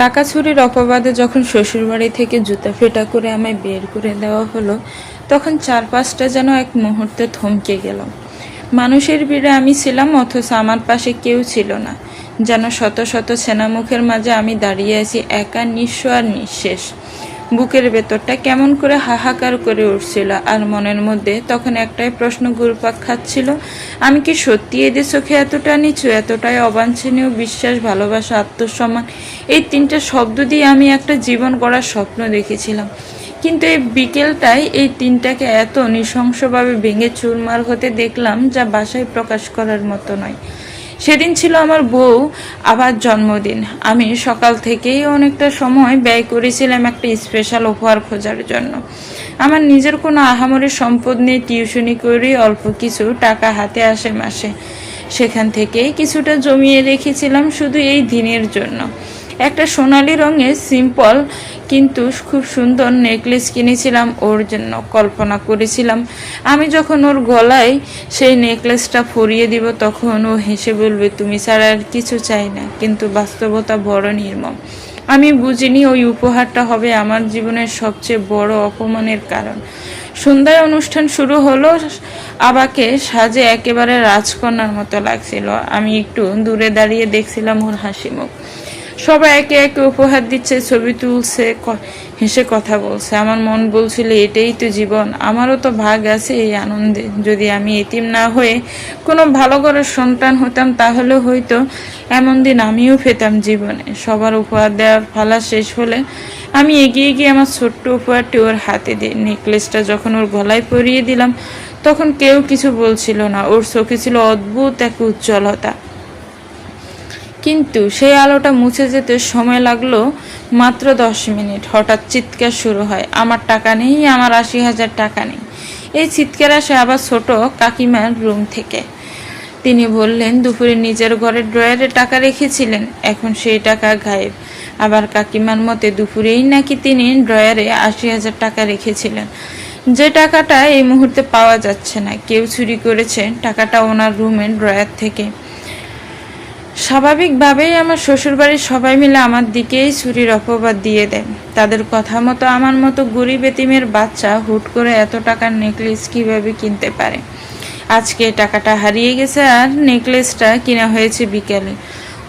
টাকা চুরির অপবাদে যখন শ্বশুরবাড়ি থেকে জুতা ফেটা করে আমায় বের করে দেওয়া হলো, তখন চারপাশটা যেন এক মুহূর্তে থমকে গেল। মানুষের ভিড়ে আমি ছিলাম, অথচ আমার পাশে কেউ ছিল না। যেন শত শত সেনামুখের মাঝে আমি দাঁড়িয়ে আছি, একা, নিঃস্ব আর নিঃশেষ। বুকের ভেতরটা কেমন করে হাহাকার করে উঠছিল, আর মনের মধ্যে তখন একটাই প্রশ্ন ঘুরপাক খাচ্ছিল, আমি কি সত্যি এদের চোখে এতটা নিচু, এতটাই অবাঞ্ছনীয়? বিশ্বাস, ভালোবাসা, আত্মসম্মান, এই তিনটা শব্দ দিয়ে আমি একটা জীবন গড়ার স্বপ্ন দেখেছিলাম। কিন্তু এই বিকেলটায় এই তিনটাকে এত নৃশংসভাবে ভেঙে চুরমার হতে দেখলাম, যা ভাষায় প্রকাশ করার মতো নয়। সেদিন ছিল আমার বউ আবার জন্মদিন। আমি সকাল থেকেই অনেকটা সময় ব্যয় করেছিলাম একটা স্পেশাল উপহার খোঁজার জন্য। আমার নিজের কোনো আহামরি সম্পদ নেই, টিউশনি করি, অল্প কিছু টাকা হাতে আসে মাসে। সেখান থেকেই কিছুটা জমিয়ে রেখেছিলাম শুধু এই দিনের জন্য। একটা সোনালি রঙের সিম্পল কিন্তু খুব সুন্দর নেকলেস কিনেছিলাম ওর জন্য। কল্পনা করেছিলাম আমি যখন ওর গলায় সেই নেকলেসটা পরিয়ে দিব, তখন ও হেসে বলবে, তুমি ছাড়া আর কিছু চাই না। কিন্তু বাস্তবতা বড় নির্মম। আমি বুঝিনি ওই উপহারটা হবে আমার জীবনের সবচেয়ে বড় অপমানের কারণ। সন্ধ্যায় অনুষ্ঠান শুরু হলো। আবাকে সাজে একেবারে রাজকন্যার মতো লাগছিল। আমি একটু দূরে দাঁড়িয়ে দেখছিলাম ওর হাসি মুখ। সবাই একে একে উপহার দিচ্ছে, ছবি তুলছে, হেসে কথা বলছে। আমার মন বলছিল, এটাই তো জীবন, আমারও তো ভাগ আছে এই আনন্দে। যদি আমি এতিম না হয়ে কোনো ভালো ঘরের সন্তান হতাম, তাহলে হয়তো এমন দিন আমিও পেতাম জীবনে। সবার উপহার দেওয়ার ফালা শেষ হলে আমি এগিয়ে গিয়ে আমার ছোট্ট উপহারটি ওর হাতে দিই। নেকলেসটা যখন ওর গলায় পরিয়ে দিলাম, তখন কেউ কিছু বলছিল না। ওর চোখে ছিল অদ্ভুত এক উজ্জ্বলতা। কিন্তু সেই আলোটা মুছে যেতে সময় লাগলো মাত্র 10 মিনিট। হঠাৎ চিৎকার শুরু হয়, আমার টাকা নেই, আমার 80,000 টাকা নেই। এই চিৎকার আসে আবার ছোট কাকিমার রুম থেকে। তিনি বললেন, দুপুরে নিজের ঘরের ড্রয়ারে টাকা রেখেছিলেন, এখন সেই টাকা গায়েব। আবার কাকিমার মতে দুপুরেই নাকি তিনি ড্রয়ারে 80,000 টাকা রেখেছিলেন, যে টাকাটা এই মুহূর্তে পাওয়া যাচ্ছে না। কেউ চুরি করেছে টাকাটা ওনার রুমের ড্রয়ার থেকে। স্বাভাবিকভাবেই আমার শ্বশুরবাড়ির সবাই মিলে আমার দিকেই চুরির অপবাদ দিয়ে দেন। তাদের কথা মতো আমার মতো গরিব এতিমের বাচ্চা হুট করে এত টাকার নেকলেস কিভাবে কিনতে পারে? আজকে টাকাটা হারিয়ে গেছে আর নেকলেসটা কিনা হয়েছে বিকেলে।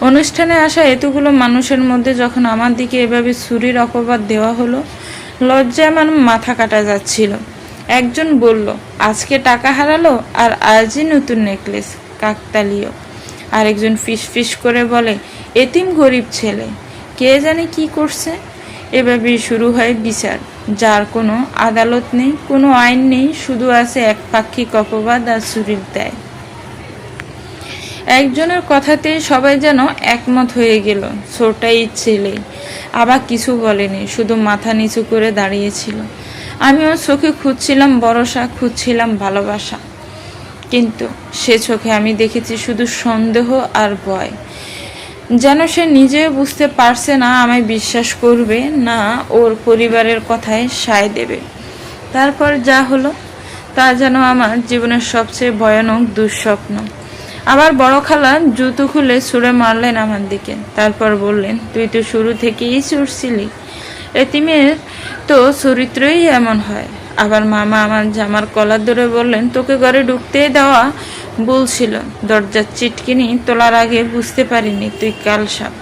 অনুষ্ঠানে আসা এতগুলো মানুষের মধ্যে যখন আমার দিকে এভাবে চুরির অপবাদ দেওয়া হলো, লজ্জায় আমার মাথা কাটা যাচ্ছিল। একজন বলল, আজকে টাকা হারালো আর আজই নতুন নেকলেস, কাকতালীয়। আরেকজন ফিস ফিস করে বলে, এতিম গরিব ছেলে, কে জানে কি করছে। এভাবেই শুরু হয় বিচার, যার কোনো আদালত নেই, কোনো আইন নেই, শুধু আছে একপাক্ষিক অপবাদ আর চুরির দায়। একজনের কথাতেই সবাই যেন একমত হয়ে গেল, ছোটাই ছেলে। আবার কিছু বলেনি, শুধু মাথা নিচু করে দাঁড়িয়েছিল। আমিও চোখে খুঁজছিলাম ভরসা, খুঁজছিলাম ভালোবাসা। কিন্তু সে চোখে আমি দেখেছি শুধু সন্দেহ আর ভয়। যেন সে নিজেও বুঝতে পারছে না আমায় বিশ্বাস করবে, না ওর পরিবারের কথায় সায় দেবে। তারপর যা হলো তা যেন আমার জীবনের সবচেয়ে ভয়ানক দুঃস্বপ্ন। আবার বড় খালা জুতো খুলে ছুঁড়ে মারলেন আমার দিকে। তারপর বললেন, তুই তো শুরু থেকেই চুরছিলি, এতিমের তো চরিত্রই এমন হয়। আবার মামা আমার জামার কলার ধরে বললেন, তোকে ঘরে ঢুকতে দেওয়া বলছিল, দরজার চিটকিনি তোলার আগে বুঝতে পারিনি তুই কালসাপ।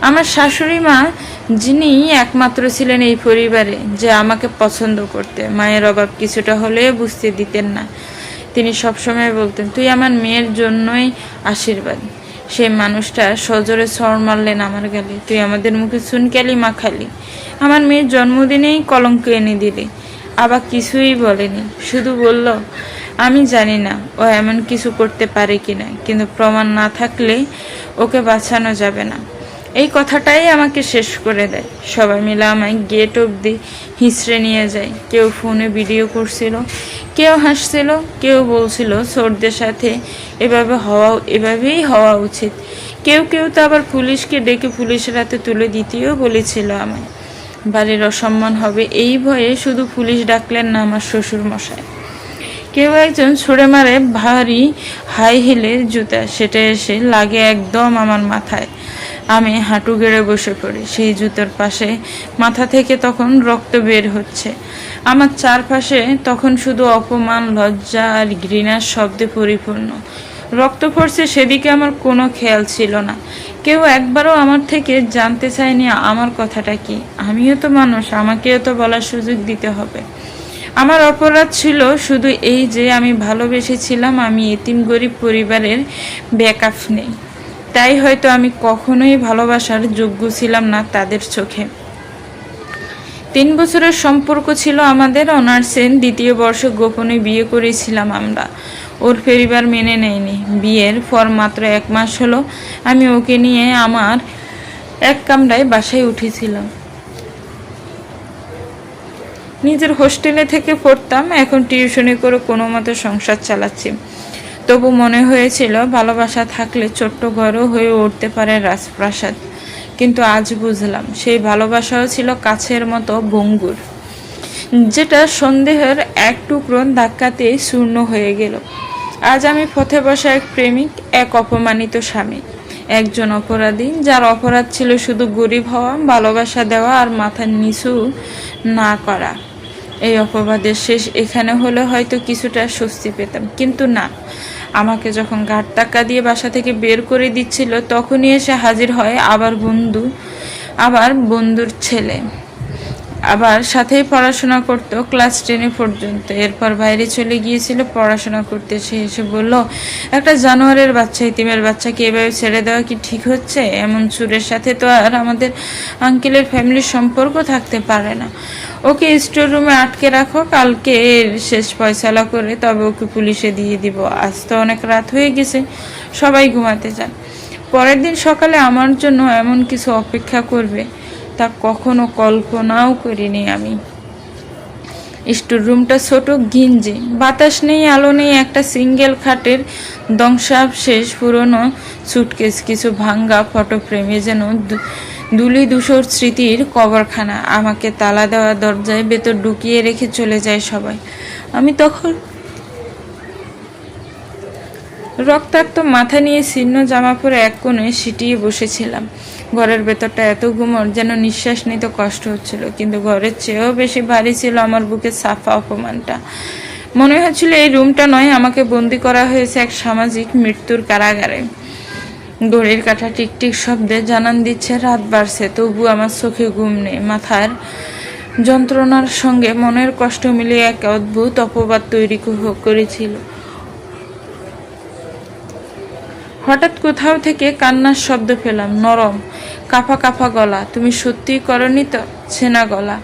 আমার শাশুড়ি মা, যিনি একমাত্র ছিলেন এই পরিবারে যে আমাকে পছন্দ করতে, মায়ের অভাব কিছুটা হলেও বুঝতে দিতেন না। তিনি সবসময় বলতেন, তুই আমার মেয়ের জন্যই আশীর্বাদ। সেই মানুষটা সজোরে চড় মারলেন আমার গালে, তুই আমাদের মুখে চুনকালি মাখালি, আমার মেয়ের জন্মদিনেই কলঙ্ক এনে দিলি। আবার কিছুই বলেনি, শুধু বলল, আমি জানি না ও এমন কিছু করতে পারে কিনা, কিন্তু প্রমাণ না থাকলে ওকে বাঁচানো যাবে না। এই কথাটাই আমাকে শেষ করে দেয়। সবাই মিলে আমায় গেট অবধি হিঁচড়ে নিয়ে যায়। কেউ ফোনে ভিডিও করছিল, কেউ হাসছিল, কেউ বলছিল চোরদের সাথে এভাবেই হওয়া উচিত। কেউ কেউ তো আবার পুলিশকে ডেকে পুলিশের হাতে তুলে দিতেও বলেছিল আমায়। বাড়ির অসম্মান হবে এই ভয়ে শুধু পুলিশ ডাকলেন না আমার শ্বশুর মশাই। কেউ একজন ছুঁড়ে মারে ভারী হাই হিলের জুতা, সেটা এসে লাগে একদম আমার মাথায়। আমি হাঁটু গেড়ে বসে পড়ি। সেই জুতোর পাশে মাথা থেকে তখন রক্ত বের হচ্ছে। আমার চারপাশে তখন শুধু অপমান, লজ্জা আর ঘৃণার শব্দে পরিপূর্ণ। রক্ত পড়ছে সেদিকে আমার কোনো খেয়াল ছিল না। কেউ একবারও আমার থেকে জানতে চায়নি আমার কথাটা কি। আমিও তো মানুষ, আমাকেও তো বলার সুযোগ দিতে হবে। আমার অপরাধ ছিল শুধু এই যে আমি ভালোবেসেছিলাম। আমি এতিম গরিব পরিবারের ব্যাকআপ নেই, তাই হয়তো আমি কখনোই ভালোবাসার যোগ্য ছিলাম না তাদের চোখে। 3 বছরের সম্পর্ক ছিল আমাদের। অনার্সের 2য় বর্ষে গোপনে বিয়ে করেছিলাম আমরা। ওর পরিবার মেনে নেয়নি। বিয়ের পর মাত্র 1 মাস হলো আমি ওকে নিয়ে আমার এক কামরায় বাসায় উঠেছিলাম। নিজের হোস্টেলে থেকে পড়তাম, এখন টিউশনি করে কোনো মতে সংসার চালাচ্ছি। তবু মনে হয়েছিল ভালোবাসা থাকলে ছোট্ট ঘরও হয়ে উঠতে পারে রাজপ্রাসাদ। কিন্তু আজ বুঝলাম সেই ভালোবাসাও ছিল কাছের মতো ভঙ্গুর, যেটা সন্দেহের এক টুকরো ধাক্কাতেই চূর্ণ হয়ে গেল। আজ আমি পথে বসা এক প্রেমিক, এক অপমানিত স্বামী, একজন অপরাধী যার অপরাধ ছিল শুধু গরিব হওয়া, ভালোবাসা দেওয়া আর মাথা নিচু না করা। এই অপবাদের শেষ এখানে হলে হয়তো কিছুটা স্বস্তি পেতাম, কিন্তু না। আমাকে যখন ঘাট ধাক্কা দিয়ে বাসা থেকে বের করে দিচ্ছিল, তখনই এসে হাজির হয় আবার বন্ধুর ছেলে। আবার সাথেই পড়াশোনা করতো ক্লাস 10 পর্যন্ত। এরপর বাইরে চলে গিয়েছিল পড়াশোনা করতে। সে এসে বলল, একটা জানোয়ারের বাচ্চা, ইতিমের বাচ্চাকে এভাবে ছেড়ে দেওয়া কি ঠিক হচ্ছে? এমন চুরের সাথে তো আর আমাদের আঙ্কেলের ফ্যামিলির সম্পর্ক থাকতে পারে না। ওকে স্টোর রুমে আটকে রাখো, কালকে এর শেষ ফয়সালা করে তবে ওকে পুলিশে দিয়ে দিব। আজ তো অনেক রাত হয়ে গেছে, সবাই ঘুমাতে যান। পরের দিন সকালে আমার জন্য এমন কিছু অপেক্ষা করবে তা কখনো কল্পনাও করিনি আমি। স্টোর রুমটা ছোট, ঘিঞ্জি, বাতাস নেই, আলো নেই। একটা সিঙ্গেল খাটের ধ্বংসাবশেষ, পুরনো সুটকেস, কিছু ভাঙ্গা ফটো ফ্রেমে যেন দুলি ধূসর স্মৃতির কবরখানা। আমাকে তালা দেওয়া দরজায় ভেতর ঢুকিয়ে রেখে চলে যায় সবাই। আমি তখন রক্তাক্ত মাথা নিয়ে ছিন্ন জামা পরে এক কোণে সিটিয়ে বসেছিলাম। ঘরের ভেতরটা এত গুমর যেন নিঃশ্বাস নিতে কষ্ট হচ্ছিল, কিন্তু ঘরের চেয়েও বেশি ভারী ছিল আমার বুকে সাফা অপমানটা। মনে হচ্ছিল এই রুমটা নয়, আমাকে বন্দি করা হয়েছে এক সামাজিক মৃত্যুর কারাগারে। ঘড়ির কাঁটা টিকটিক শব্দে জানান দিচ্ছে রাত বাড়ছে, তবু আমার চোখে ঘুম নেই। মাথার যন্ত্রণার সঙ্গে মনের কষ্ট মিলিয়ে এক অদ্ভুত অপবাদ তৈরি করেছিল। হঠাৎ কোথাও থেকে কান্নার শব্দ পেলাম, নরম কাঁপা কাঁপা গলা। তুমি সত্যিই করনি তো? ছেনা গলা।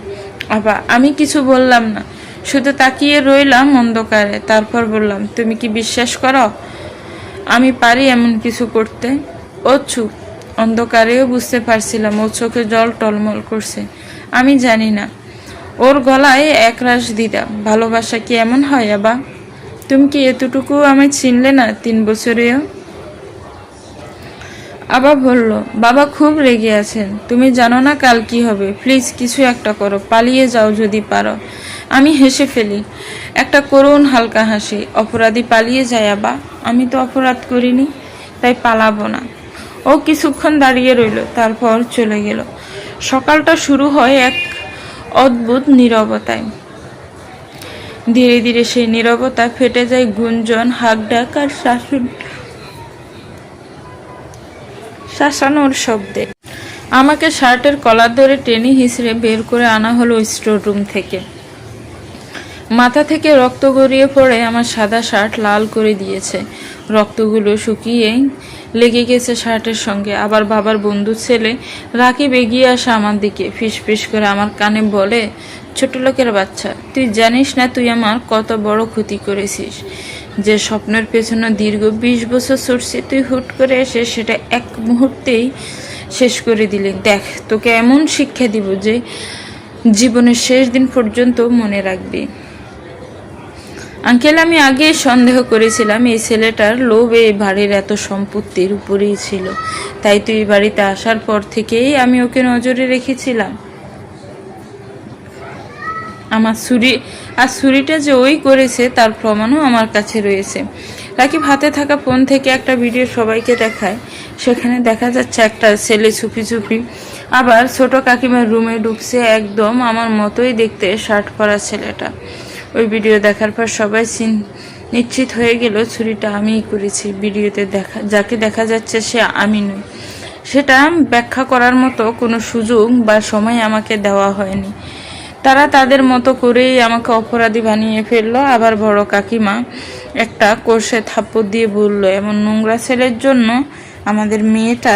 আমি কিছু বললাম না, শুধু তাকিয়ে রইলাম অন্ধকারে। তারপর বললাম, তুমি কি বিশ্বাস করো আমি পারি এমন কিছু করতে? ও চুপ। অন্ধকারেও বুঝতে পারছিলাম ও চোখে জল টলমল করছে। আমি জানি না। ওর গলায় একরাশ দ্বিধা। ভালোবাসা কি এমন হয়? তুমি কি এতটুকু আমায় চিনলে না 3 বছরেও? আবা বলল, বাবা খুব রেগে আছেন। তুমি জানো না কাল কি হবে। প্লিজ কিছু একটা করো, পালিয়ে যাও যদি পারো। আমি হেসে ফেলি, একটা করুণ হালকা হাসি। অপরাধী পালিয়ে যায় আবা? আমি তো অপরাধ করিনি, তাই পালাবো না। ও কিছুক্ষণ দাঁড়িয়ে রইল, তারপর চলে গেল। সকালটা শুরু হয় এক অদ্ভুত নীরবতায়। ধীরে ধীরে সেই নীরবতা ফেটে যায় গুঞ্জন, হাঁকডাক আর শাসানোর শব্দে। আমাকে শার্টের কলার ধরে টেনে হিঁচড়ে বের করে আনা হলো স্টোর রুম থেকে। মাথা থেকে রক্ত গড়িয়ে পড়ে আমার সাদা শার্ট লাল করে দিয়েছে। রক্তগুলো শুকিয়ে লেগে গেছে শার্টের সঙ্গে। আবার বাবার বন্ধু ছেলে রাকিব এগিয়ে আসে আমার দিকে, ফিস ফিস করে আমার কানে বলে, ছোট লোকের বাচ্চা, তুই জানিস না তুই আমার কত বড় ক্ষতি করেছিস? যে স্বপ্নের পেছনে দীর্ঘ 20 বছর ছুটছি, তুই হুট করে এসে সেটা এক মুহূর্তেই শেষ করে দিলি। দেখ, তোকে এমন শিক্ষা দিব যে জীবনের শেষ দিন পর্যন্ত মনে রাখবি। আঙ্কেল, আমি আগে সন্দেহ করেছিলাম এই ছেলেটার লোভ এই বাড়ির এত সম্পত্তির উপরেই ছিল। তাই তুই বাড়িতে আসার পর থেকেই আমি ওকে নজরে রেখেছিলাম। আমার ছুরিটা যে ওই করেছে তার প্রমাণও আমার কাছে রয়েছে। রাকিব হাতে থাকা ফোন থেকে একটা ভিডিও সবাইকে দেখায়। সেখানে দেখা যাচ্ছে একটা ছেলে চুপি চুপি আবার ছোট কাকিমার রুমে ঢুকছে, একদম আমার মতোই দেখতে শার্ট পরা ছেলেটা। ওই ভিডিও দেখার পর সবাই নিশ্চিত হয়ে গেল চুরিটা আমিই করেছি। ভিডিওতে যাকে দেখা যাচ্ছে সে আমি নই। সেটা ব্যাখ্যা করার মতো কোনো সুযোগ বা সময় আমাকে দেওয়া হয়নি। তারা তাদের মতো করেই আমাকে অপরাধী বানিয়ে ফেললো। আবার বড় কাকিমা একটা কষে থাপ্পড় দিয়ে বলল, এমন নোংরা ছেলের জন্য আমাদের মেয়েটা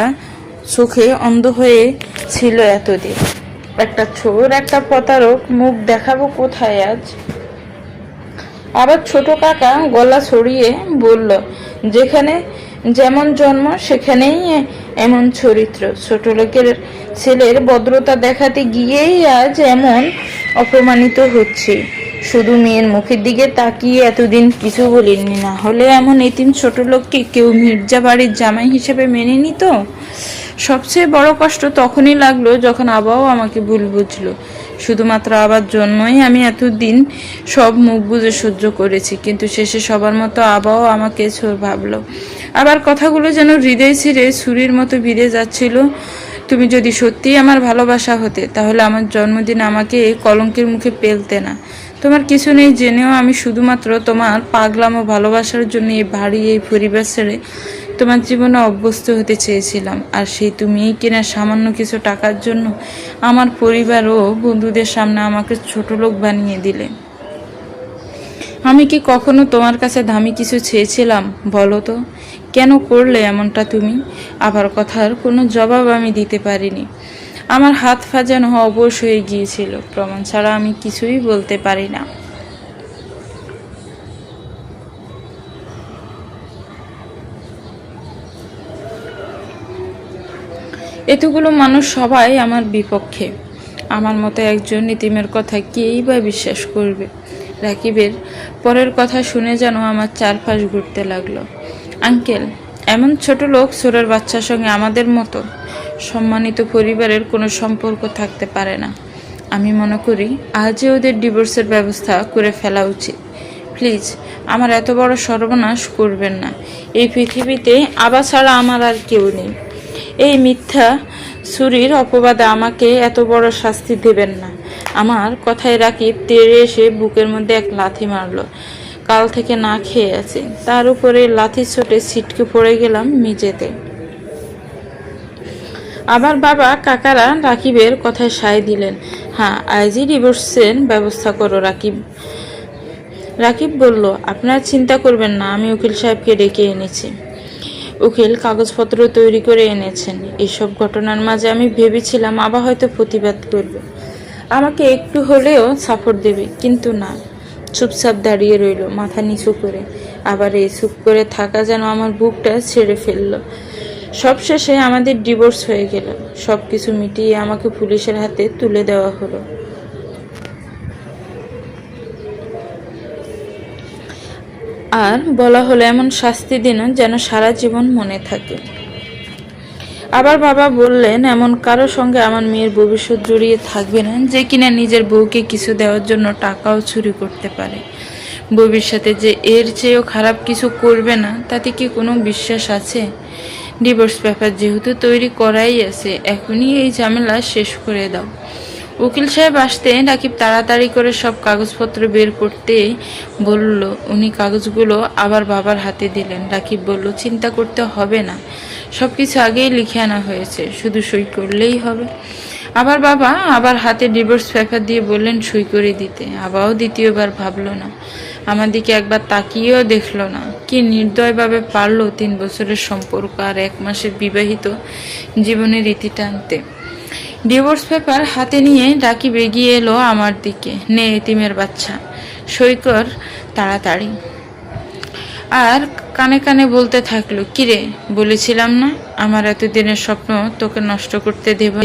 চোখে অন্ধ হয়ে ছিল এতদিন। একটা চোর, একটা প্রতারক, মুখ দেখাবো কোথায় আজ? আবার ছোট কাকা গলা ছড়িয়ে বলল, যেখানে যেমন জন্ম সেখানেই এমন চরিত্র। ছোট লোকের ছেলের ভদ্রতা দেখাতে গিয়েই আজ এমন অপমানিত হচ্ছে। শুধু মেয়ের মুখের দিকে তাকিয়ে এতদিন কিছু বলিনি, না হলে এমন এতিম ছোট লোককে কেউ মির্জা বাড়ির জামাই হিসেবে মেনে নিত? সবচেয়ে বড় কষ্ট তখনই লাগলো যখন আবাও আমাকে ভুল বুঝলো। শুধুমাত্র আবার জন্যই আমি এতদিন সব মুখ বুঝে সহ্য করেছি, কিন্তু শেষে সবার মতো আবাও আমাকে চোর ভাবলো। আবার কথাগুলো যেন হৃদয় ছিঁড়ে ছুরির মতো বিঁধে যাচ্ছিল। তুমি যদি সত্যিই আমার ভালোবাসা হতে, তাহলে আমার জন্মদিন আমাকে এই কলঙ্কের মুখে পেলতে না। তোমার কিছু নেই জেনেও আমি শুধুমাত্র তোমার পাগলাম ও ভালোবাসার জন্য এই বাড়ি, এই পরিবার ছেড়ে তোমার জীবনে অভ্যস্ত হতে চেয়েছিলাম। আর সেই তুমিই কিনা সামান্য কিছু টাকার জন্য আমার পরিবার ও বন্ধুদের সামনে আমাকে ছোট লোক বানিয়ে দিলে। আমি কি কখনো তোমার কাছে দামি কিছু চেয়েছিলাম? বলো তো, কেন করলে এমনটা তুমি? আবার কথার কোনো জবাব আমি দিতে পারিনি। আমার হাত পা যেন অবশ হয়ে গিয়েছিল। প্রমাণ ছাড়া আমি কিছুই বলতে পারি না। এতগুলো মানুষ সবাই আমার বিপক্ষে। আমার মতো একজন ইতিমের কথা কেই বা বিশ্বাস করবে? রাকিবের পরের কথা শুনে যেন আমার চারপাশ ঘুরতে লাগলো। আঙ্কেল, এমন ছোট লোক চোরের বাচ্চার সঙ্গে আমাদের মতো সম্মানিত পরিবারের কোনো সম্পর্ক থাকতে পারে না। আমি মনে করি আজই ওদের ডিভোর্সের ব্যবস্থা করে ফেলা উচিত। প্লিজ আমার এত বড় সর্বনাশ করবেন না। এই পৃথিবীতে আবা ছাড়া আমার আর কেউ নেই। এই মিথ্যা চুরির অপবাদে আমাকে এত বড় শাস্তি দেবেন না। আমার কথায় রাকিব তেড়ে এসে বুকের মধ্যে এক লাথি মারল। কাল থেকে না খেয়ে আছে, তার উপরে লাথির চোটে ছিটকে পড়ে গেলাম মেঝেতে। আবার বাবা কাকারা রাকিবের কথায় সায় দিলেন। হ্যাঁ, আজই ডিভোর্সের ব্যবস্থা করো। রাকিব বলল, আপনারা চিন্তা করবেন না, আমি উকিল সাহেবকে ডেকে এনেছি। উকিল কাগজপত্র তৈরি করে এনেছেন। এইসব ঘটনার মাঝে আমি ভেবেছিলাম আবার হয়তো প্রতিবাদ করবে, আমাকে একটু হলেও সাপোর্ট দেবে, কিন্তু না, চুপচাপ দাঁড়িয়ে রইল মাথা নিচু করে। আবার এই চুপ করে থাকা যেন আমার বুকটা ছেড়ে ফেললো। সবশেষে আমাদের ডিভোর্স হয়ে গেল। সব কিছু মিটিয়ে আমাকে পুলিশের হাতে তুলে দেওয়া হলো। আর বলা হলো এমন শাস্তি দিন যেন সারা জীবন মনে থাকে। আবার বাবা বললেন, এমন কারো সঙ্গে আমার মেয়ের ভবিষ্যৎ জড়িয়ে থাকবে না যে কিনা নিজের বউকে কিছু দেওয়ার জন্য টাকাও চুরি করতে পারে। ভবিষ্যতে যে এর চেয়েও খারাপ কিছু করবে না, তাতে কি কোনো বিশ্বাস আছে? ডিভোর্স পেপার যেহেতু তৈরি করাই আছে, এখনই এই ঝামেলা শেষ করে দাও। উকিল সাহেব আসতে রাকিব তাড়াতাড়ি করে সব কাগজপত্র বের করতে বলল। উনি কাগজগুলো আবার বাবার হাতে দিলেন। রাকিব বলল, চিন্তা করতে হবে না, সবকিছু আগেই লিখে আনা হয়েছে, শুধু সই করলেই হবে। আবার বাবা আবার হাতে ডিভোর্স পেপার দিয়ে বললেন সই করে দিতে। আবারও দ্বিতীয়বার ভাবলো না, আমার দিকে একবার তাকিয়েও দেখলো না। কি নির্দয়ভাবে পারলো 3 বছরের সম্পর্ক আর 1 মাসের বিবাহিত জীবনের রীতি টানতে। ডিভোর্স পেপার হাতে নিয়ে রাকিব এগিয়ে এলো আমার দিকে। নে এতিমের বাচ্চা, সই কর তাড়াতাড়ি। আর কানে কানে বলতে থাকলো, কিরে বলেছিলাম না আমার এতদিনের স্বপ্ন তোকে নষ্ট করতে দেব।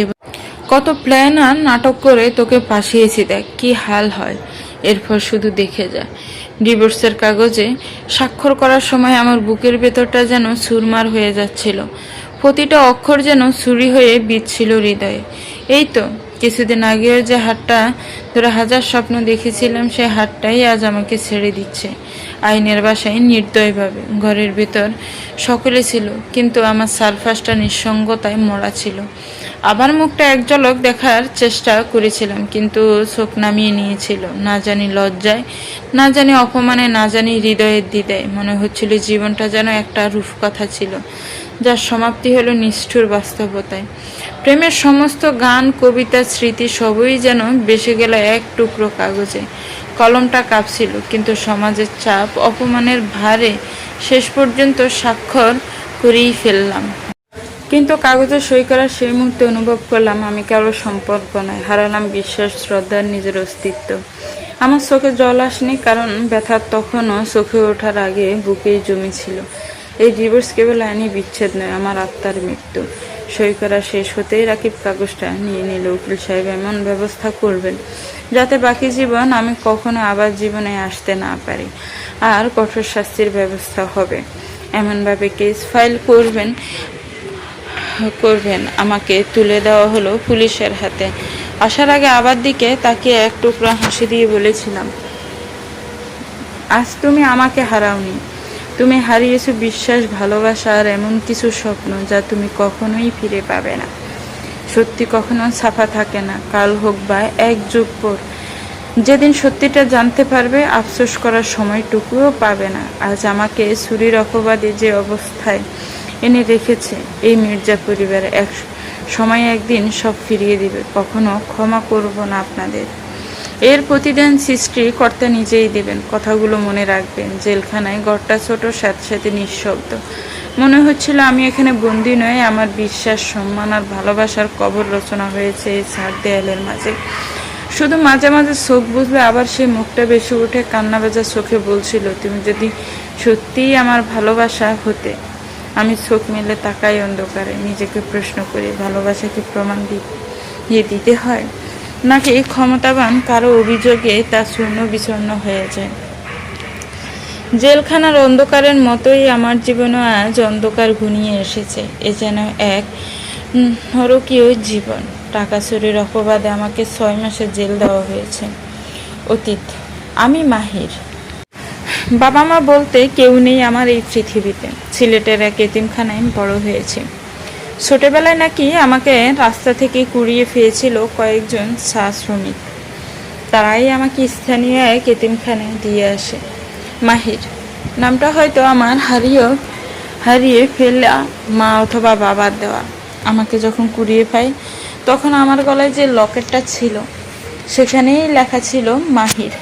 কত প্ল্যান আর নাটক করে তোকে পাঠিয়েছি, দেখ কি হাল হয়। এরপর শুধু দেখে যা। ডিভোর্সের কাগজে স্বাক্ষর করার সময় আমার বুকের ভেতরটা যেন চুরমার হয়ে যাচ্ছিল। প্রতিটা অক্ষর যেন ছুরি হয়ে বিঁধছিল হৃদয়ে। এই তো কিছুদিন আগেও যে হাতটা ধরে হাজার স্বপ্ন দেখেছিলাম, সেই হাতটাই আজ আমাকে ছেড়ে দিচ্ছে আইনের বাসায় নির্দয়ভাবে। ঘরের ভিতর সকলে ছিল, কিন্তু আমার সারফাসটা নিঃসঙ্গতায় মরা ছিল। আবার মুখটা এক ঝলক দেখার চেষ্টা করেছিলাম, কিন্তু চোখ নামিয়ে নিয়েছিল, না জানি লজ্জায়, না জানি অপমানে, না জানি হৃদয়ের দ্বিধায়। মনে হচ্ছিল জীবনটা যেন একটা রূপকথা ছিল, যার সমাপ্তি হলো নিষ্ঠুর বাস্তবতায়। প্রেমের সমস্ত গান, কবিতা, স্মৃতি সবই যেন বেসে গেল এক টুকরো কাগজে। কলমটা কাঁপছিল, কিন্তু সমাজের চাপ, অপমানের ভারে শেষ পর্যন্ত স্বাক্ষর করেই ফেললাম। কিন্তু কাগজে সই করার সেই মুহূর্তে অনুভব করলাম আমি কারো সম্পর্ক নয়, হারালাম বিশ্বাস, শ্রদ্ধার, নিজের অস্তিত্ব। আমার চোখে জল আসেনি, কারণ ব্যথা তখনও চোখে ওঠার আগে বুকেই জমেছিল। এই ডিভোর্স কেবল আইনি বিচ্ছেদ নয়, আমার আত্মার মৃত্যু। সই করা শেষ হতেই রাকিব কাগজটা নিয়ে নিল। উকিল সাহেব এমন ব্যবস্থা করবেন যাতে বাকি জীবন আমি কখনো আবার জীবনে আসতে না পারি, আর কঠোর শাস্তির ব্যবস্থা হবে। এমনভাবে কেস ফাইল করবেন আমাকে তুলে দেওয়া হলো পুলিশের হাতে। আসার আগে আবার দিকে তাকে এক টুকরা হাসি দিয়ে বলেছিলাম, আজ তুমি আমাকে হারাওনি, তুমি হারিয়েছো বিশ্বাস, ভালোবাসা আর এমন কিছু স্বপ্ন যা তুমি কখনোই ফিরে পাবে না। সত্যি কখনো ছাপা থাকে না, কাল হোক বা এক যুগ পর। যেদিন সত্যিটা জানতে পারবে, আফসোস করার সময়টুকুও পাবে না। আজ আমাকে ছুরির অপবাদে যে অবস্থায় এনে রেখেছে এই মির্জা পরিবার, এক সময় একদিন সব ফিরিয়ে দিবে। কখনো ক্ষমা করব না আপনাদের। এর প্রতিদান সৃষ্টিকর্তা নিজেই দেবেন। কথাগুলো মনে রাখবেন। জেলখানায় ঘরটা ছোট, স্যাঁতস্যাঁতে নিঃশব্দ। মনে হচ্ছিল আমি এখানে বন্দি নয়, আমার বিশ্বাস, সম্মান আর ভালোবাসার কবর রচনা হয়েছে এই চার দেয়ালের মাঝে। শুধু মাঝে মাঝে চোখ বুঝলে আবার সেই মুখটা বেশি উঠে কান্না ভেজা চোখে বলছিল, তুমি যদি সত্যিই আমার ভালোবাসা হতে। আমি চোখ মেলে তাকাই অন্ধকারে, নিজেকে প্রশ্ন করি, ভালোবাসা কি প্রমাণ দিয়ে দিতে হয়, নাকি ক্ষমতাবান কারো অভিযোগে তা চূর্ণ বিচূর্ণ হয়ে যায়? জেলখানার অন্ধকারের মতোই আমার জীবনও আজ অন্ধকার ঘনিয়ে এসেছে। এ যেন এক নরকীয় জীবন। টাকা চুরির অপবাদে আমাকে 6 মাসের জেল দেওয়া হয়েছে। অতীত, আমি মাহির। বাবা মা বলতে কেউ নেই আমার এই পৃথিবীতে। সিলেটের এক এতিমখানায় বড় হয়েছে। ছোটবেলায় নাকি আমাকে রাস্তা থেকে কুড়িয়ে ফিরেছিল কয়েকজন চা শ্রমিক। তারাই আমাকে স্থানীয় এক এতিমখানায় দিয়ে আসে। মাহির নামটা হয়তো আমার হারিয়ে ফেলা মা অথবা বাবার দেওয়া। আমাকে যখন কুড়িয়ে পাই, তখন আমার গলায় যে লকেটটা ছিল, সেখানেই লেখা ছিল মাহির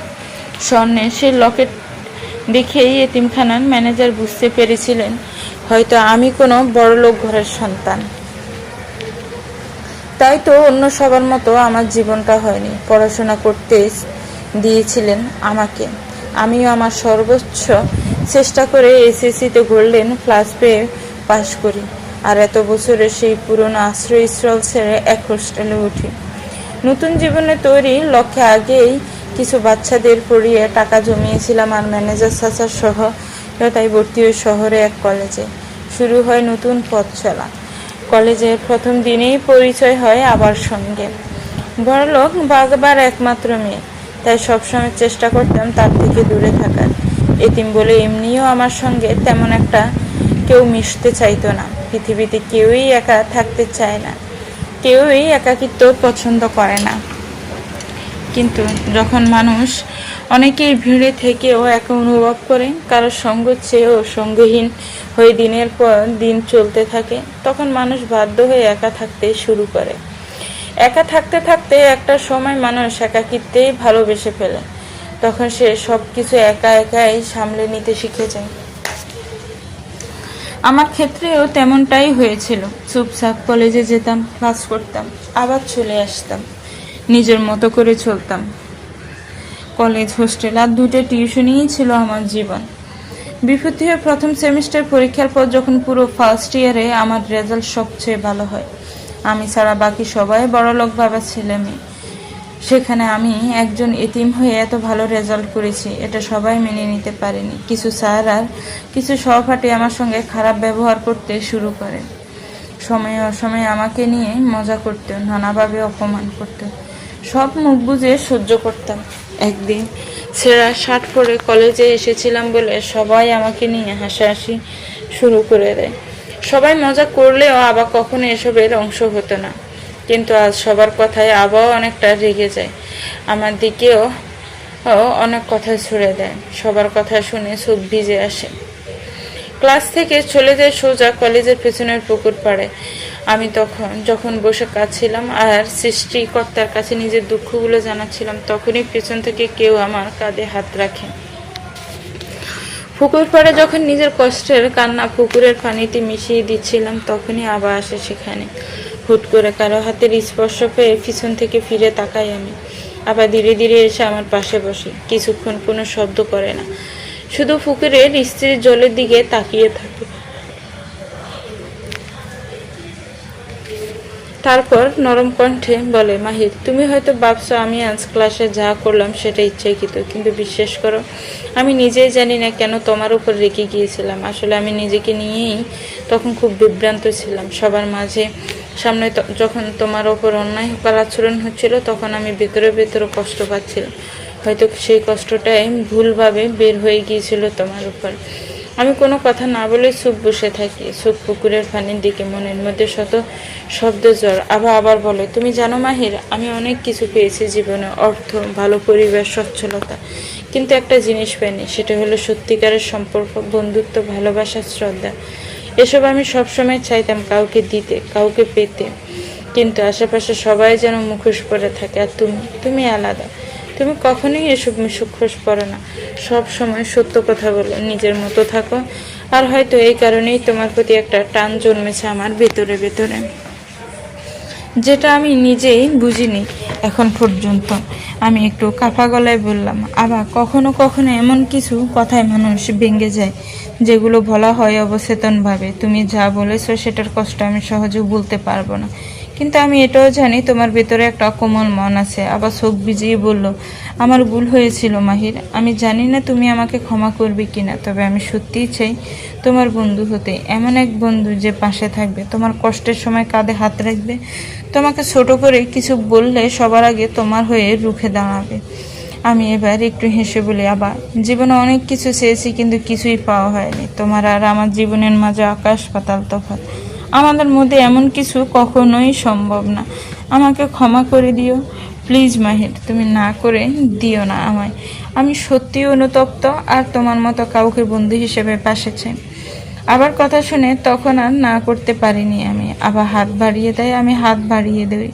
স্বর্ণের। সেই লকেট দেখেই এতিমখানার ম্যানেজার বুঝতে পেরেছিলেন হয়তো আমি কোনো বড়লোক ঘরের সন্তান। তাই তো অন্য সবার মতো আমার জীবনটা হয়নি। পড়াশোনা করতে দিয়েছিলেন আমাকে। আমিও আমার সর্বোচ্চ চেষ্টা করে এসএসসিতে গোল্ডেন প্লাস পেয়ে পাশ করি, আর এত বছরের সেই পুরনো আশ্রয়স্থল ছেড়ে এক হোস্টেলে উঠি। নতুন জীবনে তৈরি লক্ষ্যে আগেই কিছু বাচ্চাদের পড়িয়ে টাকা জমিয়েছিলাম, আর ম্যানেজার চাচার সহ তাই ভর্তি হই শহরে এক কলেজে। শুরু হয় নতুন পথ চলা। কলেজের প্রথম দিনেই পরিচয় হয় আবার সঙ্গে। বড়লোক বাবার একমাত্র মেয়ে, তাই সবসময় চেষ্টা করতাম তার থেকে দূরে থাকার। এতিম বলে এমনিও আমার সঙ্গে তেমন একটা কেউ মিশতে চাইতো না। পৃথিবীতে কেউই একা থাকতে চায় না, কেউই একাকিত্ব পছন্দ করে না। কিন্তু যখন মানুষ অনেকেই ভিড়ে থেকেও একা অনুভব করে, কারোর সঙ্গ চেয়েও সঙ্গহীন হয়ে দিনের পর দিন চলতে থাকে, তখন মানুষ বাধ্য হয়ে একা থাকতে শুরু করে। একা থাকতে থাকতে একটা সময় মানুষ একাকিত্বেই ভালোবেসে ফেলে। তখন সে সব কিছু একাই সামলে নিতে শিখে যায়। আমার ক্ষেত্রেও তেমনটাই হয়েছিল। চুপচাপ কলেজে যেতাম, ক্লাস করতাম, আবার চলে আসতাম, নিজের মতো করে চলতাম। কলেজ, হোস্টেল আর 2টা টিউশনিই ছিল আমার জীবন। বিপত্তি হয়ে প্রথম সেমিস্টার পরীক্ষার পর যখন পুরো ফার্স্ট ইয়ারে আমার রেজাল্ট সবচেয়ে ভালো হয়, আমি ছাড়া বাকি সবাই বড়লোক বাবা ছেলে মেয়ে, সেখানে আমি একজন এতিম হয়ে এত ভালো রেজাল্ট করেছি, এটা সবাই মেনে নিতে পারেনি। কিছু স্যার আর কিছু সহপাঠী আমার সঙ্গে খারাপ ব্যবহার করতে শুরু করে। সময়ে অসময়ে আমাকে নিয়ে মজা করতো, নানাভাবে অপমান করতো। সব মুখ বুজে সহ্য করতাম। একদিন ছেঁড়া শার্ট পরে কলেজে এসেছিলাম বলে সবাই আমাকে নিয়ে হাসাহাসি শুরু করে দেয়। সবাই মজা করলেও আবার কখনো এসবের অংশ হতো না। কিন্তু আজ সবার কথায় আবাও অনেকটা রেগে যায়, আমার দিকেও অনেক কথা ছুড়ে দেয়। সবার কথা শুনে চোখ ভিজে আসে। ক্লাস থেকে চলে যায় সোজা কলেজের পেছনের পুকুর পাড়ে। আমি যখন বসে কাঁদছিলাম আর সৃষ্টিকর্তার কাছে নিজের দুঃখগুলো জানাচ্ছিলাম, তখনই পেছন থেকে কেউ আমার কাঁধে হাত রাখে। পুকুর পাড়ে যখন নিজের কষ্টের কান্না পুকুরের পানিতে মিশিয়ে দিচ্ছিলাম, তখনই আবার আসে সেখানে। হুট করে কারো হাতের স্পর্শ পেয়ে পিছন থেকে ফিরে তাকাই আমি। আবার ধীরে ধীরে এসে আমার পাশে বসে। কিছুক্ষণ কোনো শব্দ করে না, শুধু পুকুরের স্থির জলের দিকে তাকিয়ে থাকে। তারপর নরম কণ্ঠে বলে, মাহির, তুমি হয়তো ভাবছো আমি আজ ক্লাসে যা করলাম সেটা ইচ্ছাকৃত, কিন্তু বিশ্বাস করো আমি নিজেই জানি না কেন তোমার উপর রেগে গিয়েছিলাম। আসলে আমি নিজেকে নিয়েই তখন খুব বিভ্রান্ত ছিলাম। সবার মাঝে সামনে যখন তোমার ওপর অন্যায় আচরণ হচ্ছিল, তখন আমি ভেতরে ভেতরে কষ্ট পাচ্ছিলাম। হয়তো সেই কষ্টটাই ভুলভাবে বের হয়ে গিয়েছিল তোমার উপর। আমি কোনো কথা না বলে চুপ বসে থাকি, চোখ পুকুরের পানির দিকে, মনের মধ্যে শত শব্দ জ্বর। আবার বলে, তুমি জানো মাহির, আমি অনেক কিছু পেয়েছি জীবনে, অর্থ, ভালো পরিবেশ, সচ্ছলতা, কিন্তু একটা জিনিস পাইনি, সেটা হলো সত্যিকারের সম্পর্ক, বন্ধুত্ব, ভালোবাসা, শ্রদ্ধা। এসব আমি সবসময় চাইতাম কাউকে দিতে, কাউকে পেতে, কিন্তু আশেপাশে সবাই যেন মুখোশ পরে থাকে। আর তুমি আলাদা। তুমি কখনোই এসব মুখোশ পরো না, সব সময় সত্য কথা বলো, নিজের মতো থাকো। আর হয়তো এই কারণেই তোমার প্রতি একটা টান জন্মেছে আমার ভেতরে ভেতরে, যেটা আমি নিজেই বুঝিনি এখন পর্যন্ত। আমি একটু কাঁপা গলায় বললাম, আবার কখনো কখনো এমন কিছু কথায় মানুষ ভেঙে যায় যেগুলো বলা হয় অবচেতনভাবে। তুমি যা বলেছো সেটার কষ্ট আমি সহজে বলতে পারবো না, কিন্তু আমি এটাও জানি তোমার ভেতরে একটা কোমল মন আছে। আবার চোখ ভিজিয়ে বলল, আমার ভুল হয়েছিল মাহির। আমি জানি না তুমি আমাকে ক্ষমা করবে কিনা, তবে আমি সত্যিই চাই তোমার বন্ধু হতে, এমন এক বন্ধু যে পাশে থাকবে, তোমার কষ্টের সময় কাঁধে হাত রাখবে, তোমাকে ছোট করে কিছু বললে সবার আগে তোমার হয়ে রুখে দাঁড়াবে। আমি এবার একটু হেসে বলি, আবার জীবনে অনেক কিছু চেয়েছি কিন্তু কিছুই পাওয়া হয়নি। তোমার আর আমার জীবনের মাঝে আকাশ পাতাল তফাৎ। আমাদের মধ্যে এমন কিছু কখনোই সম্ভব না। আমাকে ক্ষমা করে দিও প্লিজ মাহির, তুমি না করে দিও না আমায়। আমি সত্যি অনুতপ্ত, আর তোমার মতো কাউকে বন্ধু হিসেবে পাশে চাই। আবার কথা শুনে তখন আর না করতে পারিনি আমি। আবার হাত বাড়িয়ে দেয়, আমি হাত বাড়িয়ে দিই।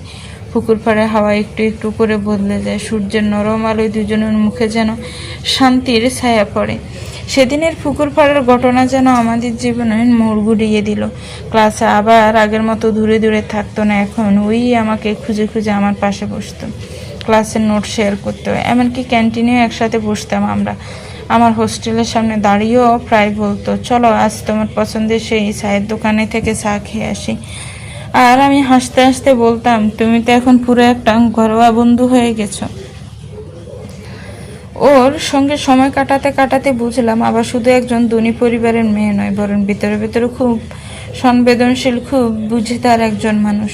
পুকুর পাড়ে হাওয়া একটু একটু করে বদলে যায়, সূর্যের নরম আলোয় দুজনের মুখে যেন শান্তির ছায়া পড়ে। সেদিনের পুকুর পাড়ের ঘটনা যেন আমাদের জীবনে মোড় ঘুরিয়ে দিল। ক্লাসে আবার আগের মতো দূরে দূরে থাকতো না, এখন ওই আমাকে খুঁজে খুঁজে আমার পাশে বসতো, ক্লাসের নোট শেয়ার করতো, এমনকি ক্যান্টিনেও একসাথে বসতাম আমরা। আমার হোস্টেলের সামনে দাঁড়িয়েও প্রায় বলতো, চলো আজ তোমার পছন্দের সেই চায়ের দোকানে থেকে চা খেয়ে আসি। আর আমি হাসতে হাসতে বলতাম, তুমি তো এখন পুরো একটা ঘরোয়া বন্ধু হয়ে গেছো। ওর সঙ্গে সময় কাটাতে কাটাতে বুঝলাম, আবার শুধু একজন ধনী পরিবারের মেয়ে নয়, বরং ভিতরে ভিতরে খুব সংবেদনশীল, খুব বুঝিতার একজন মানুষ।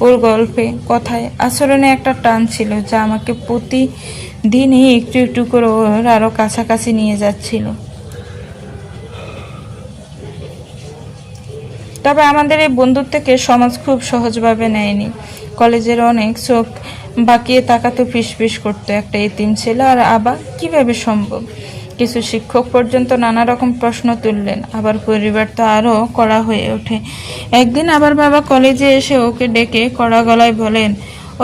ওর গল্পে, কথায়, আচরণে একটা টান ছিল যা আমাকে প্রতিদিনই একটু একটু করে ওর আরও কাছাকাছি নিয়ে যাচ্ছিল। তবে আমাদের এই বন্ধুত্বকে সমাজ খুব সহজভাবে নেয়নি। কলেজের অনেক চোখ বাকিয়ে তাকাতো, ফিসফিস করতো, একটা এতিম ছেলে আর আবার কিভাবে সম্ভব। কিছু শিক্ষক পর্যন্ত নানা রকম প্রশ্ন তুললেন। আবার পরিবার তো আরও কড়া হয়ে ওঠে। একদিন আবার বাবা কলেজে এসে ওকে ডেকে কড়া গলায় বলেন,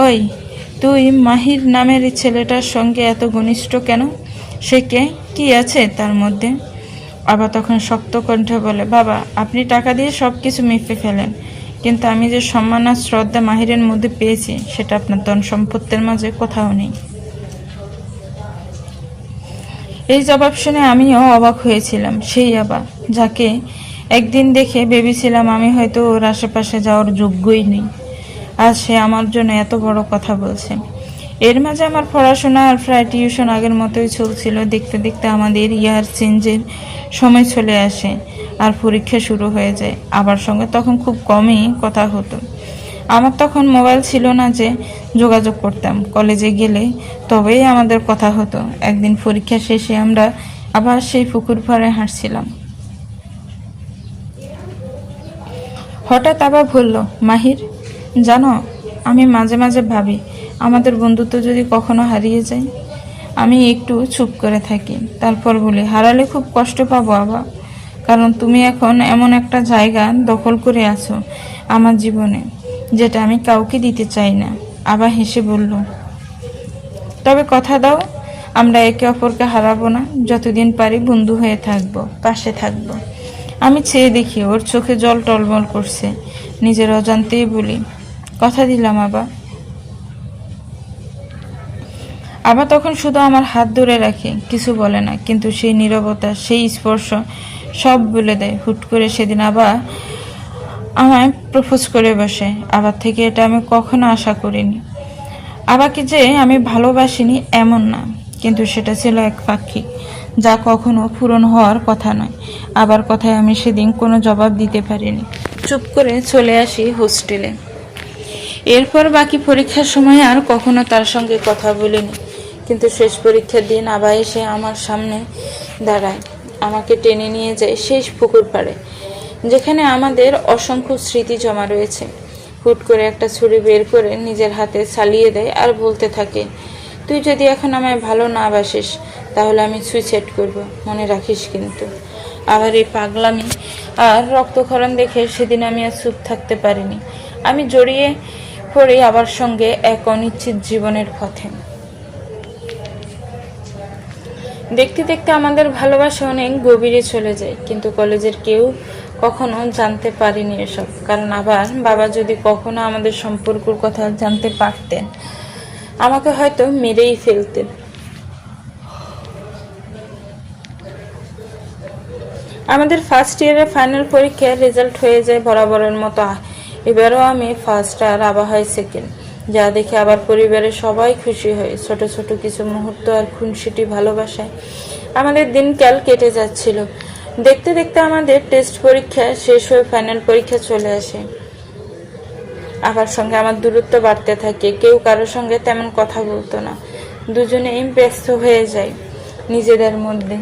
ওই তুই মাহির নামের ছেলেটার সঙ্গে এত ঘনিষ্ঠ কেন? সে কে? কি আছে তার মধ্যে? আবার তখন শক্ত কণ্ঠে বলে, বাবা আপনি টাকা দিয়ে সব কিছু মেপে ফেলেন, কিন্তু আমি যে সম্মান আর শ্রদ্ধা মাহিরের মধ্যে পেয়েছি সেটা আপনার ধন সম্পত্তির মাঝে কোথাও নেই। এই জবাব শুনে আমিও অবাক হয়েছিলাম। সেই আবার যাকে একদিন দেখে ভেবেছিলাম আমি হয়তো ওর আশেপাশে যাওয়ার যোগ্যই নেই, আজ সে আমার জন্য এত বড় কথা বলছে। এর মাঝে আমার পড়াশোনা আর প্রায় টিউশন আগের মতোই চলছিল। দেখতে দেখতে আমাদের ইয়ার চেঞ্জের সময় চলে আসে। আর পরীক্ষা শুরু হয়ে যায়। আবার সঙ্গে তখন খুব কমই কথা হতো। আমার তখন মোবাইল ছিল না যে যোগাযোগ করতাম। কলেজে গেলে তবেই আমাদের কথা হতো। একদিন পরীক্ষা শেষে আমরা আবার সেই পুকুর পাড়ে হাঁটছিলাম। হঠাৎ আবার বলল, মাহির, জানো, আমি মাঝে মাঝে ভাবি আমাদের বন্ধুত্ব যদি কখনো হারিয়ে যায়। আমি একটু চুপ করে থাকি, তারপর বলি, হারালে খুব কষ্ট পাবো আবার, কারণ তুমি এখন এমন একটা জায়গা দখল করে আছো আমার জীবনে, যেটা আমি কাউকে দিতে চাই না। আবার হেসে বলল, তবে কথা দাও, আমরা একে অপরকে হারাবো না, যতদিন পারি বন্ধু হয়ে থাকবো, পাশে থাকবো। আমি চেয়ে দেখি, ওর চোখে জল টলমল করছে। নিজের অজান্তেই বলি, কথা দিলাম আবার। আবার তখন শুধু আমার হাত ধরে রাখে, কিছু বলে না, কিন্তু সেই নীরবতা, সেই স্পর্শ সব বলে দেয়। হুট করে সেদিন আবার আমায় প্রপোজ করে বসে। আবার থেকে এটা আমি কখনো আশা করিনি। আবাকে যে আমি ভালোবাসিনি এমন না, কিন্তু সেটা ছিল এক পাখি, যা কখনো পূরণ হওয়ার কথা নয়। আবার কথায় আমি সেদিন কোনো জবাব দিতে পারিনি, চুপ করে চলে আসি হোস্টেলে। এরপর বাকি পরীক্ষার সময় আর কখনো তার সঙ্গে কথা বলিনি। কিন্তু শেষ পরীক্ষার দিন আবার এসে আমার সামনে দাঁড়ায়, আমাকে টেনে নিয়ে যায় শেষ পুকুর পাড়ে, যেখানে আমাদের অসংখ্য স্মৃতি জমা রয়েছে। হুট করে একটা ছুরি বের করে নিজের হাতে চালিয়ে দেয় আর বলতে থাকে, তুই যদি এখন আমায় ভালো না বাসিস তাহলে আমি সুইসাইড করব, মনে রাখিস কিন্তু। আবার এই পাগলামি আর রক্তক্ষরণ দেখে সেদিন আমি আর চুপ থাকতে পারিনি। আমি জড়িয়ে পড়ি আবার সঙ্গে এক অনিশ্চিত জীবনের পথে। দেখতে দেখতে আমাদের ভালোবাসা অনেক গভীরে চলে যায়, কিন্তু কলেজের কেউ কখনো জানতে পারেনি এসব। কারণ আবার বাবা যদি কখনো আমাদের সম্পর্কের কথা জানতে পারতেন, আমাকে হয়তো মেরেই ফেলতেন। আমাদের ফার্স্ট ইয়ারের ফাইনাল পরীক্ষার রেজাল্ট হয়ে যায় বরাবরের মতো। এবারও আমি ফার্স্ট আর আবার হয় সেকেন্ড, যা দেখে আবার পরিবারের সবাই খুশি হয়। ছোট ছোট কিছু মুহূর্ত আর খুনসুটি ভালোবাসায় আমাদের দিনকাল কেটে যাচ্ছিল। দেখতে দেখতে আমাদের টেস্ট পরীক্ষা শেষ হয়ে ফাইনাল পরীক্ষা চলে আসে। আবার সঙ্গে আমার দূরত্ব বাড়তে থাকে। কেউ কারোর সঙ্গে তেমন কথা বলতো না, দুজনেই ব্যস্ত হয়ে যায় নিজেদের মধ্যে।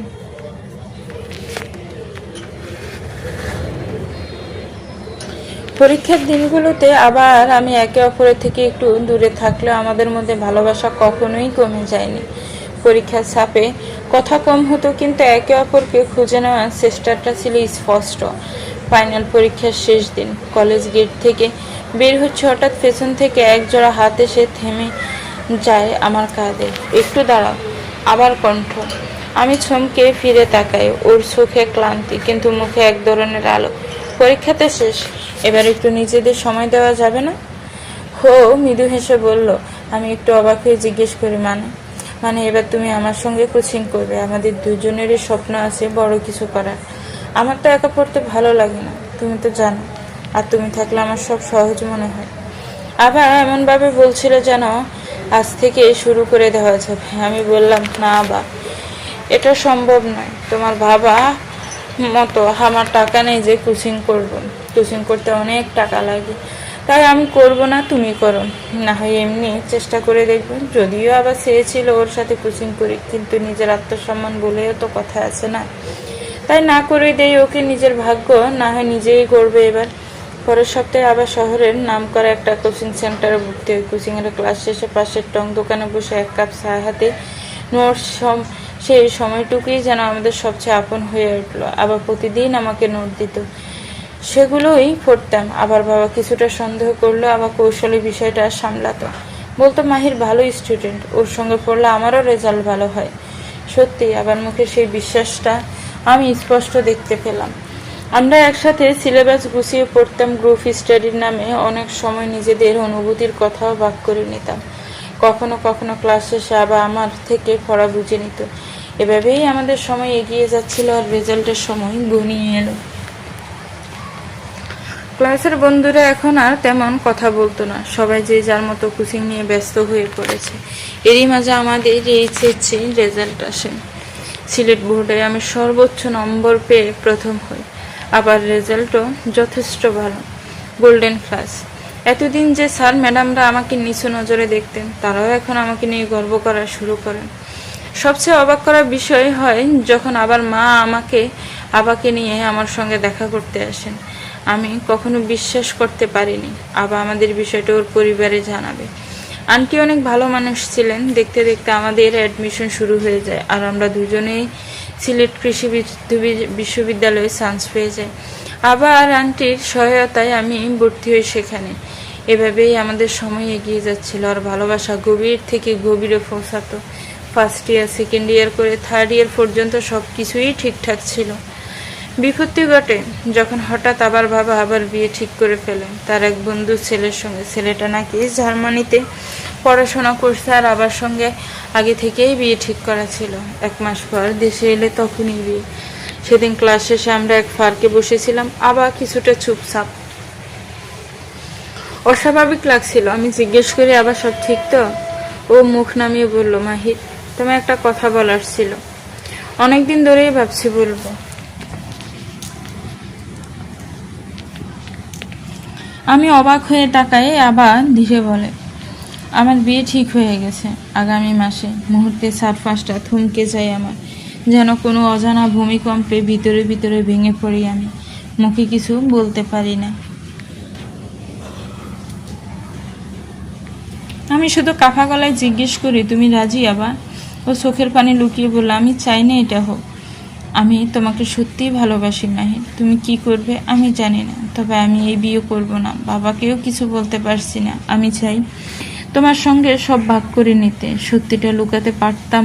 পরীক্ষার দিনগুলোতে আবার আমি একে অপরের থেকে একটু দূরে থাকলেও আমাদের মধ্যে ভালোবাসা কখনোই কমে যায়নি। পরীক্ষার চাপে কথা কম হতো, কিন্তু একে অপরকে খুঁজে নেওয়ার চেষ্টাটা ছিল স্পষ্ট। ফাইনাল পরীক্ষার শেষ দিন কলেজ গেট থেকে বের হচ্ছে, হঠাৎ পেছন থেকে একজোড়া হাত এসে থেমে যায় আমার কাঁধে। একটু দাঁড়াও। আবার কণ্ঠ। আমি চমকে ফিরে তাকাই। ওর চোখে ক্লান্তি, কিন্তু মুখে এক ধরনের আলো। পরীক্ষাতে শেষ, এবার একটু নিজেদের সময় দেওয়া যাবে না? হো মৃদু হেসে বলল। আমি একটু অবাক হয়ে জিজ্ঞেস করি, মানে এবার তুমি আমার সঙ্গে কোচিং করবে? আমাদের দুজনেরই স্বপ্ন আছে বড় কিছু করার। আমার তো একা পড়তে ভালো লাগে না, তুমি তো জানো, আর তুমি থাকলে আমার সব সহজ মনে হয়। আবার এমনভাবে বলছিল যেন আজ থেকে শুরু করে দেওয়া যাবে। আমি বললাম, না বা, এটা সম্ভব নয়। তোমার বাবা মতো আমার টাকা নেই যে কোচিং করব। কোচিং করতে অনেক টাকা লাগে, তাই আমি করব না, তুমি করো। না হয় এমনি চেষ্টা করে দেখবে। যদিও আবার চেয়েছিল ওর সাথে কোচিং করি, কিন্তু নিজের আত্মসম্মান বলেও তো কথা আছে না, তাই না করে দেই ওকে। নিজের ভাগ্য না হয় নিজেই করবে এবার। পরের সপ্তাহে আবার শহরের নাম করা একটা কোচিং সেন্টারে ভর্তি হই। কোচিংয়ের ক্লাস শেষে পাশের টং দোকানে বসে এক কাপ চা হাতে নোটস, সেই সময়টুকুই যেন আমাদের সবচেয়ে আপন হয়ে উঠলো। আবার প্রতিদিন আমাকে নোট দিত, সেগুলোই পড়তাম। আবার বাবা কিছুটা সন্দেহ করলো, আবার কৌশলী বিষয়টা সামলাতো। বলতো, মাহির ভালো স্টুডেন্ট, ওর সঙ্গে পড়লে আমারও রেজাল্ট ভালো হয়। সত্যি, আবার মুখে সেই বিশ্বাসটা আমি স্পষ্ট দেখতে পেলাম। আমরা একসাথে সিলেবাস গুছিয়ে পড়তাম। গ্রুপ স্টাডির নামে অনেক সময় নিজেদের অনুভূতির কথাও ভাগ করে নিতাম। কখনো কখনো ক্লাস শেষে আবার আমার থেকে পড়া বুঝে নিত। এভাবেই আমাদের সময় এগিয়ে যাচ্ছিল, আর রেজাল্টের সময় ঘনিয়ে এলো। ক্লাসের বন্ধুরা এখন আর তেমন কথা বলতো না, সবাই যে যার মতো কোচিং নিয়ে ব্যস্ত হয়ে পড়েছে। এরই মাঝে আমাদের এইচএসসি রেজাল্ট আসে। সিলেট বোর্ডে আমি সর্বোচ্চ নম্বর পেয়ে প্রথম হই। আবার রেজাল্টও যথেষ্ট ভালো, গোল্ডেন ক্লাস। এতদিন যে স্যার ম্যাডামরা আমাকে নিচু নজরে দেখতেন, তারাও এখন আমাকে নিয়ে গর্ব করা শুরু করেন। সবচেয়ে অবাক করার বিষয় হয় যখন আবার মা আবাকে নিয়ে আমার সঙ্গে দেখা করতে আসেন। আমি কখনো বিশ্বাস করতে পারিনি আবা আমাদের বিষয়টা ওর পরিবারে জানাবে। আন্টি অনেক ভালো মানুষ ছিলেন। দেখতে দেখতে আমাদের অ্যাডমিশন শুরু হয়ে যায়, আর আমরা দুজনেই সিলেট কৃষি বিশ্ববিদ্যালয়ে চান্স পেয়ে যাই। আবার আন্টির সহায়তায় আমি ভর্তি হই সেখানে। এভাবেই আমাদের সময় এগিয়ে যাচ্ছিল, আর ভালোবাসা গভীর থেকে গভীরে পৌঁছাতো। ফার্স্ট ইয়ার, সেকেন্ড ইয়ার করে থার্ড ইয়ার পর্যন্ত সব কিছুই ঠিকঠাক ছিল। বিপত্তি ঘটে যখন হঠাৎ আবার বাবা আবার বিয়ে ঠিক করে ফেলেন তার এক বন্ধুর ছেলের সঙ্গে। ছেলেটা নাকি জার্মানিতে পড়াশোনা করছে, আর আবার সঙ্গে আগে থেকেই বিয়ে ঠিক করা ছিল। 1 মাস পর দেশে এলে তখনই বিয়ে। সেদিন ক্লাস শেষে আমরা এক পার্কে বসেছিলাম। আবার কিছুটা চুপচাপ, অস্বাভাবিক লাগছিল। আমি জিজ্ঞেস করি, আবার সব ঠিক তো? ও মুখ নামিয়ে বলল, মাহির, তোমার একটা কথা বলার ছিল, অনেকদিন ধরেই ভাবছি বলবো। আমি অবাক হয়ে তাকাই। আবার ধীরে বলে, আমার বিয়ে ঠিক হয়ে গেছে আগামী মাসে। মুহূর্তে সারফাসটা থমকে যায় আমার, যেন কোনো অজানা ভূমিকম্পে ভিতরে ভিতরে ভেঙে পড়ি আমি। মুখে কিছু বলতে পারি না। আমি শুধু কাফা গলায় জিজ্ঞেস করি, তুমি রাজি আবা? ও চোখের পানি লুকিয়ে বলল, আমি চাই না এটা হোক। আমি তোমাকে সত্যিই ভালোবাসি মাহির। তুমি কি করবে আমি জানি না, তবে আমি এই বিয়ে করব না। বাবাকেও কিছু বলতে পারছি না। আমি চাই তোমার সঙ্গে সব ভাগ করে নিতে। সত্যিটা লুকাতে পারতাম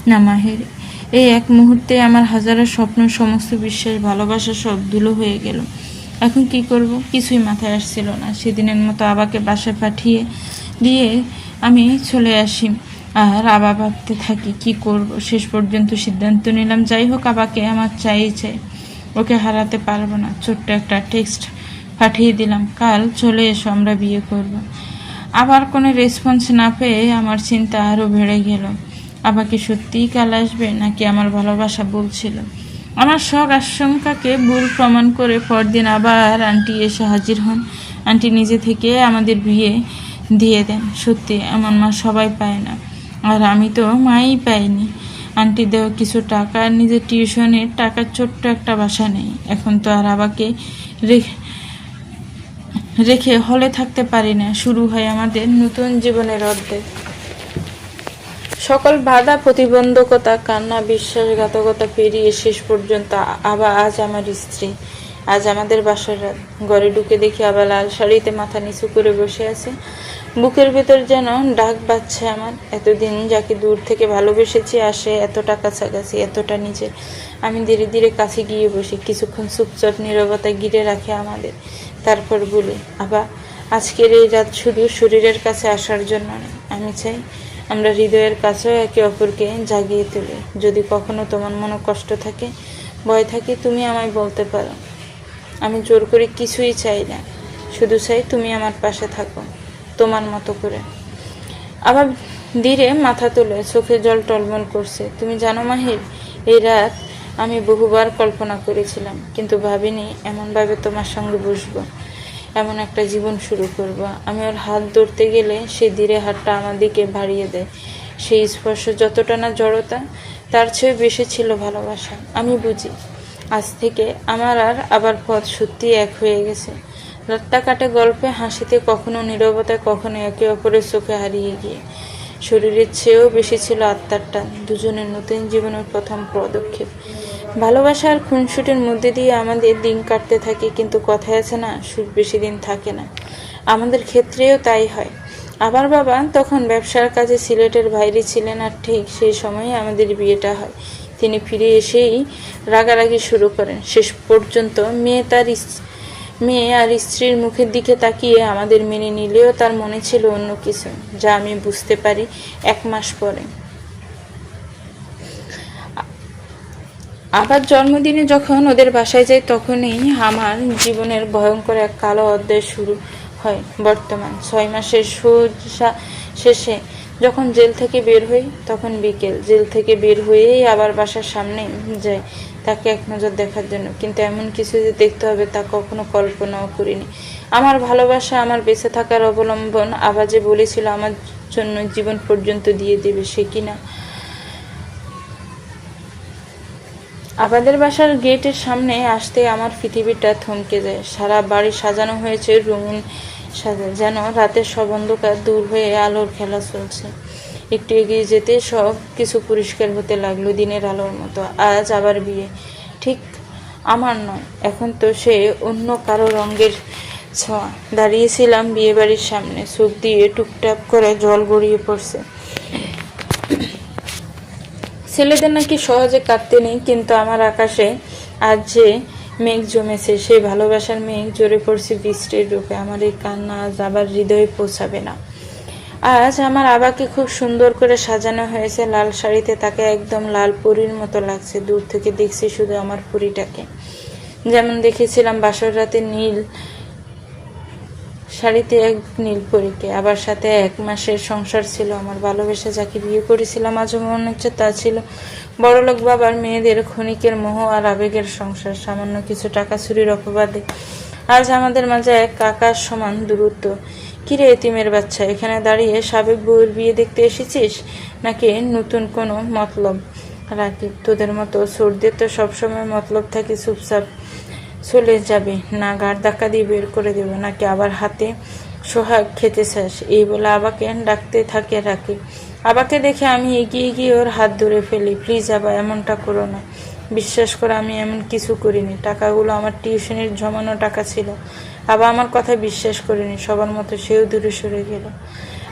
না মাহির। এই এক মুহূর্তে আমার হাজারো স্বপ্ন, সমস্ত বিশ্বাস, ভালোবাসা সব ধুলো হয়ে গেল। এখন কি করব কিছুই মাথায় আসছিল না। সেদিনের মতো আবাকে বাসায় পাঠিয়ে দিয়ে আমি চলে আসি, আর আবা ভাবতে থাকি কি করব। শেষ পর্যন্ত সিদ্ধান্ত নিলাম, যাই হোক আবাকে আমার চাই, ওকে হারাতে পারবো না। ছোট্ট একটা টেক্সট পাঠিয়ে দিলাম, কাল চলে এসো, আমরা বিয়ে করব। আবার কোনো রেসপন্স না পেয়ে আমার চিন্তা আরও বেড়ে গেল। আবাকে সত্যিই কাল আসবে, নাকি আমার ভালোবাসা বলছিল? আমার শখ আশঙ্কাকে ভুল প্রমাণ করে পরদিন আবার আন্টি এসে হাজির হন। আন্টি নিজে থেকে আমাদের বিয়ে দিয়ে দেন। সত্যি আমার মা সবাই পায় না, আর আমি তো মাই পাইনি। আন্টি দেওয়া কিছু টাকা আর নিজের টিউশনের টাকার ছোট্ট একটা বাসা নেই। এখন তো আর আবাকে রেখে হলে থাকতে পারি না। শুরু হয় আমাদের নতুন জীবনের অধ্যায়। সকল বাধা, প্রতিবন্ধকতা, কান্না, বিশ্বাসঘাতকতা পেরিয়ে শেষ পর্যন্ত আবার আজ আমার স্ত্রী। আজ আমাদের বাসার রাত। ঘরে ঢুকে দেখি আবার লাল শাড়িতে মাথা নিচু করে বসে আছে। বুকের ভেতর যেন ডাক বাজছে আমার। এতদিন যাকে দূর থেকে ভালোবেসেছি, আসে এতটা কাছাকাছি, এতটা নিজের। আমি ধীরে ধীরে কাছে গিয়ে বসি। কিছুক্ষণ চুপচাপ নীরবতায় ঘিরে রাখে আমাদের। তারপর বলি, আবার আজকের এই রাত শুধু শরীরের কাছে আসার জন্য নয়। আমি চাই আমরা হৃদয়ের কাছেও একে অপরকে জাগিয়ে তুলি। যদি কখনো তোমার মনে কষ্ট থাকে, ভয় থাকে, তুমি আমায় বলতে পারো। আমি জোর করে কিছুই চাই না, শুধু চাই তুমি আমার পাশে থাকো, তোমার মতো করে। আবার ধীরে মাথা তুলে চোখে জল টলমল করছে। তুমি জানো মাহির, এই রাত আমি বহুবার কল্পনা করেছিলাম, কিন্তু ভাবিনি এমনভাবে তোমার সঙ্গে বসবো, এমন একটা জীবন শুরু করব। আমি ওর হাত ধরতে গেলে সে ধীরে হাতটা আমার দিকে বাড়িয়ে দেয়। সেই স্পর্শ যতটা না জড়তা, তার চেয়ে বেশি ছিল ভালোবাসা। আমি বুঝি আজ থেকে আমার আর আবার পথ সত্যি এক হয়ে গেছে। রাতটা কাটে গল্পে, হাসিতে, কখনো নীরবতায়, কখনো একে অপরের চোখে হারিয়ে গিয়ে। শরীরের চেয়েও বেশি ছিল আত্মার টান। দুজনের নতুন জীবনের প্রথম পদক্ষেপ। ভালোবাসা আর খুনসুটির মধ্যে দিয়ে আমাদের দিন কাটতে থাকে, কিন্তু কথায় আছে না, সুখ বেশি দিন থাকে না। আমাদের ক্ষেত্রেও তাই হয়। আবার বাবা তখন ব্যবসার কাজে সিলেটের বাইরে ছিলেন, আর ঠিক সেই সময়ে আমাদের বিয়েটা হয়। তিনি ফিরে এসেই রাগারাগি শুরু করেন। শেষ পর্যন্ত মেয়ে আর স্ত্রীর মুখের দিকে তাকিয়ে আমাদের মেনে নিলেও তার মনে ছিল অন্য কিছু, যা আমি বুঝতে পারি 1 মাস পরে। আবার জন্মদিনে যখন ওদের বাসায় যাই, তখনই আমার জীবনের ভয়ঙ্কর এক কালো অধ্যায় শুরু হয়। বর্তমান 6 মাসের শেষে যখন জেল থেকে বের হই, তখন বিকেল। জেল থেকে বের হয়েই আবার বাসার সামনে যাই, তাকে এক নজর দেখার জন্য, কিন্তু এমন কিছু যে দেখতে হবে তা কখনো কল্পনাও করিনি। আমার ভালোবাসা, আমার বেঁচে থাকার অবলম্বন। আবার যে বলেছিল আমার জন্য জীবন পর্যন্ত দিয়ে দেবে, সে কিনা। আমাদের বাসার গেটের সামনে আসতে আমার পৃথিবীটা থমকে যায়। সারা বাড়ি সাজানো হয়েছে রঙিন সাজা, যেন রাতের সব অন্ধকার দূর হয়ে আলোর খেলা চলছে। একটু এগিয়ে যেতে সব কিছু পরিষ্কার হতে লাগলো দিনের আলোর মতো। আজ আবার বিয়ে, ঠিক আমার নয়, এখন তো সে অন্য কারো রঙের ছোঁয়া। দাঁড়িয়েছিলাম বিয়ে বাড়ির সামনে, চোখ দিয়ে টুপটাপ করে জল গড়িয়ে পড়ছে। ছেলেদের নাকি সহজে কাঁদতে নেই, কিন্তু আমার আকাশে আজ যে মেঘ জমেছে, সেই ভালোবাসার মেঘ জোরে পড়ছে বৃষ্টির রূপে। আমার এই কান্না আজ আবার হৃদয়ে পৌঁছাবে না। আজ আমার আবাকে খুব সুন্দর করে সাজানো হয়েছে লাল শাড়িতে, তাকে একদম লাল পরীর মতো লাগছে। দূর থেকে দেখছি শুধু আমার পরীটাকে, যেমন দেখেছিলাম বাসর রাতে নীল শাড়িতে এক নীল পরীকে। আবার সাথে 1 মাসের সংসার ছিল। আমার ভালোবেসে যাকে বিয়ে করেছিলাম আজও মনে হচ্ছে তা ছিল বড়লোক বাবার মেয়েদের ক্ষণিকের মোহ আর আবেগের সংসার। সামান্য কিছু টাকা চুরির অপবাদে আজ আমাদের মাঝে এক আকাশ সমান দূরত্ব। কিরে এতিমের বাচ্চা, এখানে দাঁড়িয়ে সাবেক বউয়ের বিয়ে দেখতে এসেছিস, নাকি নতুন কোনো মতলব? রাকিব, তোদের মতো চোরদের তো সবসময় মতলব থাকে, চুপচাপ চলে যাবে না গাড় ধাক্কা দিয়ে বের করে দেবে, নাকি আবার হাতে সোহাগ খেতে চাস? এই বলে আবাকে ডাকতে থাকে রাকিব। আবাকে দেখে আমি এগিয়ে গিয়ে ওর হাত ধরে ফেলি। প্লিজ আবা, এমনটা করো না। বিশ্বাস করে আমি এমন কিছু করিনি। টাকাগুলো আমার টিউশনের জমানো টাকা ছিল। আবা আমার কথা বিশ্বাস করিনি। সবার মতো সেও দূরে সরে গেল।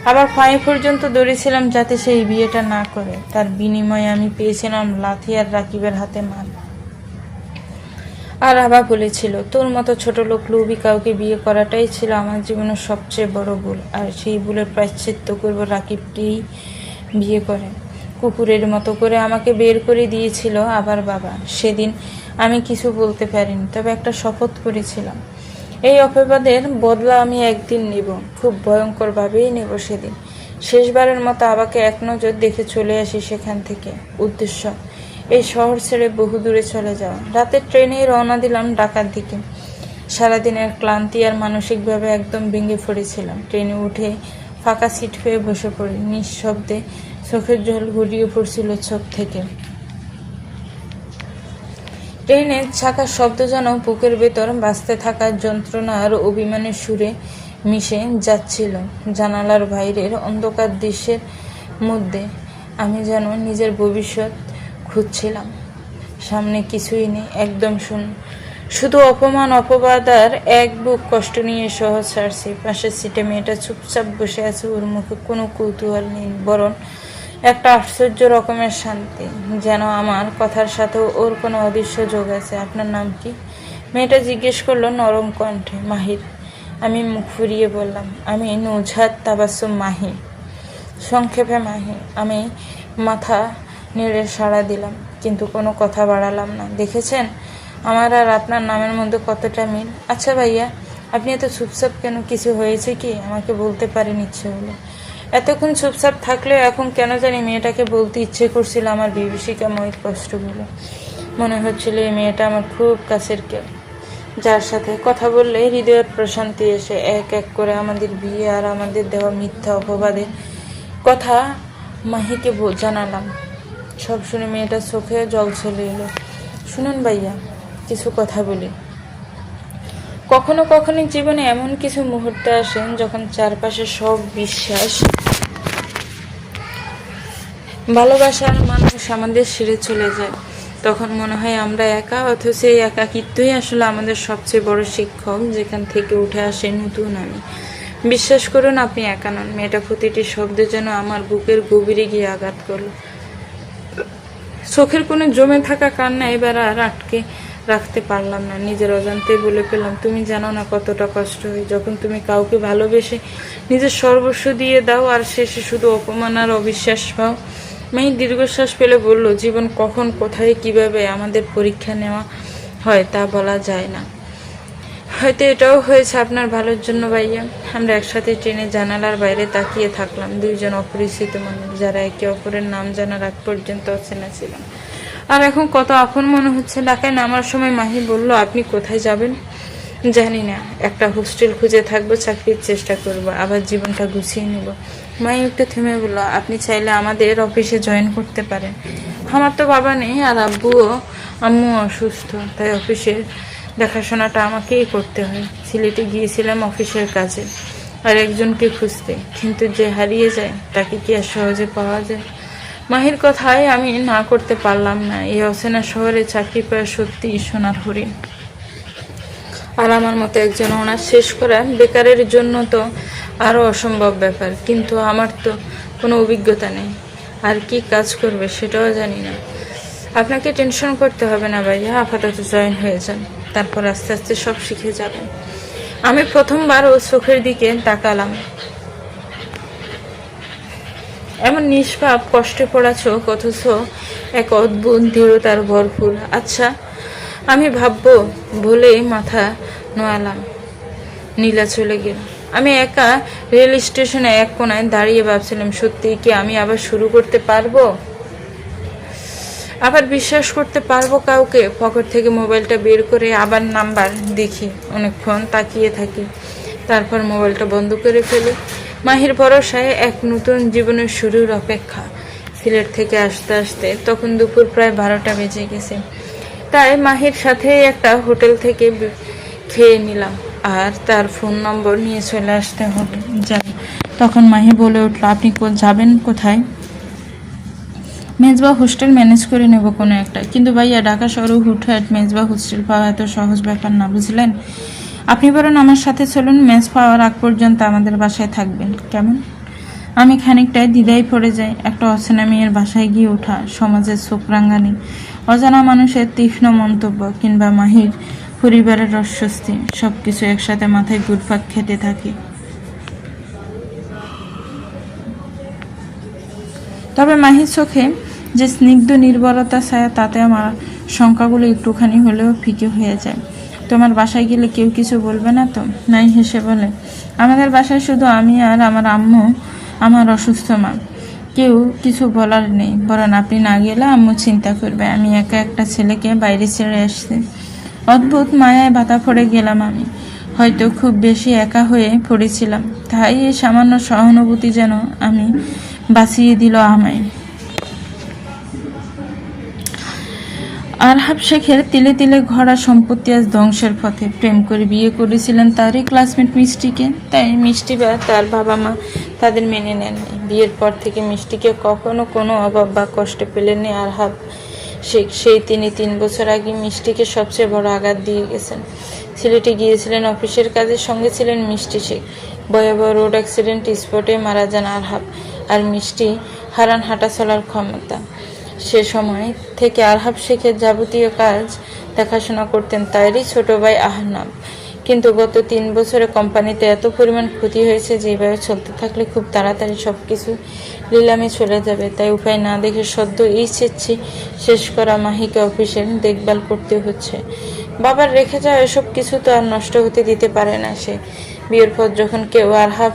আবার পায়ে পর্যন্ত দৌড়েছিলাম যাতে সেই বিয়েটা না করে। তার বিনিময়ে আমি পেয়েছিলাম লাথি আর রাকিবের হাতে মার। আর আবা বলেছিল, তোর মতো ছোট লোক লোভী কাউকে বিয়ে করাটাই ছিল আমার জীবনের সবচেয়ে বড় ভুল, আর সেই ভুলের প্রায়শ্চিত্ত করব রাকিবকেই বিয়ে করে। কুকুরের মতো করে আমাকে বের করে দিয়েছিল আবার বাবা। সেদিন আমি কিছু বলতে পারিনি, তবে একটা শপথ করেছিলাম, এই অপবাদের বদলা আমি একদিন নেব, খুব ভয়ঙ্করভাবেই নেব সেদিন। শেষবারের মতো আবাকে এক নজর দেখে চলে আসি সেখান থেকে। উদ্দেশ্য এই শহর ছেড়ে বহু দূরে চলে যাওয়া। রাতের ট্রেনে রওনা দিলাম ঢাকার দিকে। সারাদিনের ক্লান্তি আর মানসিকভাবে একদম ভেঙে পড়েছিলাম। ট্রেনে উঠে ফাঁকা সিট হয়ে বসে পড়ি। নিঃশব্দে চোখের জল গড়িয়ে পড়ছিল চোখ থেকে। ট্রেনের চাকার শব্দ যেন বুকের ভেতর বাজতে থাকা যন্ত্রণা আর অভিমানের সুরে মিশে যাচ্ছিল। জানালার বাইরের অন্ধকার দৃশ্যের মধ্যে আমি যেন নিজের ভবিষ্যৎ খুঁজছিলাম। সামনে কিছুই নেই, একদম শূন্য। শুধু অপমান, অপবাদ আর এক বুক কষ্ট নিয়ে শহর ছাড়ছি। পাশের সিটে মেয়েটা চুপচাপ বসে আছে। ওর মুখে কোনো কৌতূহল নেই, বরং একটা আশ্চর্য রকমের শান্তি, যেন আমার কথার সাথেও ওর কোনো অদৃশ্য যোগ আছে। আপনার নাম কি? মেয়েটা জিজ্ঞেস করলো নরম কণ্ঠে। মাহির। আমি মুখ ফুরিয়ে বললাম, আমি নুজহাত তাবাসসুম মাহি, সংক্ষেপে মাহি। আমি মাথা নেড়ে সাড়া দিলাম, কিন্তু কোনো কথা বাড়ালাম না। দেখেছেন আমার আর আপনার নামের মধ্যে কতটা মিল। আচ্ছা ভাইয়া, আপনি এত চুপচাপ কেন? কিছু হয়েছে কি? আমাকে বলতে পারেন ইচ্ছে হলো। এতক্ষণ চুপচাপ থাকলেও এখন কেন জানি মেয়েটাকে বলতে ইচ্ছে করছিল আমার বিভীষিকাময় কষ্টগুলো। মনে হচ্ছিল এই মেয়েটা আমার খুব কাছের কেউ, যার সাথে কথা বললে হৃদয়ের প্রশান্তি এসে। এক এক করে আমাদের বিয়ে আর আমাদের দেওয়া মিথ্যা অপবাদের কথা মাহিকে জানালাম। সব শুনে মেয়েটার চোখে জল চলে এলো। শুনুন ভাইয়া, কিছু কথা বলি। কখনো কখনো জীবনে এমন কিছু মুহূর্তে আসেন যখন চারপাশে সব বিশ্বাস, ভালোবাসার মানুষ আমাদের ছেড়ে চলে যায়। তখন মনে হয় আমরা একা, অথচ এই একাকিত্বই আসলে আমাদের সবচেয়ে বড় শিক্ষক, যেখান থেকে উঠে আসে নতুন আমি। বিশ্বাস করুন, আপনি একা নন। মেয়েটা প্রতিটি শব্দ যেন আমার বুকের গভীরে গিয়ে আঘাত করলো। চোখের কোণে জমে থাকা কান্না এবার আর আটকে রাখতে পারলাম না। নিজের অজান্তে বলে পেলাম, তুমি জানো না কতটা কষ্ট হয় যখন তুমি কাউকে ভালোবেসে নিজের সর্বস্ব দিয়ে দাও আর শেষে শুধু অপমান আর অবিশ্বাস পাও। মেয়ে দীর্ঘশ্বাস ফেলে বলল, জীবন কখন, কোথায়, কিভাবে আমাদের পরীক্ষা নেওয়া হয় তা বলা যায় না। হয়তো এটাও হয়েছে আপনার ভালোর জন্য ভাইয়া। আমরা একসাথে ট্রেনে জানালার বাইরে তাকিয়ে থাকলাম, দুইজন অপরিচিত মানুষ, যারা একে অপরের নাম জানার আগ পর্যন্ত অচেনা ছিলাম। আর এখন কত আপন মনে হচ্ছে। ঢাকায় নামার সময় মাহি বলল, আপনি কোথায় যাবেন? জানি না, একটা হোস্টেল খুঁজে থাকবো, চাকরির চেষ্টা করব, আবার জীবনটা গুছিয়ে নেব। মাই একটু থেমে বলল, আপনি চাইলে আমাদের অফিসে জয়েন করতে পারেন। আমার তো বাবা নেই, আর আম্মু অসুস্থ, তাই অফিসের দেখাশোনাটা আমাকেই করতে হয়। সিলেটে গিয়েছিলাম অফিসের কাজে আর একজনকে খুঁজতে, কিন্তু যে হারিয়ে যায় তাকে কি আর সহজে পাওয়া যায়? মাহির কথায় আমি না করতে পারলাম না। এই অচেনা শহরে চাকরি পাওয়া সত্যিই সোনার হরিণ। আর আমার মতো একজন অনার্স শেষ করা বেকারের জন্য তো আরও অসম্ভব ব্যাপার। কিন্তু আমার তো কোনো অভিজ্ঞতা নেই, আর কি কাজ করবে সেটাও জানি না। আপনাকে টেনশন করতে হবে না ভাইয়া, আপাতত জয়েন হয়ে যান, তারপর আস্তে আস্তে সব শিখে যাবেন। আমি প্রথমবার ও চোখের দিকে তাকালাম, এমন নিষ্পাপ, কষ্টে পড়া চোখ, অথচ এক অদ্ভুত দৃঢ়তার ভরপুর। আচ্ছা, আমি ভাববো বলে মাথা নোয়ালাম। নীলা চলে গেল। আমি একা রেল স্টেশনে এক কোনায় দাঁড়িয়ে ভাবছিলাম, সত্যি কি আমি আবার শুরু করতে পারবো? আবার বিশ্বাস করতে পারবো কাউকে? পকেট থেকে মোবাইলটা বের করে আবার নাম্বার দেখি, অনেকক্ষণ তাকিয়ে থাকি, তারপর মোবাইলটা বন্ধ করে ফেলি। মাহির ভরসায় এক নতুন জীবনের শুরুর অপেক্ষা। সিলেট থেকে আসতে আসতে তখন দুপুর প্রায় 12টা বেজে গেছে। তাই মাহির সাথে একটা হোটেল থেকে খেয়ে নিলাম, আর তার ফোন নম্বর নিয়ে চলে আসতে হবে। জানি। তখন মাহি বলে উঠল, আপনি যাবেন কোথায়? মেজবা হোস্টেল ম্যানেজ করে নেব কোনো একটা। কিন্তু ভাইয়া, ঢাকা শহরে হুটহাট মেজবা হোস্টেল পাওয়া এত সহজ ব্যাপার না, বুঝলেন? আপনি বরং আমার সাথে চলুন, মেজ পাওয়ার আগ পর্যন্ত আমাদের বাসায় থাকবেন। কেমন? আমি খানিকটায় দ্বিধায় পড়ে যাই। একটা অচেনা মেয়ের বাসায় গিয়ে ওঠা, সমাজের চোখ রাঙানি, অজানা মানুষের তীক্ষ্ণ মন্তব্য, কিংবা মাহির পরিবারের অস্বস্তি, সবকিছু একসাথে মাথায় ঘুরপাক খেতে থাকে। তবে মাহির চোখে যে স্নিগ্ধ নির্ভরতা ছায়া, তাতে আমার শঙ্কাগুলো একটুখানি হলেও ফিকে হয়ে যায়। তোমার বাসায় গেলে কেউ কিছু বলবে না তো? নাই হেসে বলে, আমাদের বাসায় শুধু আমি আর আমার আম্মু, আমার অসুস্থ মা। কেউ কিছু বলার নেই, বরং আপনি না গেলে আম্মু চিন্তা করবে। আমি একা একটা ছেলেকে বাইরে ছেড়ে আসছি। অদ্ভুত মায়ায় বাতা পড়ে গেলাম আমি। হয়তো খুব বেশি একা হয়ে পড়েছিলাম, তাই এই সামান্য সহানুভূতি যেন আমি বাঁচিয়ে দিল আমায়। আরহাব শেখের তিলে তিলে ঘরা সম্পত্তি আজ ধ্বংসের পথে। প্রেম করে বিয়ে করেছিলেন তারই ক্লাসমেট মিষ্টিকে, তাই মিষ্টি বা তার বাবা মা তাদের মেনে নেননি। বিয়ের পর থেকে মিষ্টিকে কখনো কোনো অভাব বা কষ্ট পেলেননি আরহাব শেখ। তিনি 3 বছর আগে মিষ্টিকে সবচেয়ে বড় আঘাত দিয়ে গেছেন। সিলেটে গিয়েছিলেন অফিসের কাজের, সঙ্গে ছিলেন মিষ্টি শেখ। ভয়াবহ রোড অ্যাক্সিডেন্ট স্পটে মারা যান আরহাব, আর মিষ্টি হারান হাঁটা চলার ক্ষমতা। সে সময় থেকে আরহাব শেখের যাবতীয় কাজ দেখাশোনা করতেন তারই ছোট ভাই আহনাব। কিন্তু গত 3 বছরে কোম্পানিতে এত পরিমাণ ক্ষতি হয়েছে যে এভাবে চলতে থাকলে খুব তাড়াতাড়ি সবকিছু নিলামে চলে যাবে। তাই উপায় না দেখে সদ্য এইচএসসি শেষ করা মাহিকে অফিসের দেখভাল করতে হচ্ছে। বাবার রেখে যাওয়া এসব কিছু তো আর নষ্ট হতে দিতে পারে না সে। বিয়ের পর যখন কেউ আরহাব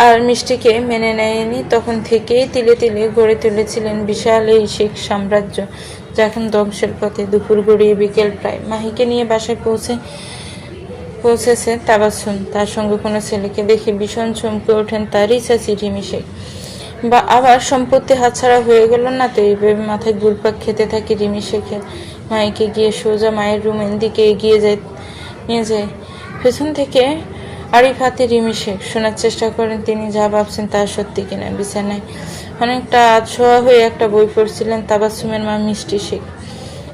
আর মিষ্টিকে মেনে নেয়নি, তখন থেকেই তিলে তিলে গড়ে তুলেছিলেন বিশাল এই শেখ সাম্রাজ্য, যা এখন ধ্বংসের পথে। দুপুর গড়িয়ে বিকেল প্রায়। মাহিকে নিয়ে বাসায় পৌঁছেছে তাবাসসুম। তার সঙ্গে কোনো ছেলেকে দেখে ভীষণ চমকে ওঠেন তারই চাচি রিমি শেখ। বা আবার সম্পত্তি হাতছাড়া হয়ে গেল না তো, এইভাবে মাথায় ঘুরপাক খেতে থাকে রিমি শেখের। মাইকে গিয়ে সোজা মায়ের রুমের দিকে নিয়ে যায়। পেছন থেকে আরিফাতে রিমি শেখ শোনার চেষ্টা করেন তিনি যা ভাবছেন তা সত্যি কিনা। বিছানায় অনেকটা আধশোয়া হয়ে একটা বই পড়ছিলেন তাবাসসুমের মা মিষ্টি শেখ।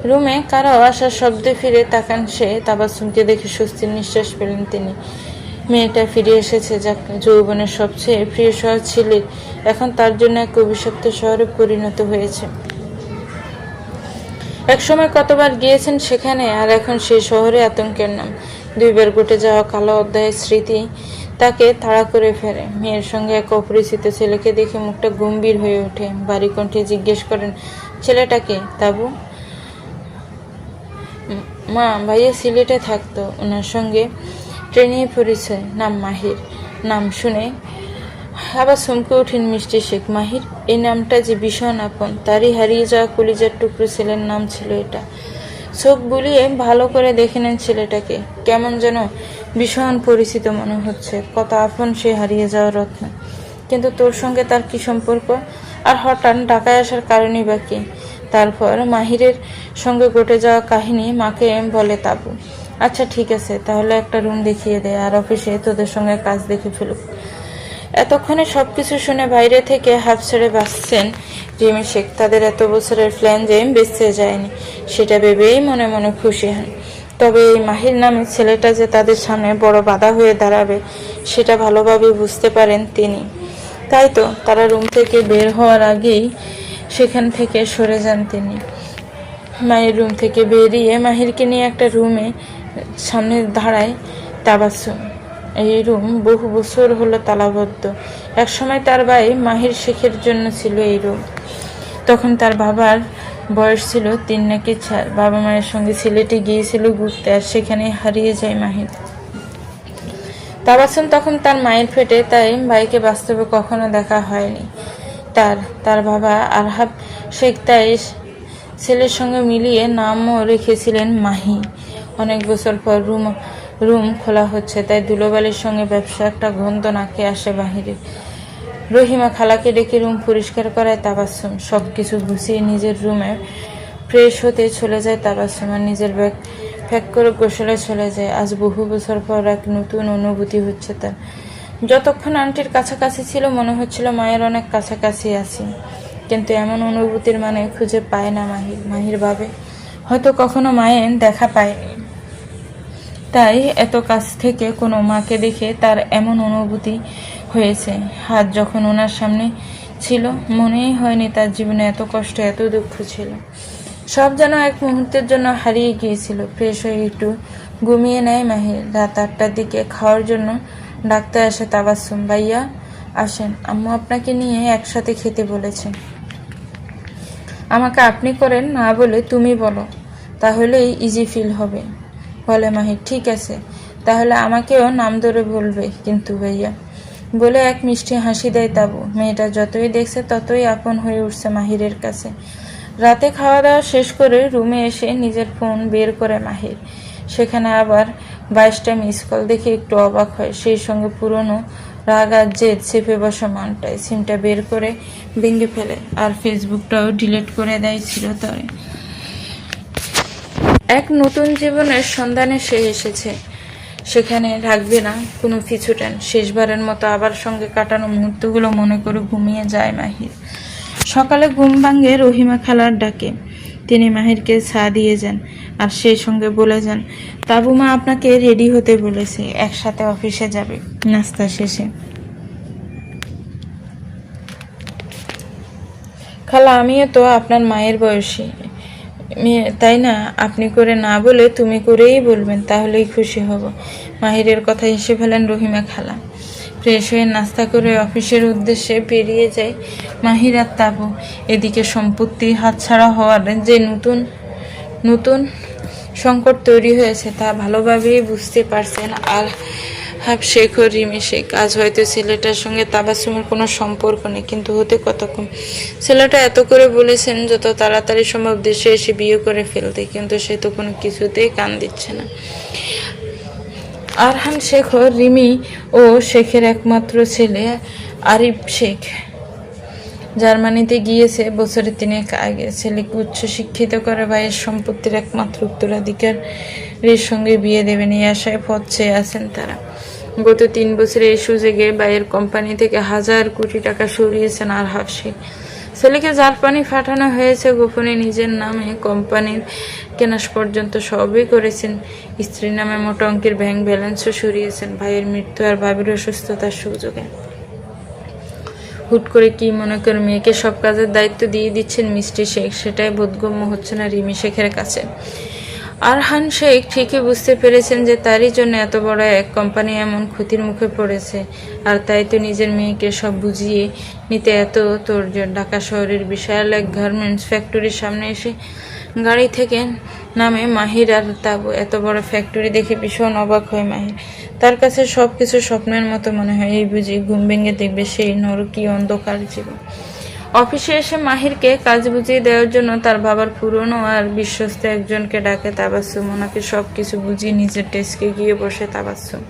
রুমে কারো আসার শব্দে ফিরে তাকান সে। তাবাসসুমকে দেখে স্বস্তির নিঃশ্বাস পেলেন তিনি। মেয়েটা ফিরে এসেছে, যাক যৌবনের সবচেয়ে প্রিয় শহর সিলেট এখন তার জন্য এক অভিশপ্ত শহরে পরিণত হয়েছে। একসময় কতবার গিয়েছেন সেখানে, আর এখন সেই শহরে আতঙ্কের নাম। 2 বার ঘটে যাওয়া কালো অধ্যায়ের স্মৃতি তাকে তাড়া করে ফেরে। মেয়ের সঙ্গে এক অপরিচিত ছেলেকে দেখে মুখটা গম্ভীর হয়ে ওঠে। বাড়ি কণ্ঠে জিজ্ঞেস করেন, ছেলেটাকে? তাবু? মা, ভাইয়া সিলেটে থাকতো, ওনার সঙ্গে ট্রেনে পরিচয়, নাম মাহির। নাম শুনে আবার চমকে ওঠেন মিষ্টি শেখ। মাহির এই নামটা যে ভীষণ আপন, তারই হারিয়ে যাওয়া কলিজার টুকরো ছেলের নাম ছিল এটা। চোখ বুলিয়ে ভালো করে দেখে নেন ছেলেটাকে, কেমন যেন ভীষণ পরিচিত মনে হচ্ছে, কত আপন সে হারিয়ে যাওয়া রত্ন। কিন্তু তোর সঙ্গে তার কি সম্পর্ক, আর হঠাৎ ঢাকায় আসার কারণই বা কি? তারপর মাহিরের সঙ্গে ঘটে যাওয়া কাহিনী মাকে বলে তাবু। আচ্ছা ঠিক আছে, তাহলে একটা রুম দেখিয়ে দে, আর অফিসে তোদের সঙ্গে কাজ দেখে ফেলুক। এতক্ষণে সবকিছু শুনে বাইরে থেকে হাফ ছেড়ে বাঁচছেন রিমি শেখ। তাদের এত বছরের প্ল্যান যে বেঁচে যায়নি, সেটা ভেবেই মনে মনে খুশি হন। তবে এই মাহির নামে ছেলেটা যে তাদের সামনে বড় বাধা হয়ে দাঁড়াবে, সেটা ভালোভাবে বুঝতে পারেন তিনি। তাই তো তারা রুম থেকে বের হওয়ার আগেই সেখান থেকে সরে যান তিনি। মায়ের রুম থেকে বেরিয়ে মাহিরকে নিয়ে একটা রুমে সামনে দাঁড়ায় তাবাসসুম। এই রুম বহু বছর হলো তালাবদ্ধ। একসময় তার ভাই মাহির শেখের জন্য ছিল এই রুম। তখন তার বাবার বয়স ছিল 3 নাকি 4। বাবা মায়ের সঙ্গে সিলেটে গিয়েছিল ঘুরতে, আর সেখানে হারিয়ে যায় মাহির। তাবাসসুম তখন তার মায়ের পেটে, তাই ভাইকে বাস্তবে কখনো দেখা হয়নি তার বাবা আরহাব শেখ তাই ছেলের সঙ্গে মিলিয়ে নামও রেখেছিলেন মাহি। অনেক বছর পর রুম খোলা হচ্ছে, তাই দুলোবালির সঙ্গে ব্যবসা একটা গন্ধ নাকে আসে বাহিরে। রহিমা খালাকে ডেকে রুম পরিষ্কার করায় তাবাসসুম। সব কিছু গুছিয়ে নিজের রুমে ফ্রেশ হতে চলে যায় তাবাসসুম, আর নিজের ব্যাগ প্যাক করে গোসলে চলে যায়। আজ বহু বছর পর এক নতুন অনুভূতি হচ্ছে তার। যতক্ষণ আন্টির কাছাকাছি ছিল মনে হচ্ছিল মায়ের অনেক কাছাকাছি আছি, কিন্তু এমন অনুভূতির মানে খুঁজে পায় না মাহির ভাবে হয়তো কখনো মায়ের দেখা পায়নি, তাই এত কাছ থেকে কোনো মাকে দেখে তার এমন অনুভূতি হয়েছে। হাত যখন ওনার সামনে ছিল মনেই হয়নি তার জীবনে এত কষ্ট এত দুঃখ ছিল। সব যেন এক মুহূর্তের জন্য হারিয়ে গিয়েছিল। ফ্রেশ হয়ে একটু ঘুমিয়ে নেয় মাহির। রাত 8টার দিকে খাওয়ার জন্য ডাকতে আসে তাবাসসুম। ভাইয়া আসেন, আম্মু আপনাকে নিয়ে একসাথে খেতে বলেছেন। আমাকে আপনি করেন না বলে তুমি বলো, তাহলেই ইজি ফিল হবে, বলে মাহির। ঠিক আছে, তাহলে আমাকেও নাম ধরে বলবে কিন্তু ভাইয়া, বলে এক মিষ্টি হাসি দেয় তাবু। মেয়েটা যতই দেখছে ততই আপন হয়ে উঠছে মাহিরের কাছে। রাতে খাওয়া দাওয়া শেষ করে রুমে এসে নিজের ফোন বের করে মাহির। সেখানে আবার 22টা মিস কল দেখে একটু অবাক হয়, সেই সঙ্গে পুরনো রাগ আর জেদ চেপে বসা মনটায়। সিমটা বের করে ভেঙে ফেলে, আর ফেসবুকটাও ডিলিট করে দেয় চিরতরে। এক নতুন জীবনের সন্ধানে সে এসেছে, সেখানে রাখবে না কোনো পিছুটান। শেষবারের মতো আবার সঙ্গে কাটানো মুহূর্তগুলো মনে করে ঘুমিয়ে যায় মাহির। সকালে ঘুম ভাঙে রহিমা খালার ডাকে। তিনি মাহিরকে চা দিয়ে যান, আর সেই সঙ্গে বলে যান, তাবুমা আপনাকে রেডি হতে বলেছে, একসাথে অফিসে যাবে নাস্তা শেষে। খালা, আমিও তো আপনার মায়ের বয়সী মেয়ে, তাই না? আপনি করে না বলে তুমি করেই বলবেন, তাহলেই খুশি হব। মাহিরের কথা এসে ফেলেন রহিমা খালা। ফ্রেশ হয়ে নাস্তা করে অফিসের উদ্দেশ্যে বেরিয়ে যায় মাহির আর তাবু। এদিকে সম্পত্তি হাতছাড়া হওয়ার যে নতুন সংকট তৈরি হয়েছে তা ভালোভাবেই বুঝতে পারছেন আর হাব শেখ ও রিমি শেখ। আজ হয়তো ছেলেটার সঙ্গে তাবাসসুমের কোনো সম্পর্ক নেই, কিন্তু হতে কতক্ষণ। ছেলেটা এত করে বলেছেন যত তাড়াতাড়ি সম্ভব দেশে এসে বিয়ে করে ফেলতে, কিন্তু সে তো কোনো কিছুতেই কান দিচ্ছে না। আরহান শেখ ও রিমি ও শেখের একমাত্র ছেলে আরিফ শেখ জার্মানিতে গিয়েছে বছরে 3 আগে। ছেলেকে উচ্চশিক্ষিত করে ভাইয়ের সম্পত্তির একমাত্র উত্তরাধিকারীর সঙ্গে বিয়ে দেবেন, এই আশায় পথ চেয়ে আছেন তারা। গত 3 বছরে এই সুযোগে ভাইয়ের কোম্পানি থেকে 1000 কোটি টাকা সরিয়েছেন আরহাব শেখ। ছেলেকে জার্মানি পাঠানো হয়েছে গোপনে, নিজের নামে কোম্পানির কেনাস পর্যন্ত সবই করেছেন। স্ত্রীর নামে মোটা অঙ্কের ব্যাংক ব্যালেন্সও সরিয়েছেন ভাইয়ের মৃত্যু আর ভাবির অসুস্থতার সুযোগে। হুট করে কি মনে করে মেয়েকে সব কাজের দায়িত্ব দিয়ে দিচ্ছেন মিষ্টি শেখ, সেটাই বোধগম্য হচ্ছে না রিমি শেখের কাছে। আরহান শেখ ঠিকই বুঝতে পেরেছেন যে তারই জন্য এত বড় এক কোম্পানি এমন ক্ষতির মুখে পড়েছে, আর তাই তো নিজের মেয়েকে সব বুঝিয়ে নিতে এত তোড়জোড়। ঢাকা শহরের বিশাল এক গার্মেন্টস ফ্যাক্টরির সামনে এসে গাড়ি থেকে নামে মাহির আর তাবু। এত বড় ফ্যাক্টরি দেখে ভীষণ অবাক হয় মাহির। তার কাছে সবকিছু স্বপ্নের মতো মনে হয়। এই বুঝি ঘুম ভেঙে দেখবে সেই নরকীয় অন্ধকার জীবন। অফিসে এসে মাহিরকে কাজ বুঝিয়ে দেওয়ার জন্য তার বাবার পুরনো আর বিশ্বস্ত একজনকে ডাকে তাবাসসুম। ওনাকে সবকিছু বুঝিয়ে নিজের ডেস্কে গিয়ে বসে তাবাসসুম।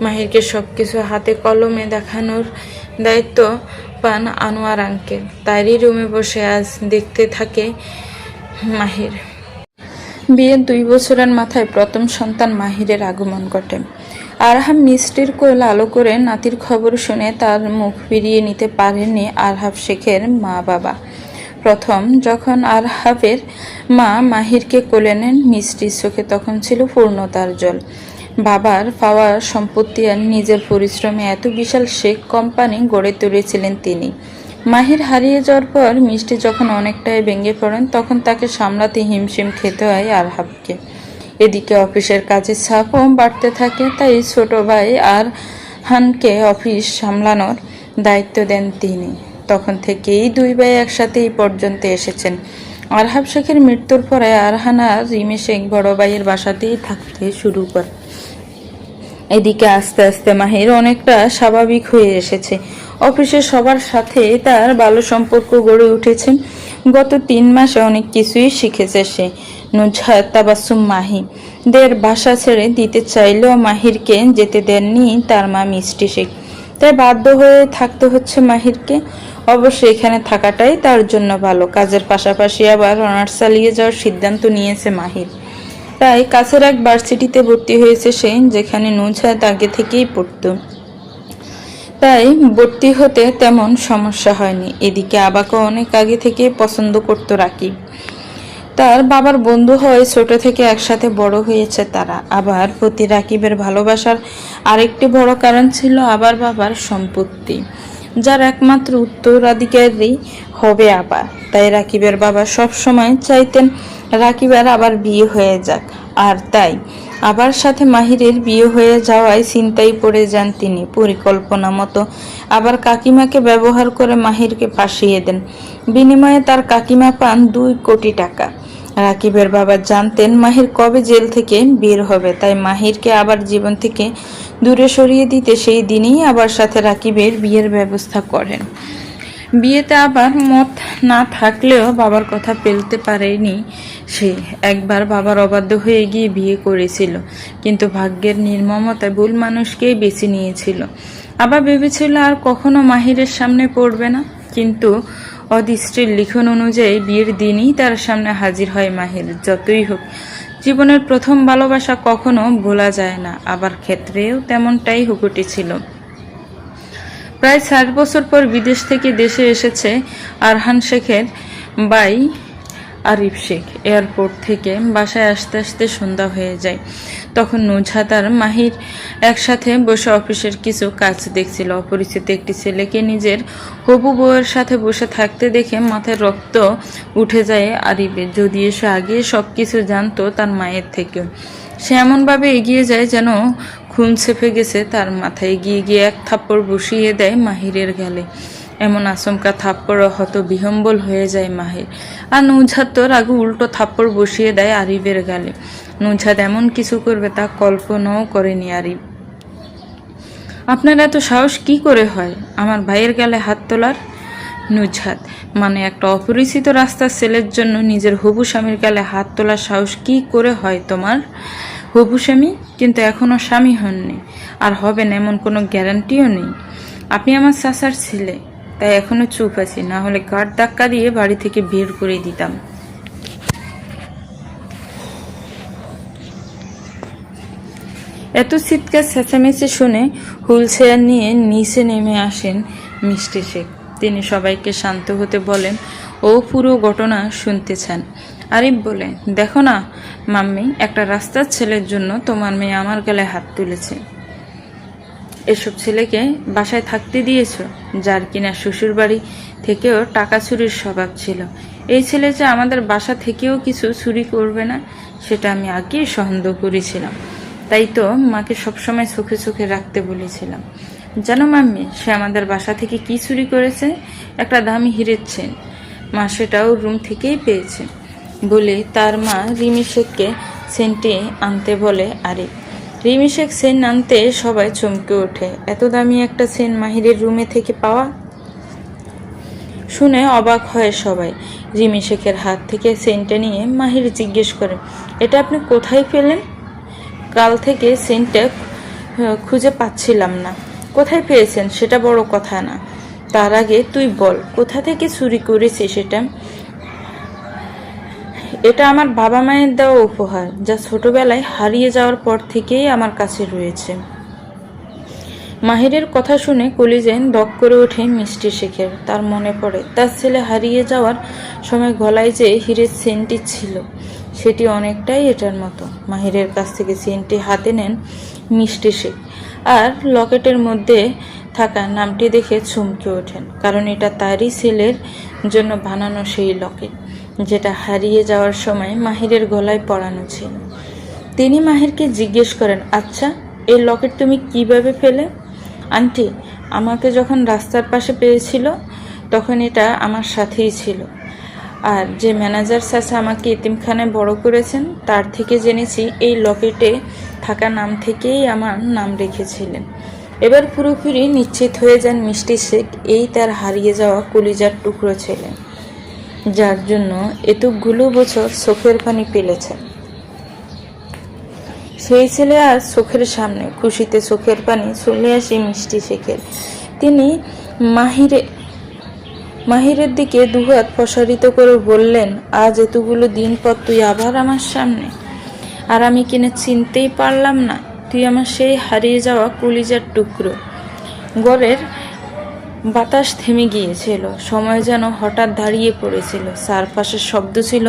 মাহিরকে সবকিছু হাতে কলমে দেখানোর দায়িত্ব পান আনোয়ার আঙ্কেল। তারই রুমে বসে আজ দেখতে থাকে মাহির। বিয়ের 2 বছরের মাথায় প্রথম সন্তান মাহিরের আগমন ঘটে। আরহাম মিষ্টির কোল আলো করে নাতির খবর শুনে তার মুখ ফিরিয়ে নিতে পারেননি আরহাব শেখের মা বাবা। প্রথম যখন আরহাবের মা মাহিরকে কোলে নেন মিষ্টির চোখে তখন ছিল পূর্ণতার জল। বাবার পাওয়া সম্পত্তি আর নিজের পরিশ্রমে এত বিশাল শেখ কোম্পানি গড়ে তুলেছিলেন তিনি। মাহির হারিয়ে যাওয়ার পর মিষ্টি যখন অনেকটাই ভেঙে পড়েন তখন তাকে সামলাতে হিমশিম খেতে হয় আরহাবকে। এদিকে অফিসের কাজের চাপও বাড়তে থাকে, তাই ছোট ভাই আর হানকে অফিস সামলানোর দায়িত্ব দেন তিনি। তখন থেকেই 2 ভাই একসাথে এই পর্যন্ত এসেছেন। আরহাব শেখের মৃত্যুর পরে আরহান আর রিমি শেখ বড় ভাইয়ের বাসাতেই থাকতে শুরু করে। এদিকে আস্তে আস্তে মাহির অনেকটা স্বাভাবিক হয়ে এসেছে। অফিসের সবার সাথে তার ভালো সম্পর্ক গড়ে উঠেছে। গত 3 মাসে অনেক কিছুই শিখেছে সে। নুজহাত, তাবাসসুম, মাহি দের বাসা ছেড়ে দিতে চাইলেও মাহিরকে যেতে দেননি তার মা মিষ্টি শেখ। তাই বাধ্য হয়ে থাকতে হচ্ছে মাহিরকে। অবশ্য এখানে থাকাটাই তার জন্য ভালো। কাজের পাশাপাশি আবার অনার্স চালিয়ে যাওয়ার সিদ্ধান্ত নিয়েছে মাহির। তাই কাছের এক ভার্সিটিতে ভর্তি হয়েছে সে, যেখানে নুজহাত আগে থেকেই পড়ত। তাই ভর্তি হতে তেমন সমস্যা হয়নি। এদিকে আবাকে অনেক আগে থেকে পছন্দ করত রাকিব। তার বাবার বন্ধু হয়ে ছোট থেকে একসাথে বড় হয়েছে তারা। আবার প্রতি রাকিবের ভালোবাসার আরেকটি বড় কারণ ছিল আবার বাবার সম্পত্তি, যার একমাত্র উত্তরাধিকারী হবে আবার। তাই রাকিবের বাবা সব সময় চাইতেন রাকিবের আবার বিয়ে হয়ে যাক। আর তাই আবার সাথে মাহিরের বিয়ে হয়ে যাওয়ায় চিন্তায় পড়ে যান তিনি। পরিকল্পনা মতো আবার কাকিমাকে ব্যবহার করে মাহিরকে ফাঁসিয়ে দেন। বিনিময়ে তার কাকিমা পান 2 কোটি টাকা। রাকিবের বাবা জানতেন মাহির কবে জেল থেকে বের হবে, তাই মাহিরকে আবার জীবন থেকে দূরে সরিয়ে দিতে সেই দিনই আবার সাথে রাকিবের বিয়ের ব্যবস্থা করেন। বিয়েতে আবার মত না থাকলেও বাবার কথা ফেলতে পারেনি সে। একবার বাবার অবাধ্য হয়ে গিয়ে বিয়ে করেছিল, কিন্তু ভাগ্যের নির্মমতায় ভুল মানুষকেই বেছে নিয়েছিল। আবার ভেবেছিল আর কখনো মাহিরের সামনে পড়বে না, কিন্তু অদৃষ্টির লিখন অনুযায়ী বিয়ের দিনই তার সামনে হাজির হয় মাহির। যতই হোক জীবনের প্রথম ভালোবাসা কখনো ভোলা যায় না। আবার ক্ষেত্রেও তেমনটাই ঘটেছিল। প্রায় 60 বছর পর বিদেশ থেকে দেশে এসেছে আরহান শেখের ভাই আরিফ শেখ। এয়ারপোর্ট থেকে বাসায় আসতে আসতে সন্ধ্যা হয়ে যায়। তখন নুজহাত আর মাহির একসাথে বসে অফিসের কিছু কাজ দেখছিল। অপরিচিত একটি ছেলেকে নিজের হবু বউয়ের সাথে বসে থাকতে দেখে মাথায় রক্ত উঠে যায় আরিফের। যদিও সে আগে সবকিছু জানতো তার মায়ের থেকেও। সে এমনভাবে এগিয়ে যায় যেন খুন চেপে গেছে তার মাথায়। এগিয়ে গিয়ে এক থাপ্পড় বসিয়ে দেয় মাহিরের গালে। এমন আচমকা থাপ্পড় হত বিহম্বল হয়ে যায় মাহির। আর নুজহাত তো আগে উল্টো থাপ্পড় বসিয়ে দেয় আরিফের গালে। নুজহাত এমন কিছু করবে তা কল্পনাও করেনি আরিফ। আপনার এত সাহস কি করে হয় আমার ভাইয়ের গালে হাত তোলার? নুজহাত, মানে একটা অপরিচিত রাস্তার ছেলের জন্য নিজের হবু স্বামীর গালে হাত তোলার সাহস কি করে হয় তোমার? হবু স্বামী, কিন্তু এখনো স্বামী হননি, আর হবেন এমন কোনো গ্যারান্টিও নেই। আপনি আমার চাচার ছেলে, তাই এখনো চুপ আছি, না হলে গাড় ধাক্কা দিয়ে বাড়ি থেকে বের করে দিতাম। এত চিৎকার চেঁচামেচি শুনে হুইল চেয়ার নিয়ে নিচে নেমে আসেন মিষ্টি শেখ। তিনি সবাইকে শান্ত হতে বলেন ও পুরো ঘটনা শুনতে চান। আরিফ বলে, দেখো না মাম্মি, একটা রাস্তার ছেলের জন্য তোমার মেয়ে আমার গালে হাত তুলেছে। এসব ছেলেকে বাসায় থাকতে দিয়েছ, যার কিনা শ্বশুর বাড়ি থেকেও টাকা চুরির স্বভাব ছিল। এই ছেলে যে আমাদের বাসা থেকেও কিছু চুরি করবে না, সেটা আমি আগেই সন্দেহ করেছিলাম। তাই তো মাকে সবসময় চোখে চোখে রাখতে বলেছিলাম। জানো মাম্মি, সে আমাদের বাসা থেকে কি চুরি করেছে? একটা দামি হীরের চেন। মা সেটাও রুম থেকেই পেয়েছে। বলে তার মা রিমি শেখকে সেন্টে আনতে বলে আরিফ। রিমি শেখ সেন্ট আনতে সবাই চমকে ওঠে। এত দামি একটা সেন্ট মাহিরের রুমে থেকে পাওয়া শুনে অবাক হয় সবাই। রিমি শেখের হাত থেকে সেন্টটা নিয়ে মাহির জিজ্ঞেস করে, এটা আপনি কোথায় পেলেন? কাল থেকে সেন্টটা খুঁজে পাচ্ছিলাম না। কোথায় পেয়েছেন সেটা বড় কথা না, তার আগে তুই বল কোথা থেকে চুরি করেছিস সেটা। এটা আমার বাবা মায়ের দেওয়া উপহার, যা ছোটবেলায় হারিয়ে যাওয়ার পর থেকেই আমার কাছে রয়েছে। মাহিরের কথা শুনে কলিজায় দগ করে ওঠে মিষ্টি শেখের। তার মনে পড়ে তার ছেলে হারিয়ে যাওয়ার সময় গলায় যে হীরের সেন্টটি ছিল, সেটি অনেকটাই এটার মতো। মাহিরের কাছ থেকে সেন্টটি হাতে নেন মিষ্টি শেখ, আর লকেটের মধ্যে থাকা নামটি দেখে চমকে ওঠেন, কারণ এটা তারই ছেলের জন্য বানানো সেই লকেট, যেটা হারিয়ে যাওয়ার সময় মাহিরের গলায় পরানো ছিল। তিনি মাহিরকে জিজ্ঞেস করেন, আচ্ছা এই লকেট তুমি কিভাবে পেলে? আন্টি আমাকে যখন রাস্তার পাশে পেয়েছিল তখন এটা আমার সাথেই ছিল, আর যে ম্যানেজার চাচা আমাকে এতিমখানায় বড় করেছেন তার থেকে জেনেছি এই লকেটে থাকা নাম থেকেই আমার নাম রেখেছিলেন। এবার পুরোপুরি নিশ্চিত হয়ে যান মিষ্টি শেখ, এই তার হারিয়ে যাওয়া কলিজার টুকরো ছেলে, যার জন্য এতগুলো বছর চোখের পানি ফেলেছে। সেই ছেলে আজ চোখের সামনে, খুশিতে চোখের পানি চলে আসে মিষ্টি শেখের। তিনি মাহিরের দিকে দুহাত প্রসারিত করে বললেন, আজ এতগুলো দিন পর তুই আবার আমার সামনে, আর আমি কিনা চিনতেই পারলাম না তুই আমার সেই হারিয়ে যাওয়া কলিজার টুকরো। ঘরের বাতাস থেমে গিয়েছিল, সময় যেন হঠাৎ দাঁড়িয়ে পড়েছিল। চারপাশের শব্দ ছিল,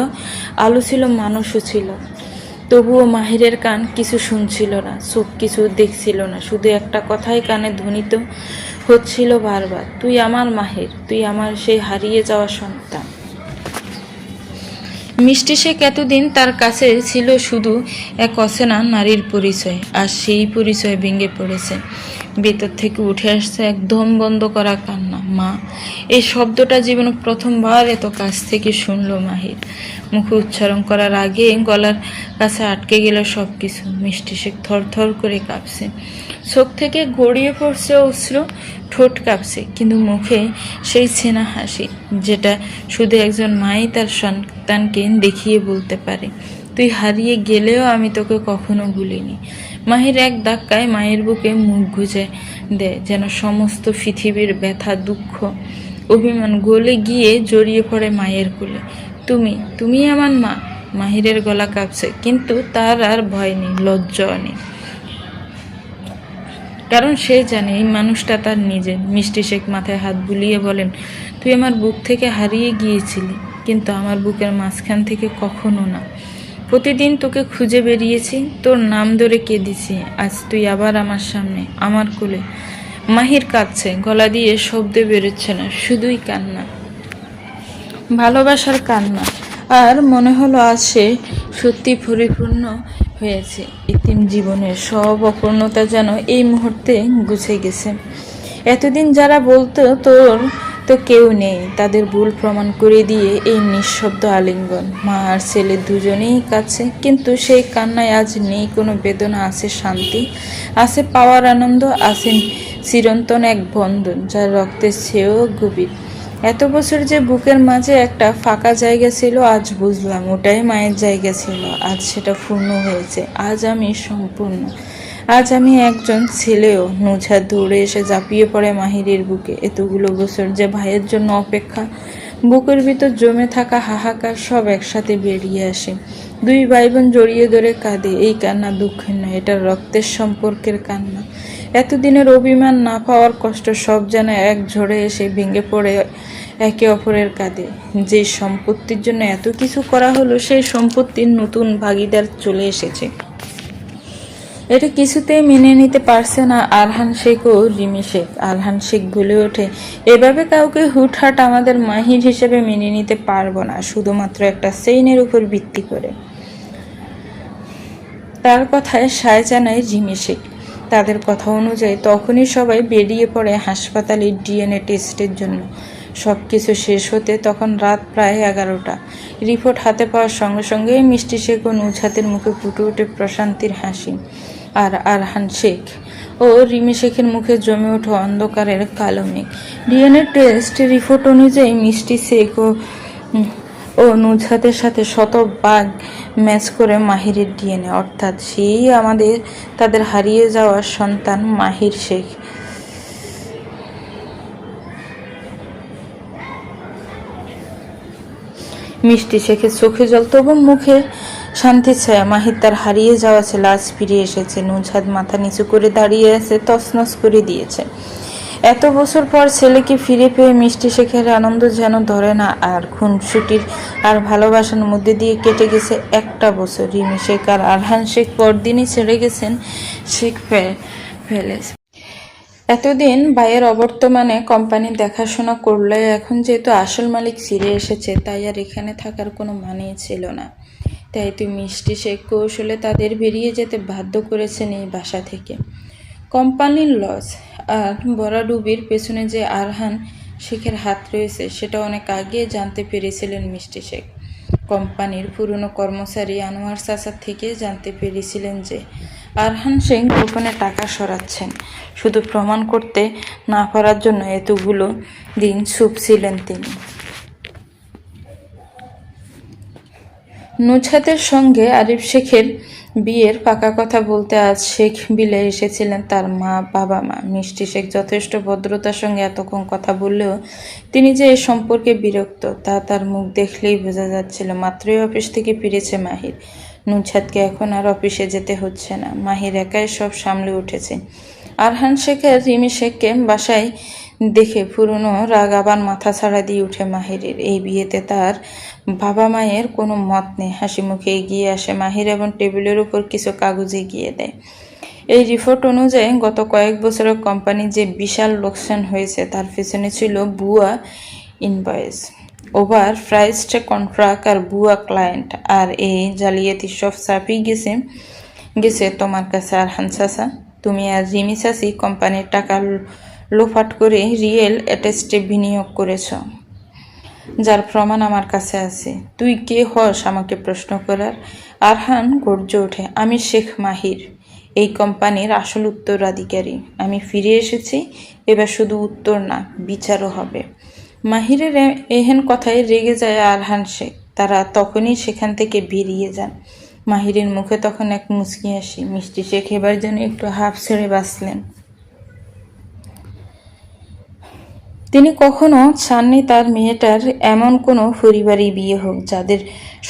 আলো ছিল, মানুষও ছিল, তবুও মাহিরের কান কিছু শুনছিল না, চোখ কিছু দেখছিল না। শুধু একটা কথাই কানে ধ্বনিত হচ্ছিল বারবার, তুই আমার মাহির, তুই আমার সেই হারিয়ে যাওয়া সন্তান। মিষ্টি শেখ এতদিন তার কাছে ছিল শুধু এক অচেনা নারীর পরিচয়, আর সেই পরিচয় ভেঙে পড়েছে। ভেতর থেকে উঠে আসছে এক দম বন্ধ করা কান্না। মা, এই শব্দটা জীবনে প্রথমবার এত কাছ থেকে শুনল মাহির। মুখে উচ্চারণ করার আগে গলার কাছে আটকে গেল সব কিছু। মিষ্টি শেখ থরথর করে কাঁপছে, চোখ থেকে গড়িয়ে পড়ছে অশ্রু, ঠোঁট কাঁপছে, কিন্তু মুখে সেই ছেনা হাসি, যেটা শুধু একজন মাই তার সন্তানকে দেখিয়ে বলতে পারে, তুই হারিয়ে গেলেও আমি তোকে কখনো ভুলিনি। মাহির এক ধাক্কায় মায়ের বুকে মুখ গুজে দেয়, যেন সমস্ত পৃথিবীর ব্যথা, দুঃখ, অভিমান গলে গিয়ে জড়িয়ে পড়ে মায়ের কোলে। তুমি তুমি আমার মা। মাহিরের গলা কাঁপছে, কিন্তু তার আর ভয় নেই, লজ্জাও নেই, কারণ সে জানে এই মানুষটা তার নিজের। মিষ্টি শেখ মাথায় হাত বুলিয়ে বলেন, তুই আমার বুক থেকে হারিয়ে গিয়েছিলি, কিন্তু আমার বুকের মাঝখান থেকে কখনো না। প্রতিদিন তোকে খুঁজে বেরিয়েছি, তোর নাম ধরে কেঁদেছি, আজ তুই আবার আমার সামনে, আমার কোলে। মাহির কাঁদছে, গলা দিয়ে শব্দ বেরোচ্ছে না, শুধুই কান্না, ভালোবাসার কান্না। আর মনে হলো আজ সে সত্যি পরিপূর্ণ হয়েছে। এতিম জীবনের সব অপূর্ণতা যেন এই মুহূর্তে গুছে গেছে। এতদিন যারা বলতো তোর তো কেউ নেই, তাদের ভুল প্রমাণ করে দিয়ে এই নিঃশব্দ আলিঙ্গন। মা আর ছেলে দুজনেই কাছে, কিন্তু সেই কান্নায় আজ নেই কোনো বেদনা, আছে শান্তি, আছে পাওয়ার আনন্দ, আছে চিরন্তন এক বন্ধন, যার রক্তের চেয়েও গভীর। এত বছর যে বুকের মাঝে একটা ফাঁকা জায়গা ছিল, আজ বুঝলাম ওটাই মায়ের জায়গা ছিল। আজ সেটা পূর্ণ হয়েছে, আজ আমি সম্পূর্ণ। আজ আমি একজন ছেলেও। নুজহাত দৌড়ে এসে ঝাঁপিয়ে পড়ে মাহিরের বুকে। এতগুলো বছর যে ভাইয়ের জন্য অপেক্ষা, বুকের ভিতর জমে থাকা হাহাকার সব একসাথে বেরিয়ে আসে। দুই ভাই বোন জড়িয়ে ধরে কাঁদে। এই কান্না দুঃখের নয়, এটা রক্তের সম্পর্কের কান্না। এতদিনের অভিমান, না পাওয়ার কষ্ট, সব যেন এক ঝড়ে এসে ভেঙে পড়ে একে অপরের কাঁধে। যে সম্পত্তির জন্য এত কিছু করা হলো, সেই সম্পত্তির নতুন ভাগিদার চলে এসেছে। এটা কিছুতেই মেনে নিতে পারছে না আরহান শেখ ও রিমি শেখ। আরহান শেখ বলে ওঠে, এভাবে কাউকে হুটহাট আমাদের মাহির হিসেবে মেনে নিতে পারবো না, শুধুমাত্র একটা চেইনের উপর ভিত্তি করে। তার কথায় সায় জানায় রিমি শেখ। তাদের কথা অনুযায়ী তখনই সবাই বেরিয়ে পড়ে হাসপাতালের ডিএনএ টেস্টের জন্য। সব কিছু শেষ হতে তখন রাত প্রায় 11টা, রিপোর্ট হাতে পাওয়ার সঙ্গে সঙ্গেই মিষ্টি শেখ ও নুজহাতের মুখে ফুটে ওঠে প্রশান্তির হাসি, আর আরহান শেখ ও রিমি শেখের মুখে জমে ওঠে অন্ধকারের কালো মেঘ। ডিএনএ টেস্ট রিপোর্ট অনুযায়ী মিষ্টি শেখ ও নুজহাতের সাথে শতভাগ ম্যাচ করে মাহিরের ডিএনএ, অর্থাৎ সেই তাদের হারিয়ে যাওয়া সন্তান মাহির শেখ। মিষ্টি শেখের চোখে জল, তবু মুখে শান্তির ছায়া। মাহির তার হারিয়ে যাওয়া ছেলে আজ ফিরে এসেছে। নুজহাত মাথা নিচু করে দাঁড়িয়ে আছে, তছনছ করে দিয়েছে। এত বছর পর ছেলেকে ফিরে পেয়ে মিষ্টি শেখের আনন্দ যেন ধরে না। আর খুনসুটির আর ভালোবাসার মধ্যে দিয়ে কেটে গেছে একটা বছর। রিমি শেখ আর আরহান শেখ পরদিনই ছেড়ে গেছেন শেখ প্যালেস। এতদিন ভাইয়ের অবর্তমানে কোম্পানি দেখাশোনা করলে এখন যেহেতু আসল মালিক ফিরে এসেছে, তাই আর এখানে থাকার কোনো মানেই ছিল না। তাই তো মিষ্টি শেখ কৌশলে তাদের বেরিয়ে যেতে বাধ্য করেছেন এই বাসা থেকে। কোম্পানির লস আর ভরাডুবির পেছনে যে আরহান শেখের হাত রয়েছে সেটা অনেক আগে জানতে পেরেছিলেন মিষ্টি শেখ। কোম্পানির পুরনো কর্মচারী আনোয়ার চাচা থেকে জানতে পেরেছিলেন যে আরহান শেখ গোপনে টাকা সরাচ্ছেন, শুধু প্রমাণ করতে না পারার জন্য এতগুলো দিন চুপ ছিলেন তিনি। নুজহাতের সঙ্গে আরিফ শেখের বিয়ের পাকা কথা বলতে আজ শেখ বিলে এসেছিলেন তার বাবা মা। মিষ্টি শেখ যথেষ্ট ভদ্রতার সঙ্গে এতক্ষণ কথা বললেও তিনি যে এ সম্পর্কে বিরক্ত তা তার মুখ দেখলেই বোঝা যাচ্ছিল। মাত্রই অফিস থেকে ফিরেছে মাহির। নুজহাতকে এখন আর অফিসে যেতে হচ্ছে না, মাহির একাই সব সামলে উঠেছে। আরহান শেখ আর রিমি শেখকে বাসায় দেখে পুরনো রাগ আবার মাথা ছাড়া দিয়ে উঠে মাহিরের। এই বিয়েতে তার বাবা মায়ের কোনো মত নেই। হাসি মুখে এগিয়ে আসে মাহির এবং টেবিলের উপর কিছু কাগজ এগিয়ে দেয়। এই রিপোর্ট অনুযায়ী গত কয়েক বছরের কোম্পানি যে বিশাল লোকসান হয়েছে তার পেছনে ছিল ভুয়া ইনভয়েস, ওভার প্রাইসড কন্ট্রাক্ট আর ভুয়া ক্লায়েন্ট। আর এই জালিয়াতি সব চাপি গেছে তোমার কাছে আরহান চাচা। তুমি আর রিমি চাচি কোম্পানির টাকা লোপাট করে রিয়েল এস্টেটে বিনিয়োগ করেছ, যার প্রমাণ আমার কাছে আছে। তুই কে হস আমাকে প্রশ্ন করার? আরহান গর্জে ওঠে, আমি শেখ মাহির, এই কোম্পানির আসল উত্তরাধিকারী। আমি ফিরে এসেছি, এবার শুধু উত্তর না, বিচারও হবে। মাহিরের এহেন কথায় রেগে যায় আরহান শেখ। তারা তখনই সেখান থেকে বেরিয়ে যান। মাহিরের মুখে তখন এক মুচকি হাসি। মিষ্টি শেখ এবার যেন একটু হাঁফ ছেড়ে বাঁচলেন। তিনি কখনো চাননি তার মেয়েটার এমন কোনো পরিবারই বিয়ে হোক যাদের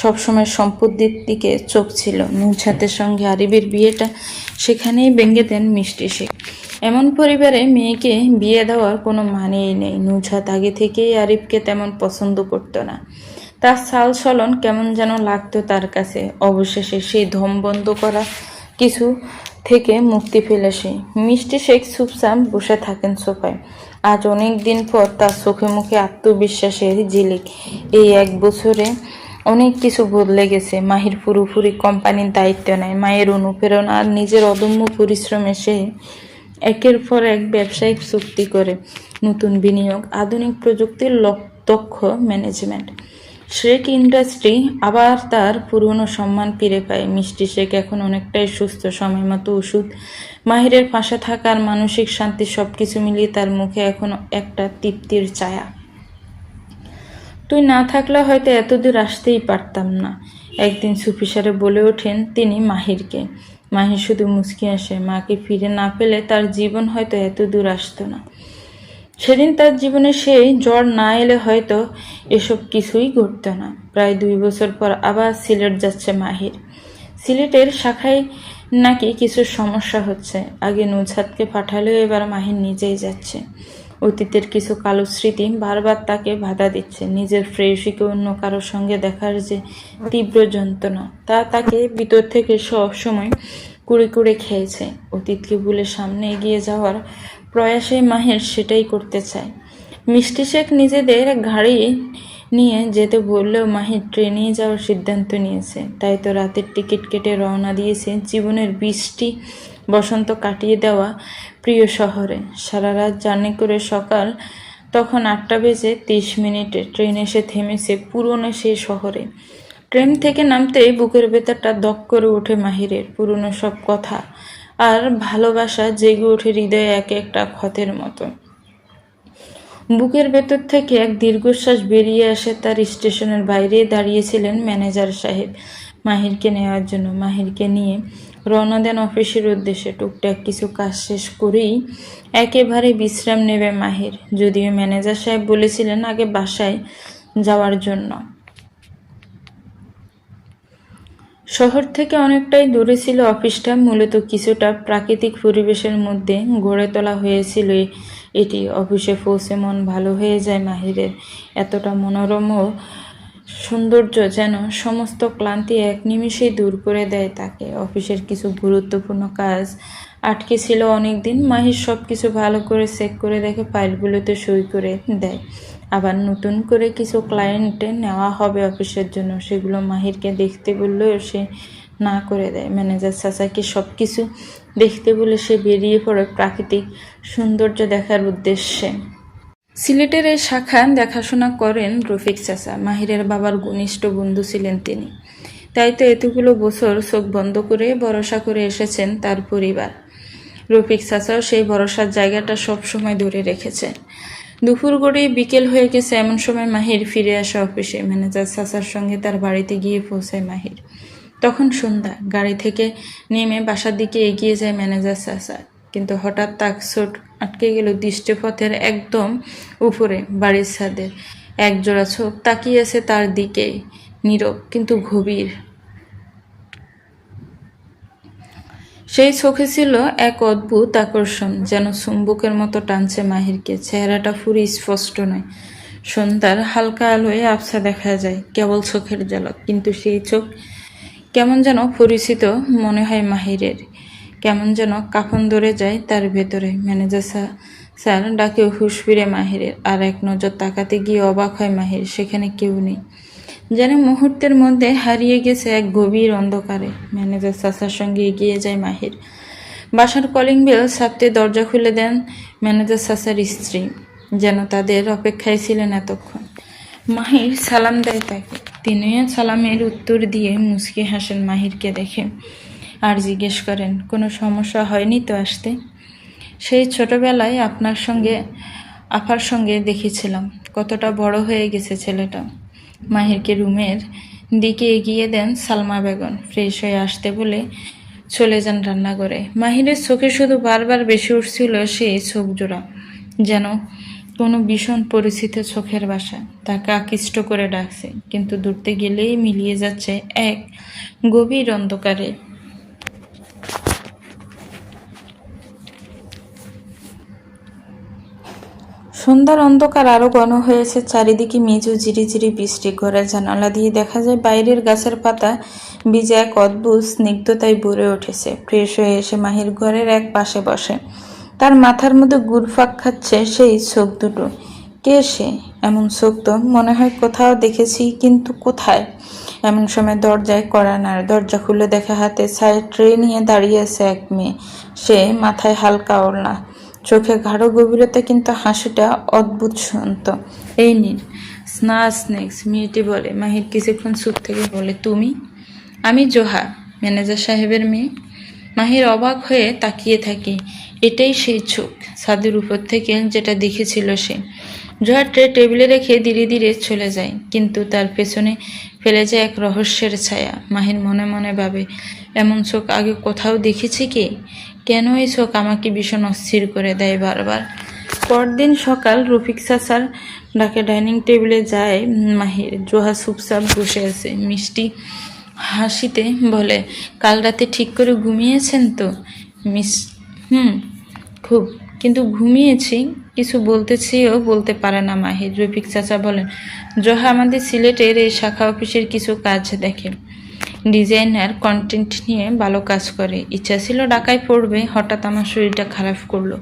সবসময় সম্পত্তির দিকে চোখ ছিল। নুজহাতের সঙ্গে আরিফের বিয়েটা সেখানেই ভেঙে দেন মিষ্টি শেখ। এমন পরিবারে মেয়েকে বিয়ে দেওয়ার কোনো মানেই নেই। নুজহাত আগে থেকেই আরিফকে তেমন পছন্দ করতো না। তার চাল চলন কেমন যেন লাগতো তার কাছে। অবশেষে সেই ধম বন্ধ করা কিছু থেকে মুক্তি পেলে সে। মিষ্টি শেখ চুপচাপ বসে থাকেন সোফায়। আজ অনেক দিন পর তার চোখে মুখে আত্মবিশ্বাসের ঝিলিক। এই এক বছরে অনেক কিছু বদলে গেছে। মাহির পুরোপুরি কোম্পানির দায়িত্ব নেয়। মায়ের অনুপ্রেরণা আর নিজের অদম্য পরিশ্রমে সে একের পর এক ব্যবসায়িক চুক্তি করে। নতুন বিনিয়োগ, আধুনিক প্রযুক্তির দক্ষ ম্যানেজমেন্ট। শেখ ইন্ডাস্ট্রি আবার তার পুরনো সম্মান ফিরে পায়। মিষ্টি শেখ এখন অনেকটাই সুস্থ, সময় মতো ওষুধ, মাহিরের পাশে থাকার মানসিক শান্তি, সবকিছু মিলিয়ে তার মুখে এখন একটা তৃপ্তির ছায়া। তুই না থাকলে হয়তো এতদূর আসতেই পারতাম না, একদিন চুপিসারে বলে ওঠেন তিনি মাহিরকে। মাহির শুধু মুচকি আসে। মাকে ফিরে না পেলে তার জীবন হয়তো এত দূর আসতো না। সেদিন তার জীবনে সেই জ্বর না এলে হয়তো এসব কিছুই ঘটতো না। প্রায় 2 বছর পর আবার সিলেট যাচ্ছে মাহির। সিলেটের শাখায় নাকি কিছু সমস্যা হচ্ছে। আগে নুজহাতকে পাঠালেও এবার মাহির নিজেই যাচ্ছে। অতীতের কিছু কালো স্মৃতি বারবার তাকে বাধা দিচ্ছে। নিজের প্রেয়সীকে অন্য কারোর সঙ্গে দেখার যে তীব্র যন্ত্রণা, তা তাকে ভিতর থেকে সব সময় কুড়ে কুড়ে খেয়েছে। অতীতকে ভুলে সামনে এগিয়ে যাওয়ার প্রয়াসে মাহির সেটাই করতে চায়। মিষ্টি শেখ নিজেদের গাড়ি নিয়ে যেতে বললেও মাহির ট্রেনে যাওয়ার সিদ্ধান্ত নিয়েছে। তাই তো রাতের টিকিট কেটে রওনা দিয়েছে জীবনের 20টি বসন্ত কাটিয়ে দেওয়া প্রিয় শহরে। সারা রাত জার্নি করে সকাল তখন 8:30 ট্রেন এসে থেমেছে পুরনো সেই শহরে। ট্রেন থেকে নামতেই বুকের ভেতরটা দপ করে ওঠে মাহিরের। পুরনো সব কথা আর ভালোবাসা জেগে ওঠে হৃদয়ে এক একটা ক্ষতের মতো। বুকের ভেতর থেকে এক দীর্ঘশ্বাস বেরিয়ে আসে। তার স্টেশনের বাইরে দাঁড়িয়েছিলেন ম্যানেজার সাহেব মাহিরকে নেওয়ার জন্য। মাহিরকে নিয়ে রওনা দেন অফিসের উদ্দেশ্যে। টুকটাক কিছু কাজ শেষ করেই একেবারে বিশ্রাম নেবে মাহির, যদিও ম্যানেজার সাহেব বলেছিলেন আগে বাসায় যাওয়ার জন্য। শহর থেকে অনেকটাই দূরে ছিল অফিসটা। মূলত কিছুটা প্রাকৃতিক পরিবেশের মধ্যে গড়ে তোলা হয়েছিল এটি। অফিসে পৌঁছে মন ভালো হয়ে যায় মাহিরের। এতটা মনোরম ও সৌন্দর্য যেন সমস্ত ক্লান্তি এক নিমিষেই দূর করে দেয় তাকে। অফিসের কিছু গুরুত্বপূর্ণ কাজ আটকে ছিল অনেকদিন। মাহির সব কিছু ভালো করে চেক করে দেখে, ফাইলগুলোতে সই করে দেয়। আবার নতুন করে কিছু ক্লায়েন্টে নেওয়া হবে অফিসের জন্য, সেগুলো মাহিরকে দেখতে বললেও সে না করে দেয়। ম্যানেজার চাচাকে সব কিছু দেখতে বলে সে বেরিয়ে পড়ে প্রাকৃতিক সৌন্দর্য দেখার উদ্দেশ্যে। সিলেটের এই শাখা দেখাশোনা করেন রফিক চাচা। মাহিরের বাবার ঘনিষ্ঠ বন্ধু ছিলেন তিনি। তাই তো এতগুলো বছর চোখ বন্ধ করে ভরসা করে এসেছেন তার পরিবার। রফিক চাচাও সেই ভরসার জায়গাটা সব সময় ধরে রেখেছেন। দুপুর গড়িয়ে বিকেল হয়ে গেছে, এমন সময় মাহির ফিরে আসে অফিসে। ম্যানেজার চাচার সঙ্গে তার বাড়িতে গিয়ে পৌঁছায় মাহির। তখন সন্ধ্যা। গাড়ি থেকে নেমে বাসার দিকে এগিয়ে যায় ম্যানেজার চাচা, কিন্তু হঠাৎ তাক চোট আটকে গেল দৃষ্টিপথের একদম উপরে বাড়ির ছাদের। একজোড়া চোখ তাকিয়ে আছে তার দিকে, নীরব কিন্তু গভীর। সেই চোখে ছিল এক অদ্ভুত আকর্ষণ, যেন চুম্বকের মতো টানছে মাহিরকে। চেহারাটা পুরো স্পষ্ট নয়, সন্ধ্যার হালকা আলোয় আবছা দেখা যায়, কেবল চোখের ঝলক। কিন্তু সেই চোখ কেমন যেন পরিচিত মনে হয় মাহিরের। কেমন যেন কাফন ধরে যায় তার ভেতরে। ম্যানেজার স্যার ডাকেও হুঁশ ফিরে মাহিরের। আর এক নজর তাকাতে গিয়ে অবাক হয় মাহির, সেখানে কেউ নেই। যেন মুহূর্তের মধ্যে হারিয়ে গেছে এক গভীর অন্ধকারে। ম্যানেজার চাচার সঙ্গে এগিয়ে যায় মাহির। বাসার কলিং বেল ছাপতে দরজা খুলে দেন ম্যানেজার চাচার স্ত্রী, যেন তাদের অপেক্ষায় ছিলেন এতক্ষণ। মাহির সালাম দেয় তাকে। তিনিও সালামের উত্তর দিয়ে মুচকি হাসেন মাহিরকে দেখে, আর জিজ্ঞেস করেন, কোনো সমস্যা হয়নি তো আসতে? সেই ছোটবেলায় আপার সঙ্গে দেখেছিলাম, কতটা বড় হয়ে গেছে ছেলেটা। মাহিরকে রুমের দিকে এগিয়ে দেন সালমা বেগম। ফ্রেশ হয়ে আসতে বলে চলে যান রান্নাঘরে। মাহিরের চোখে শুধু বারবার বেশি উঠছিল সেই চোখ জোড়া, যেন কোনো ভীষণ পরিচিত চোখের বাসা তাকে আকৃষ্ট করে ডাকছে, কিন্তু দূরতে গেলেই মিলিয়ে যাচ্ছে এক গভীর অন্ধকারে। সন্ধ্যার অন্ধকার আরো ঘন হয়েছে। চারিদিকে মেঝো ঝিরিঝিরি বৃষ্টি। ঘরের জানালা দিয়ে দেখা যায় বাইরের গাছের পাতা ভিজে এক অদ্ভুত স্নিগ্ধতায় ভরে উঠেছে। ফ্রেশ হয়ে এসে মাহির ঘরের এক পাশে বসে। তার মাথার মধ্যে ঘুরপাক খাচ্ছে সেই চোখ দুটো। কে সে? এমন চোখ তো মনে হয় কোথাও দেখেছি, কিন্তু কোথায়? এমন সময় দরজায় কড়া নাড়ে। দরজা খুলে দেখা হাতে চায়ের ট্রে নিয়ে দাঁড়িয়ে আছে এক মেয়ে। সে মাথায় হালকা ওড়না, চোখে গাঢ় গভীরতা, কিন্তু হাসিটা অদ্ভুত শান্ত। এই নিন স্ন্যাক্স, মেয়েটি বলে। মাহির কিছুক্ষণ চুপ থেকে বলে, তুমি? আমি জোহা, ম্যানেজার সাহেবের মেয়ে। মাহির অবাক হয়ে তাকিয়ে থাকে। এটাই সেই চোখ ছাদের উপর থেকে যেটা দেখেছিল সে। জোহা ট্রে টেবিলে রেখে ধীরে ধীরে চলে যায়, কিন্তু তার পেছনে ফেলে যায় এক রহস্যের ছায়া। মাহির মনে মনে ভাবে, এমন চোখ আগে কোথাও দেখেছি কি? কেন এই চোখ আমাকে ভীষণ অস্থির করে দেয় বারবার? পরদিন সকাল। রফিক চাচার ডাকে ডাইনিং টেবিলে যায় মাহির। জোহা চুপচাপ বসে আছে, মিষ্টি হাসিতে বলে, কাল রাতে ঠিক করে ঘুমিয়েছেন তো? খুব, কিন্তু ঘুমিয়েছি। কিছু বলতে চেয়েও বলতে পারে না মাহির। রফিক চাচা বলেন, জোহা আমাদের সিলেটের এই শাখা অফিসের কিছু কাজ দেখে। ডিজাইনার কন্টেন্ট নিয়ে ভালো কাজ করে। ইচ্ছা ছিল ঢাকায় পড়বে, হঠাৎ আমার শরীরটা খারাপ করলো,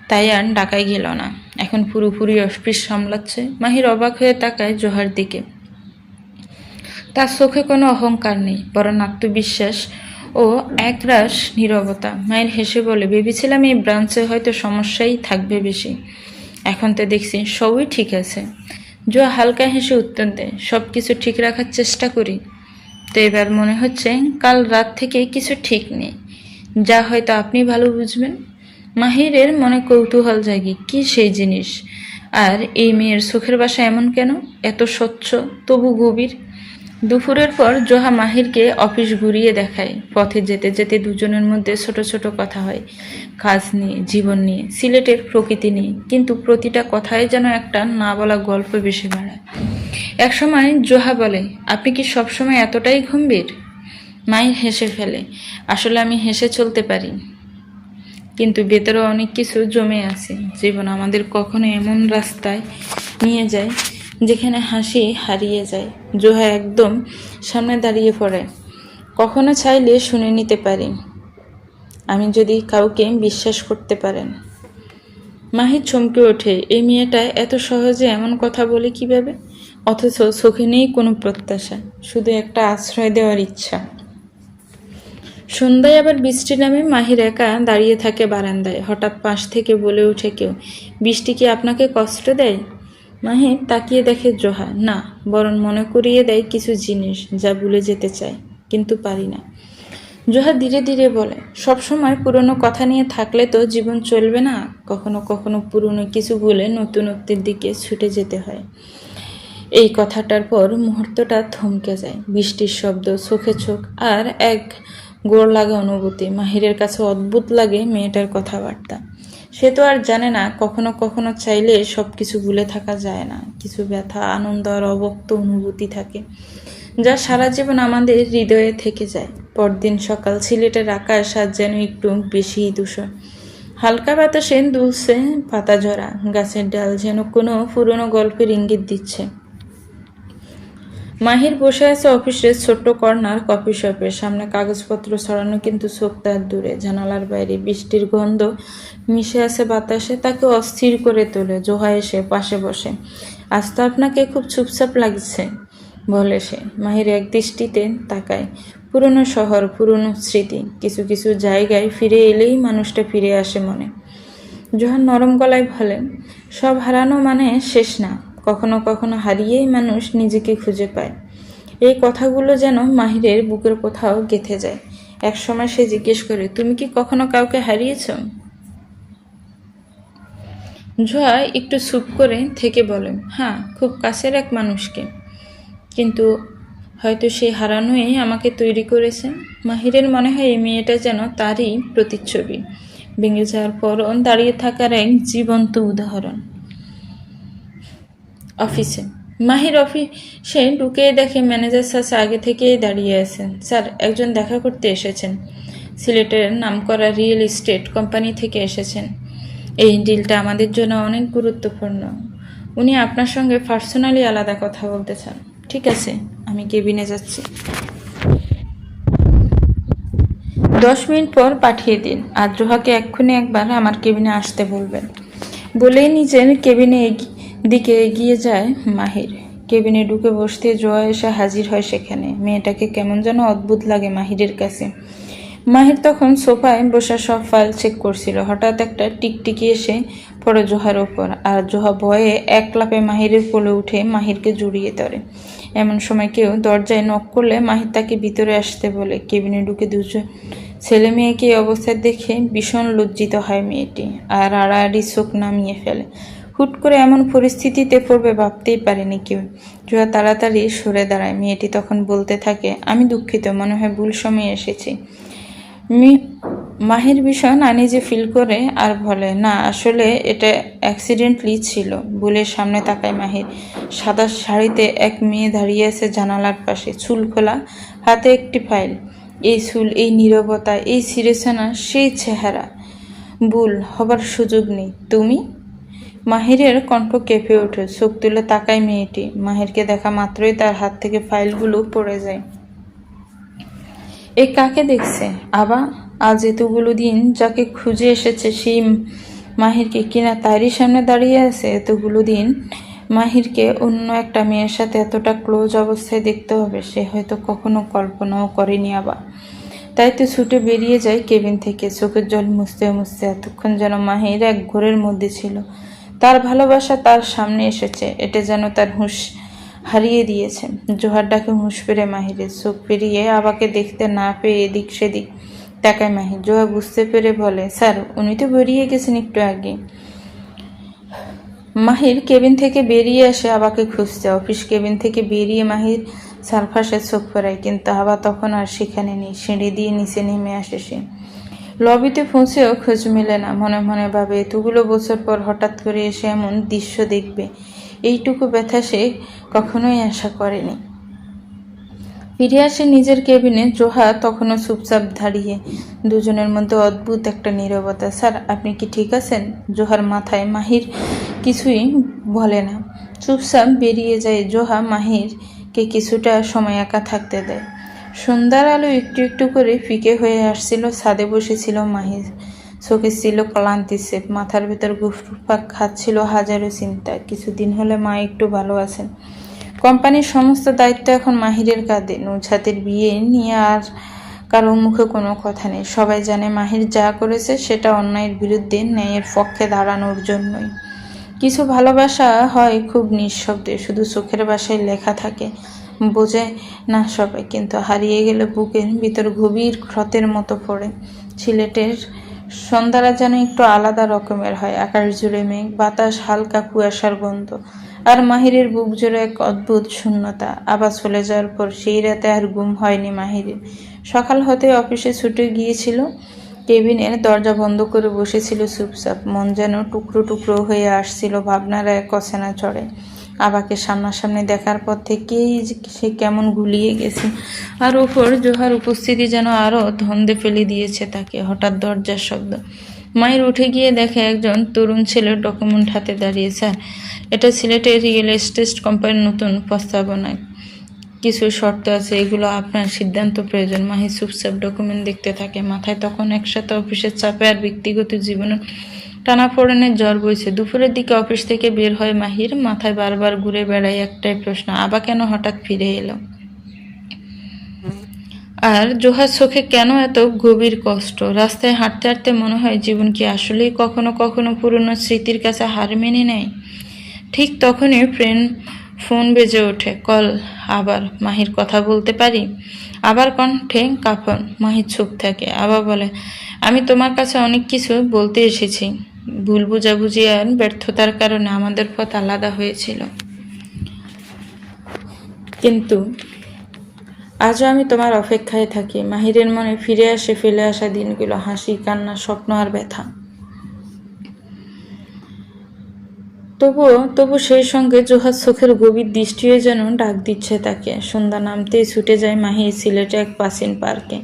তাই আর ঢাকায় গেল না। এখন পুরোপুরি অফিস সামলাচ্ছে। মাহির অবাক হয়ে তাকায় জোহার দিকে। তার চোখে কোনো অহংকার নেই, বরং আত্মবিশ্বাস ও একরাশ নীরবতা। মায়ের হেসে বলে, ভেবেছিলাম এই ব্রাঞ্চে হয়তো সমস্যাই থাকবে বেশি। এখন তো দেখছি সবই ঠিক আছে। জোয়া হালকা হেসে উত্তর দেয়, সব কিছু ঠিক রাখার চেষ্টা করি। তো এবার মনে হচ্ছে কাল রাত থেকে কিছু ঠিক নেই, যা হয়তো আপনি ভালো বুঝবেন। মাহিরের মনে কৌতূহল জাগে, কি সেই জিনিস? আর এই মেয়ের চোখের বাসা এমন কেন, এত স্বচ্ছ তবু গভীর? দুপুরের পর জোহা মাহিরকে অফিস ঘুরিয়ে দেখায়। পথে যেতে যেতে দুজনের মধ্যে ছোট ছোট কথা হয়, কাজ নিয়ে, জীবন নিয়ে, সিলেটের প্রকৃতি নিয়ে। কিন্তু প্রতিটা কথায় যেন একটা না বলা গল্প বেশি বাড়ায়। একসময় জোহা বলে, আপনি কি সবসময় এতটাই গম্ভীর? মাহির হেসে ফেলে, আসলে আমি হেসে চলতে পারি, কিন্তু ভেতরে অনেক কিছু জমে আছে। জীবন আমাদের কখনো এমন রাস্তায় নিয়ে যায় যেখানে হাসি হারিয়ে যায়। জোহা একদম সামনে দাঁড়িয়ে পড়ে। কখনো চাইলে শুনে নিতে পারি, আমি যদি কাউকে বিশ্বাস করতে পারেন। মাহির চমকে ওঠে, এই মেয়েটা এত সহজে এমন কথা বলে কিভাবে? অথচ চোখে নেই কোনো প্রত্যাশা, শুধু একটা আশ্রয় দেওয়ার ইচ্ছা। সন্ধ্যায় আবার বৃষ্টি নামে। মাহির একা দাঁড়িয়ে থাকে বারান্দায়। হঠাৎ পাশ থেকে বলে ওঠে কেউ, বৃষ্টি কি আপনাকে কষ্ট দেয়? মাহির তাকিয়ে দেখে জোহা না, বরং মনে করিয়ে দেয় কিছু জিনিস যা ভুলে যেতে চায় কিন্তু পারি না। জোহা ধীরে ধীরে বলে, সবসময় পুরনো কথা নিয়ে থাকলে তো জীবন চলবে না। কখনো কখনো পুরনো কিছু ভুলে নতুনত্বের দিকে ছুটে যেতে হয়। এই কথাটার পর মুহূর্তটা থমকে যায়। বৃষ্টির শব্দ, চোখে চোখ, আর এক গোড় লাগা অনুভূতি। মাহিরের কাছে অদ্ভুত লাগে মেয়েটার কথাবার্তা। সে তো আর জানে না কখনো কখনো চাইলে সব কিছু ভুলে থাকা যায় না। কিছু ব্যথা, আনন্দ আর অব্যক্ত অনুভূতি থাকে যা সারা জীবন আমাদের হৃদয়ে থেকে যায়। পরদিন সকাল, সিলেটের আকাশ আজ যেন একটু বেশি দূষণ। হালকা বাতাসে দুলছে পাতা ঝরা, গাছের ডাল যেন কোনো পুরনো গল্পের ইঙ্গিত দিচ্ছে। মাহির বসে আছে অফিসের ছোট্ট কর্নার কফি শপের সামনে, কাগজপত্র ছড়ানো, কিন্তু চোখ তার দূরে। জানালার বাইরে বৃষ্টির গন্ধ মিশে আছে বাতাসে, তাকে অস্থির করে তোলে। জোহা এসে পাশে বসে। আজ তো আপনাকে খুব চুপচাপ লাগছে, বলে সে। মাহির এক দৃষ্টিতে তাকায়। পুরনো শহর, পুরনো স্মৃতি, কিছু কিছু জায়গায় ফিরে এলেই মানুষটা ফিরে আসে মনে। জোহা নরম গলায় বলে, সব হারানো মানে শেষ না, কখনো কখনো হারিয়েই মানুষ নিজেকে খুঁজে পায়। এই কথাগুলো যেন মাহিরের বুকের কোথাও গেঁথে যায়। একসময় সে জিজ্ঞেস করে, তুমি কি কখনো কাউকে হারিয়েছ? জোয়া একটু চুপ করে থেকে বলে, হ্যাঁ, খুব কাছের এক মানুষকে, কিন্তু হয়তো সেই হারানোই আমাকে তৈরি করেছে। মাহিরের মনে হয় এই মেয়েটা যেন তারই প্রতিচ্ছবি, ভেঙে যাওয়ার পরও দাঁড়িয়ে থাকার এক জীবন্ত উদাহরণ। অফিসে মাহির অফিসে ঢুকে দেখে ম্যানেজার স্যার আগে থেকেই দাঁড়িয়ে আছেন। স্যার, একজন দেখা করতে এসেছেন, সিলেটের নামকরা রিয়েল এস্টেট কোম্পানি থেকে এসেছেন। এই ডিলটা আমাদের জন্য অনেক গুরুত্বপূর্ণ। উনি আপনার সঙ্গে পার্সোনালি আলাদা কথা বলতে চান। ঠিক আছে, আমি কেবিনে যাচ্ছি। 10 মিনিট পর পাঠিয়ে দিন। আর জোহাকে এক্ষুনি একবার আমার কেবিনে আসতে বলবেন। বলেই নিজের কেবিনে দিকে এগিয়ে যায় মাহির। কেবিনে ঢুকে বসতে জোয়া এসে হাজির হয় সেখানে। মেয়েটাকে কেমন যেন অদ্ভুত লাগে মাহিরের কাছে। মাহির তখন সোফায় বসে সব ফাইল চেক করছিল। হঠাৎ একটা টিকটিকি এসে পড়ে জোহার ওপর, আর জোহা ভয়ে এক লাফে মাহিরের কোলে উঠে মাহিরকে জড়িয়ে ধরে। এমন সময় কেউ দরজায় নক করলে মাহির তাকে ভিতরে আসতে বলে। কেবিনে ঢুকে দুজন ছেলে মেয়েকে এই অবস্থায় দেখে ভীষণ লজ্জিত হয় মেয়েটি, আর আড়াআড়ি চোখ নামিয়ে ফেলে। হুট করে এমন পরিস্থিতিতে পড়বে ভাবতেই পারেনি কেউ। জোয়া তাড়াতাড়ি সরে দাঁড়ায়। মেয়েটি তখন বলতে থাকে, আমি দুঃখিত, মনে হয় ভুল সময়ে এসেছি। মাহির ভীষণ আনইজি ফিল করে আর বলে, না, আসলে এটা অ্যাক্সিডেন্টলি ছিল। বলে সামনে তাকায় মাহির। সাদা শাড়িতে এক মেয়ে দাঁড়িয়ে আছে জানালার পাশে, চুল খোলা, হাতে একটি ফাইল। এই চুল, এই নীরবতা, এই সিরেসানা, সেই চেহারা, ভুল হবার সুযোগ নেই। তুমি? মাহিরের কণ্ঠ কেঁপে ওঠে। চোখ তুলে তাকায় মেয়েটি। মাহিরকে দেখা মাত্রই তার হাত থেকে ফাইলগুলো পড়ে যায়। এ কাকে দেখছে? আবার আজ এতগুলো দিন যাকে খুঁজে এসেছে সেই মাহিরকে কিনা তারই সামনে দাঁড়িয়ে আছে। এতগুলো দিন মাহিরকে অন্য একটা মেয়ের সাথে এতটা ক্লোজ অবস্থায় দেখতে হবে সে হয়তো কখনো কল্পনাও করেনি। আবার তাই তো ছুটে বেরিয়ে যায় কেবিন থেকে, চোখের জল মুছতে মুছতে। এতক্ষণ যেন মাহির এক ঘোরের মধ্যে ছিল। তার ভালোবাসা তার সামনে এসেছে, এটা যেন তার হুঁশ হারিয়ে দিয়েছে। জোহার ডাকে হুঁশ ফিরে মাহিরের, চোখ ফিরিয়ে আবাকে দেখতে না পেয়ে এদিক সেদিক তাকায় মাহির। জোহা বুঝতে পেরে বলে, স্যার উনি তো বেরিয়ে গেছেন একটু আগে। মাহির কেবিন থেকে বেরিয়ে আসে আবাকে খুঁজতে। অফিস কেবিন থেকে বেরিয়ে মাহির সারফাসে চোখ ফেরায়, কিন্তু আবা তখন আর সেখানে নেই। সিঁড়ি দিয়ে নিচে নেমে আসে সে। লবিতে পৌঁছেও খোঁজ মেলে না। মনে মনে ভাবে, এতগুলো বছর পর হঠাৎ করে এসে এমন দৃশ্য দেখবে, এইটুকু ব্যথা সে কখনোই আশা করেনি। ফিরে আসে নিজের কেবিনে। জোহা তখনও চুপচাপ দাঁড়িয়ে। দুজনের মধ্যে অদ্ভুত একটা নীরবতা। স্যার আপনি কি ঠিক আছেন? জোহার মাথায়। মাহির কিছুই বলে না, চুপচাপ বেরিয়ে যায়। জোহা মাহিরকে কিছুটা সময় একা থাকতে দেয়। সন্ধ্যার আলো একটু একটু করে ফিকে হয়ে আসছিল। ছাদে বসেছিল মাহির, চোখে ছিল ক্লান্তি সেপ, মাথার ভেতর ঘুরপাক খাচ্ছিল হাজারো চিন্তা। কিছুদিন হলে মা একটু ভালো আছেন। কোম্পানির সমস্ত দায়িত্ব এখন মাহিরের কাঁধে। নুজহাতের বিয়ে নিয়ে আর কারো মুখে কোনো কথা নেই। সবাই জানে মাহির যা করেছে সেটা অন্যায়ের বিরুদ্ধে ন্যায়ের পক্ষে দাঁড়ানোর জন্যই। কিছু ভালোবাসা হয় খুব নিঃশব্দে, শুধু চোখের ভাষায় লেখা থাকে, বোঝে না সবাই, কিন্তু হারিয়ে গেলে বুকের ভিতর গভীর ক্ষতের মতো পড়ে। সিলেটের সন্ধ্যারা যেন একটু আলাদা রকমের হয়। আকাশ জুড়ে মেঘ, বাতাস হালকা কুয়াশার গন্ধ, আর মাহিরের বুক জুড়ে এক অদ্ভুত শূন্যতা। আবার চলে যাওয়ার পর সেই রাতে আর ঘুম হয়নি মাহিরের। সকাল হতে অফিসে ছুটে গিয়েছিল, কেবিনের দরজা বন্ধ করে বসেছিল চুপচাপ। মন যেন টুকরো টুকরো হয়ে আসছিল ভাবনার এক অচেনা চড়ে। আবাকে সামনাসামনি দেখার পর থেকেই সে কেমন গুলিয়ে গেছে। আর ওপর জোহার উপস্থিতি যেন আরও ধন্দে ফেলে দিয়েছে তাকে। হঠাৎ দরজার শব্দ। মায়ের উঠে গিয়ে দেখে একজন তরুণ ছেলের ডকুমেন্ট হাতে দাঁড়িয়ে। স্যার, এটা সিলেটের রিয়েল এস্টেট কোম্পানির নতুন প্রস্তাবনায় কিছু শর্ত আছে, এগুলো আপনার সিদ্ধান্ত প্রয়োজন। মাহি চুপচাপ ডকুমেন্ট দেখতে থাকে। মাথায় তখন একসাথে অফিসের চাপে আর ব্যক্তিগত জীবনের টানাপোড়েনের জ্বর বইছে। দুপুরের দিকে অফিস থেকে বের হয় মাহির। মাথায় বারবার ঘুরে বেড়ায় একটাই প্রশ্ন, আবা কেন হঠাৎ ফিরে এলো? আর জোহার চোখে কেন এত গভীর কষ্ট? রাস্তায় হাঁটতে হাঁটতে মনে হয় জীবন কি আসলেই কখনো কখনো পুরনো স্মৃতির কাছে হার মেনে নেয়? ঠিক তখনই ফোন বেজে ওঠে। কল। আবার। মাহির, কথা বলতে পারি? আবার কণ্ঠে কাঁপন। মাহির চুপ থাকে। আবার বলে, আমি তোমার কাছে অনেক কিছু বলতে এসেছি। ভুল বুঝাবুঝি আর ব্যর্থতার কারণে আমাদের পথ আলাদা হয়েছিল, কিন্তু আজও আমি তোমার অপেক্ষায় থাকি। মাহিরের মনে ফিরে আসে ফেলে আসা দিনগুলো, হাসি, কান্না, স্বপ্ন আর ব্যথা। তবু সেই সঙ্গে জোহার চোখের গভীর দৃষ্টিও যেন ডাক দিচ্ছে তাকে। সন্ধ্যা নামতেই ছুটে যায় মাহি সিলেটে এক প্রাচীন পার্কে,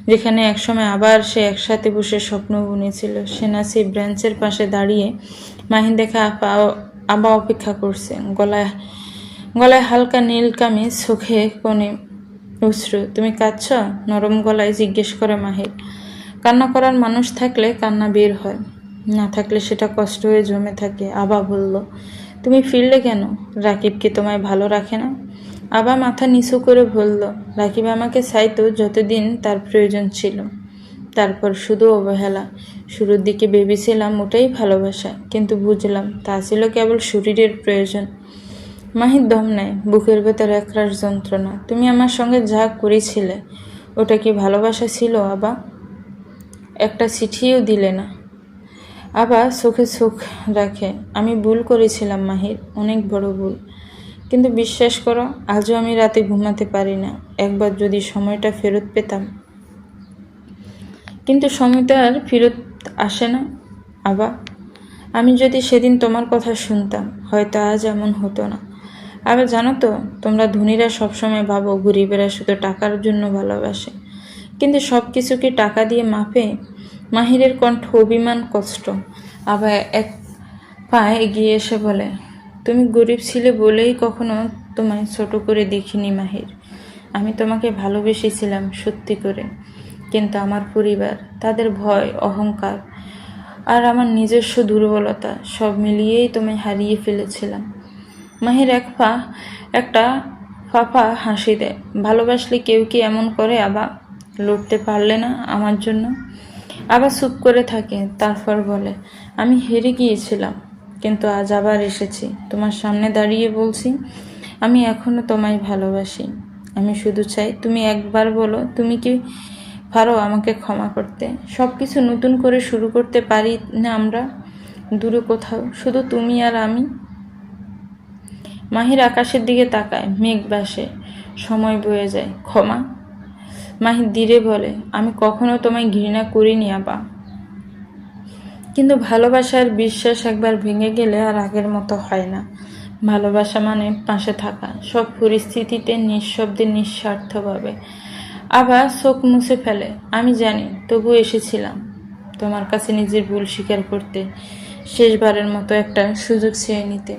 যেখানে একসময় আবার সে একসাথে বসে স্বপ্ন বুনেছিল। সেনাসি ব্রাঞ্চের পাশে দাঁড়িয়ে মাহি দেখা আবা অপেক্ষা করছে। গলায় হালকা নীল কামিজ, চোখে কোণে অশ্রু। তুমি কাঁদছ? নরম গলায় জিজ্ঞেস করে মাহির। কান্না করার মানুষ থাকলে কান্না বের হয়, না থাকলে সেটা কষ্ট হয়ে জমে থাকে। আবা বলল, তুমি ফিরলে কেন? রাকিব কি তোমায় ভালো রাখে না? আবা মাথা নিচু করে বলল, রাকিব আমাকে চাইতো যতদিন তার প্রয়োজন ছিল, তারপর শুধু অবহেলা। শুরুর দিকে ভেবেছিলাম ওটাই ভালোবাসা, কিন্তু বুঝলাম তা ছিল কেবল শরীরের প্রয়োজন। মাহির দম নেয়, বুকের ভেতর একরাশ যন্ত্রণা। তুমি আমার সঙ্গে যা করেছিলে ওটা কি ভালোবাসা ছিল আবা? একটা চিঠিও দিলে না। আবার চোখে চোখ রাখে। আমি ভুল করেছিলাম মাহির, অনেক বড় ভুল, কিন্তু বিশ্বাস করো আজও আমি রাতে ঘুমাতে পারি না। একবার যদি সময়টা ফেরত পেতাম। কিন্তু সময়টা আর ফেরত আসে না আবা। আমি যদি সেদিন তোমার কথা শুনতাম, হয়তো আজ এমন হতো না। আবার জানো তো, তোমরা ধনীরা সবসময় ভাবো গরিবেরা শুধু টাকার জন্য ভালোবাসে, কিন্তু সব কিছু কি টাকা দিয়ে মাপে? মাহিরের কণ্ঠ অভিমান, কষ্ট। আবার এক পা এগিয়ে এসে বলে, তুমি গরিব ছিলে বলেই কখনো তোমায় ছোট করে দেখিনি মাহির। আমি তোমাকে ভালোবেসেছিলাম সত্যি করে, কিন্তু আমার পরিবার, তাদের ভয়, অহংকার আর আমার নিজস্ব দুর্বলতা, সব মিলিয়েই তোমায় হারিয়ে ফেলেছিলাম। মাহির একটা ফাঁপা হাসি দেয়। ভালোবাসলে কেউ কি এমন করে আবা? লড়তে পারলে না আমার জন্য? আবার চুপ করে থাকে, তারপর বলে, আমি হেরে গিয়েছিলাম, কিন্তু আজ আবার এসেছি তোমার সামনে দাঁড়িয়ে বলছি আমি এখনো তোমায় ভালোবাসি। আমি শুধু চাই তুমি একবার বলো তুমি কি পারো আমাকে ক্ষমা করতে। সব কিছু নতুন করে শুরু করতে পারি না আমরা, দূরে কোথাও, শুধু তুমি আর আমি। মাহির আকাশের দিকে তাকায়, মেঘ ভাসে, সময় বয়ে যায়। ক্ষমা? মাহির ধীরে বলে, আমি কখনো তোমায় ঘৃণা করিনি আপা, কিন্তু ভালোবাসার বিশ্বাস একবার ভেঙে গেলে আর আগের মতো হয় না। ভালোবাসা মানে পাশে থাকা, সব পরিস্থিতিতে নিঃশব্দে নিঃস্বার্থভাবে। আবার চোখ মুছে ফেলে, আমি জানি, তবু এসেছিলাম তোমার কাছে নিজের ভুল স্বীকার করতে, শেষবারের মতো একটা সুযোগ চেয়ে নিতে।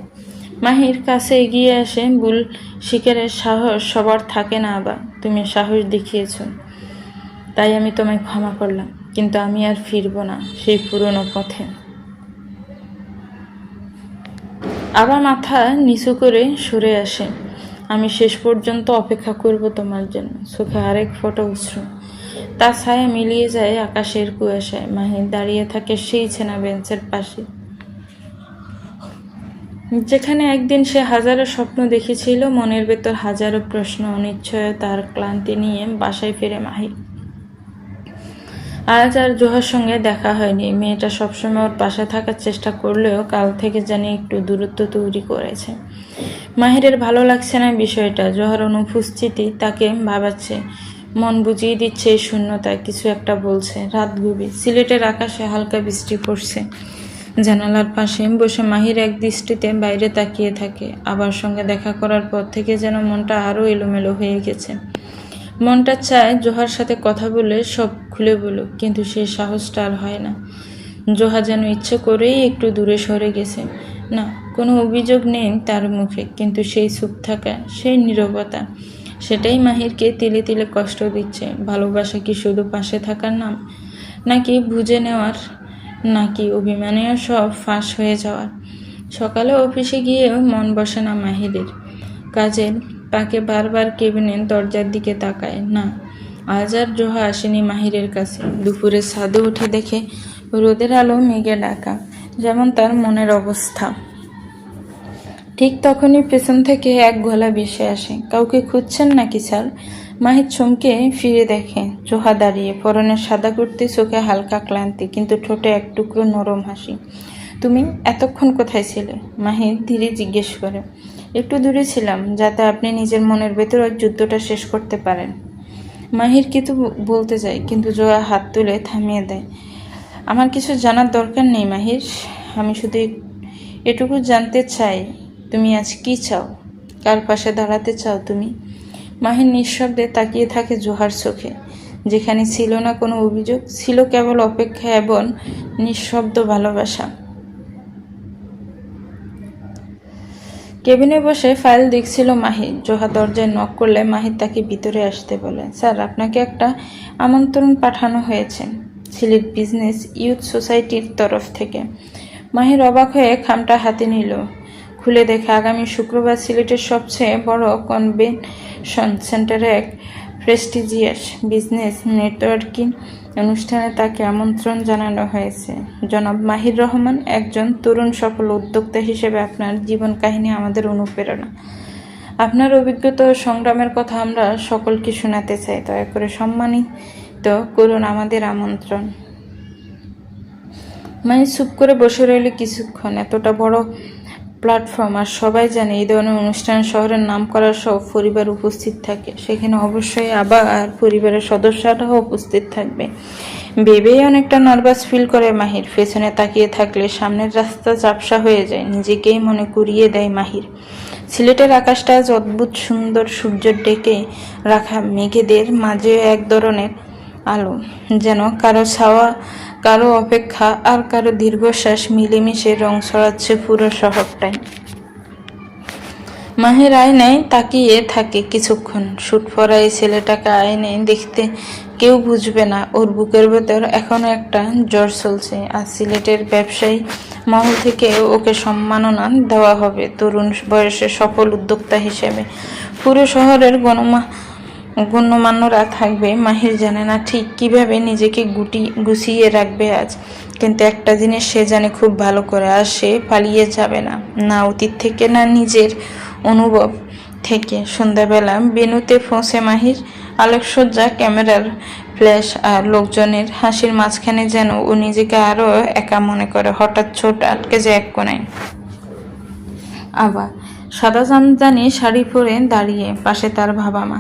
মাহির কাছে এগিয়ে আসে, ভুল স্বীকারের সাহস সবার থাকে না আবার, তুমি সাহস দেখিয়েছ, তাই আমি তোমায় ক্ষমা করলাম, কিন্তু আমি আর ফিরবো না সেই পুরনো পথে। আবার মাথা নিচু করে সরে আসে, আমি শেষ পর্যন্ত অপেক্ষা করব তোমার জন্য। চোখে আরেক ফোঁটা অশ্রু, তার ছায়া মিলিয়ে যায় আকাশের কুয়াশায়। মাহির দাঁড়িয়ে থাকে সেই ছেনা বেঞ্চের পাশে, যেখানে একদিন সে হাজারো স্বপ্ন দেখেছিল, মনের ভেতর হাজারো প্রশ্ন, অনিশ্চয়তার ক্লান্তি নিয়ে বাসায় ফিরে মাহি। আজ আর জোহার সঙ্গে দেখা হয়নি। মেয়েটা সবসময় ওর পাশে থাকার চেষ্টা করলেও কাল থেকে জানি একটু দূরত্ব তৈরি করেছে। মাহিরের ভালো লাগছে না বিষয়টা, জোহার অনুপস্থিতি তাকে ভাবাচ্ছে, মন বুঝিয়ে দিচ্ছে এই শূন্যতায় কিছু একটা বলছে। রাত গভীর, সিলেটের আকাশে হালকা বৃষ্টি পড়ছে। জানালার পাশে বসে মাহির এক দৃষ্টিতে বাইরে তাকিয়ে থাকে। আবার সঙ্গে দেখা করার পর থেকে যেন মনটা আরও এলোমেলো হয়ে গেছে। মনটা চায় জোহার সাথে কথা বলে সব খুলে বলুক, কিন্তু সেই সাহসটা আর হয় না। জোহা যেন ইচ্ছে করেই একটু দূরে সরে গেছে। না, কোনো অভিযোগ নেই তার মুখে, কিন্তু সেই চুপ থাকা, সেই নীরবতা, সেটাই মাহিরকে তিলে তিলে কষ্ট দিচ্ছে। ভালোবাসা কি শুধু পাশে থাকার নাম, নাকি বুঝে নেওয়ার, নাকি অভিমানেও সব ফাঁস হয়ে যাওয়ার? সকালে অফিসে গিয়েও মন বসে না মাহিরের। কাজের পাকে বারবার কেবিনের দরজার দিকে তাকায়। না, আজ আর জোহা আসেনি মাহিরের কাছে। দুপুরে ছাদে উঠে দেখে রোদের আলো মেঘে ঢাকা, যেমন তার মনের অবস্থা। ঠিক তখনই পেছন থেকে এক গলা ভেসে আসে, কাউকে খুঁজছেন নাকি স্যার? মাহির চমকে ফিরে দেখে জোহা দাঁড়িয়ে, পরনের সাদা কুর্তি, চোখে হালকা ক্লান্তি, কিন্তু ঠোঁটে এক টুকরো নরম হাসি। তুমি এতক্ষণ কোথায় ছিলে? মাহির ধীরে জিজ্ঞেস করে। একটু দূরে ছিলাম, যাতে আপনি নিজের মনের ভেতর যুদ্ধটা শেষ করতে পারেন। মাহির কিছু বলতে চায়, কিন্তু জোয়া হাত তুলে থামিয়ে দেয়। আমার কিছু জানার দরকার নেই মাহির, আমি শুধু এটুকু জানতে চাই, তুমি আজ কি চাও? কার পাশে দাঁড়াতে চাও তুমি? মাহির নিঃশব্দে তাকিয়ে থাকে জোহার চোখে, যেখানে ছিল না কোনো অভিযোগ, ছিল কেবল অপেক্ষা এবং নিঃশব্দ ভালোবাসা। কেবিনে বসে ফাইল দেখছিল মাহি। জোহা দরজায় নক করলে মাহির তাকে ভিতরে আসতে বলে। স্যার, আপনাকে একটা আমন্ত্রণ পাঠানো হয়েছে সিলেট বিজনেস ইউথ সোসাইটির তরফ থেকে। মাহির অবাক হয়ে খামটা হাতে নিল। খুলে দেখে আগামী শুক্রবার সিলেটের সবচেয়ে বড় কনভেনশন সেন্টারে এক প্রেস্টিজিয়াস বিজনেস নেটওয়ার্কিং অনুষ্ঠানে তাকে আমন্ত্রণ জানানো হয়েছে। জনাব মাহির রহমান, একজন তরুণ সফল উদ্যোক্তা হিসেবে আপনার জীবন কাহিনী আমাদের অনুপ্রেরণা। আপনার অভিজ্ঞতা ও সংগ্রামের কথা আমরা সকলকে শোনাতে চাই। দয়া করে সম্মানিত করুন আমাদের আমন্ত্রণ। মাহির চুপ করে বসে রইল কিছুক্ষণ। এতটা বড় প্ল্যাটফর্ম, আর সবাই জানে এই ধরনের অনুষ্ঠান শহরের নাম করা সব পরিবার উপস্থিত থাকে, সেখানে অবশ্যই আবার পরিবারের সদস্যরাও উপস্থিত থাকবে। ভেবেই অনেকটা নার্ভাস ফিল করে মাহির। পেছনে তাকিয়ে থাকলে সামনের রাস্তা ঝাপসা হয়ে যায়, নিজেকেই মনে করিয়ে দেয় মাহির। সিলেটের আকাশটা আজ অদ্ভুত সুন্দর, সূর্য ডেকে রাখা মেঘেদের মাঝে এক ধরনের আলো, যেন কারো ছাওয়া, কারো অপেক্ষা আর কারো দীর্ঘশ্বাস মিলেমিশে রং ছড়াচ্ছে পুরো শহরটায়। মাহির আয়নায় তাকিয়ে থাকে কিছুক্ষণ। শুট পরা এই ছেলেটাকে আয়নায় দেখতে কেউ বুঝবে না ওর বুকের ভেতর এখনো একটা জ্বর চলছে। আর সিলেটের ব্যবসায়ী মহল থেকে ওকে সম্মাননা দেওয়া হবে তরুণ বয়সে সফল উদ্যোক্তা হিসেবে। পুরো শহরের গণ্যমান্যরা থাকবে, মাহির জানে না ঠিক কিভাবে নিজেকে গুছিয়ে রাখবে আজ। কিন্তু একটা জিনিস সে জানে খুব ভালো করে, আর সে পালিয়ে যাবে না, না অতীত থেকে না নিজের অনুভব থেকে। সন্ধ্যাবেলা বেনুতে পৌঁছে মাহির আলোকসজ্জা, ক্যামেরার ফ্ল্যাশ আর লোকজনের হাসির মাঝখানে যেন ও নিজেকে আরো একা মনে করে। হঠাৎ ছোট আটকে যায় এক কোণায়। আবার সাদা জামদানি শাড়ি পরে দাঁড়িয়ে, পাশে তার বাবা মা।